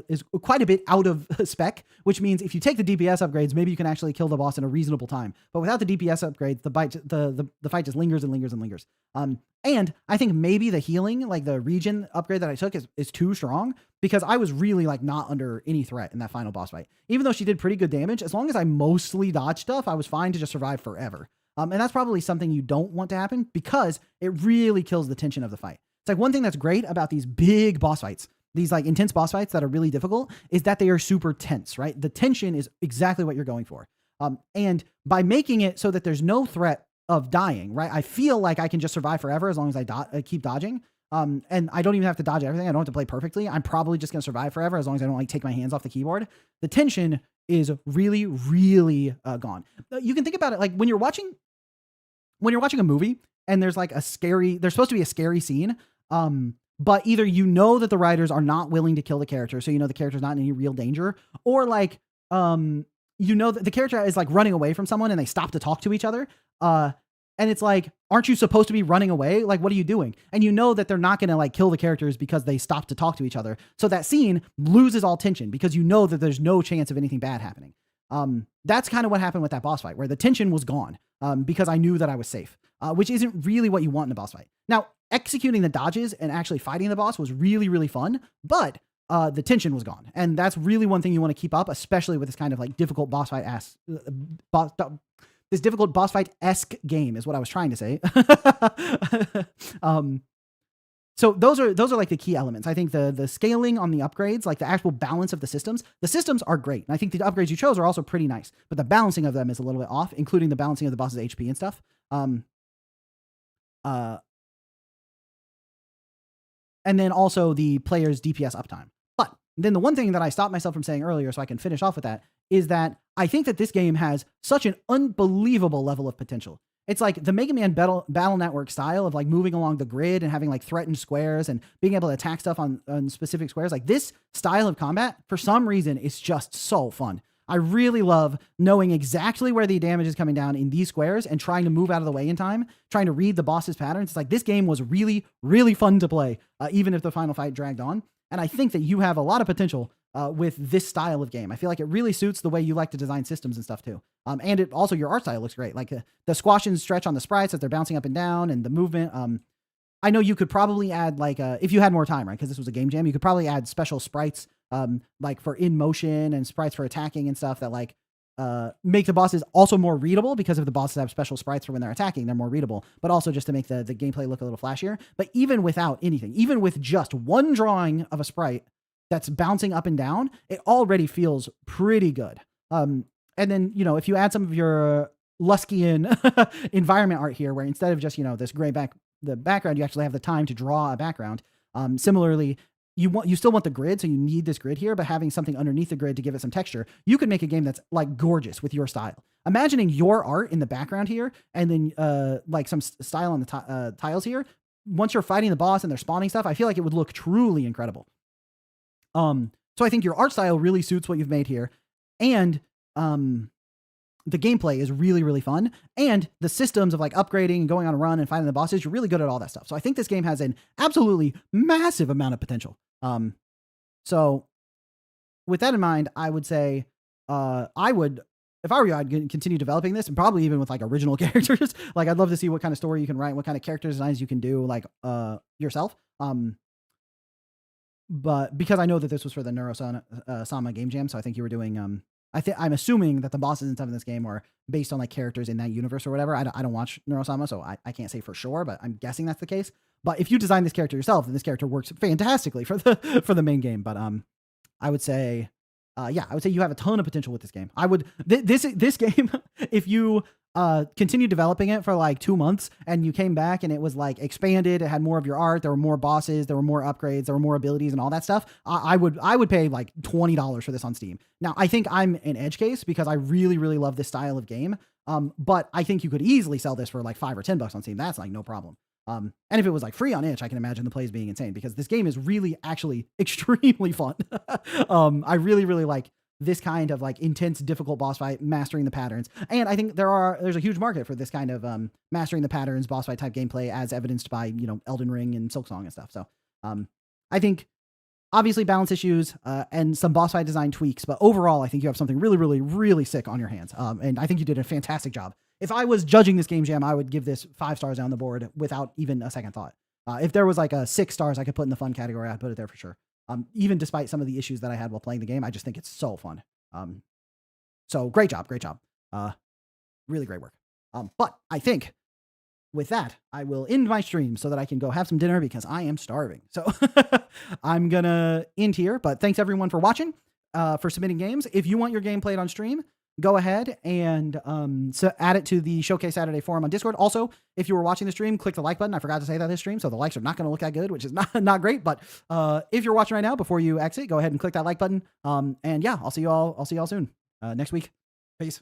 is quite a bit out of spec, which means if you take the DPS upgrades, maybe you can actually kill the boss in a reasonable time. But without the DPS upgrades, the fight just lingers and lingers and lingers. And I think maybe the healing, like the region upgrade that I took is too strong because I was really like not under any threat in that final boss fight. Even though she did pretty good damage, as long as I mostly dodged stuff, I was fine to just survive forever. And that's probably something you don't want to happen because it really kills the tension of the fight. It's like one thing that's great about these big boss fights, these like intense boss fights that are really difficult, is that they are super tense, right? The tension is exactly what you're going for. And by making it so that there's no threat of dying, right? I feel like I can just survive forever as long as I keep dodging. And I don't even have to dodge everything. I don't have to play perfectly. I'm probably just going to survive forever as long as I don't like take my hands off the keyboard. The tension is really, really gone. You can think about it like when you're watching a movie and there's like there's supposed to be a scary scene. But either you know that the writers are not willing to kill the character, so you know the character's not in any real danger, or like you know that the character is like running away from someone and they stop to talk to each other. And it's like, aren't you supposed to be running away? Like, what are you doing? And you know that they're not going to like kill the characters because they stop to talk to each other. So that scene loses all tension because you know that there's no chance of anything bad happening. That's kind of what happened with that boss fight where the tension was gone because I knew that I was safe, which isn't really what you want in a boss fight. Now, executing the dodges and actually fighting the boss was really, really fun, but the tension was gone. And that's really one thing you want to keep up, especially with this kind of like difficult boss fight this difficult boss fight-esque game is what I was trying to say. So those are like the key elements. I think the scaling on the upgrades, like the actual balance of the systems are great. And I think the upgrades you chose are also pretty nice, but the balancing of them is a little bit off, including the balancing of the boss's HP and stuff. Uh, and then also the player's DPS uptime. But then the one thing that I stopped myself from saying earlier, so I can finish off with that, is that I think that this game has such an unbelievable level of potential. It's like the Mega Man Battle Network style of like moving along the grid and having like threatened squares and being able to attack stuff on specific squares. Like this style of combat, for some reason, is just so fun. I really love knowing exactly where the damage is coming down in these squares and trying to move out of the way in time, trying to read the boss's patterns. It's like this game was really, really fun to play, even if the final fight dragged on. And I think that you have a lot of potential with this style of game. I feel like it really suits the way you like to design systems and stuff too. And it also, your art style looks great. Like the squash and stretch on the sprites as they're bouncing up and down, and the movement. I know you could probably add like, if you had more time, right? Because this was a game jam, you could probably add special sprites like for in motion and sprites for attacking and stuff that like make the bosses also more readable, because if the bosses have special sprites for when they're attacking, they're more readable, but also just to make the gameplay look a little flashier. But even without anything, even with just one drawing of a sprite that's bouncing up and down, it already feels pretty good. And then, you know, if you add some of your Luskian environment art here, where instead of just, you know, this gray the background, you actually have the time to draw a background. Similarly, you still want the grid, so you need this grid here, but having something underneath the grid to give it some texture, you could make a game that's like gorgeous with your style. Imagining your art in the background here, and then like some style on the tiles here. Once you're fighting the boss and they're spawning stuff, I feel like it would look truly incredible. So I think your art style really suits what you've made here, and the gameplay is really, really fun, and the systems of like upgrading and going on a run and fighting the bosses, you're really good at all that stuff. So I think this game has an absolutely massive amount of potential. So with that in mind, I would say, I would, if I were you, I'd continue developing this, and probably even with like original characters. Like I'd love to see what kind of story you can write, what kind of character designs you can do, like yourself. But because I know that this was for the Neurosama Game Jam, so I think you were doing I'm assuming that the bosses and stuff in this game are based on like characters in that universe or whatever. I don't watch Neurosama, so I can't say for sure, but I'm guessing that's the case. But if you design this character yourself, then this character works fantastically for the main game. But I would say, I would say you have a ton of potential with this game. I would this game, if you continue developing it for like 2 months and you came back and it was like expanded, it had more of your art, there were more bosses, there were more upgrades, there were more abilities and all that stuff, I would pay like $20 for this on Steam. Now I think I'm an edge case because I really, really love this style of game. But I think you could easily sell this for like $5 or $10 on Steam. That's like no problem. And if it was like free on itch, I can imagine the plays being insane, because this game is really actually extremely fun. I really, really like this kind of like intense, difficult boss fight, mastering the patterns. And I think there's a huge market for this kind of mastering the patterns, boss fight type gameplay, as evidenced by, you know, Elden Ring and Silksong and stuff. So I think obviously balance issues and some boss fight design tweaks, but overall I think you have something really, really, really sick on your hands. And I think you did a fantastic job. If I was judging this game jam, I would give this 5 stars down the board without even a second thought. If there was like a 6 stars I could put in the fun category, I'd put it there for sure. Even despite some of the issues that I had while playing the game, I just think it's so fun. So great job. Really great work. But I think with that, I will end my stream so that I can go have some dinner, because I am starving. So I'm gonna end here, but thanks everyone for watching, for submitting games. If you want your game played on stream, go ahead and so add it to the Showcase Saturday forum on Discord. Also, if you were watching the stream, click the like button. I forgot to say that this stream, so the likes are not going to look that good, which is not great. But if you're watching right now, before you exit, go ahead and click that like button. And yeah, I'll see you all soon next week. Peace.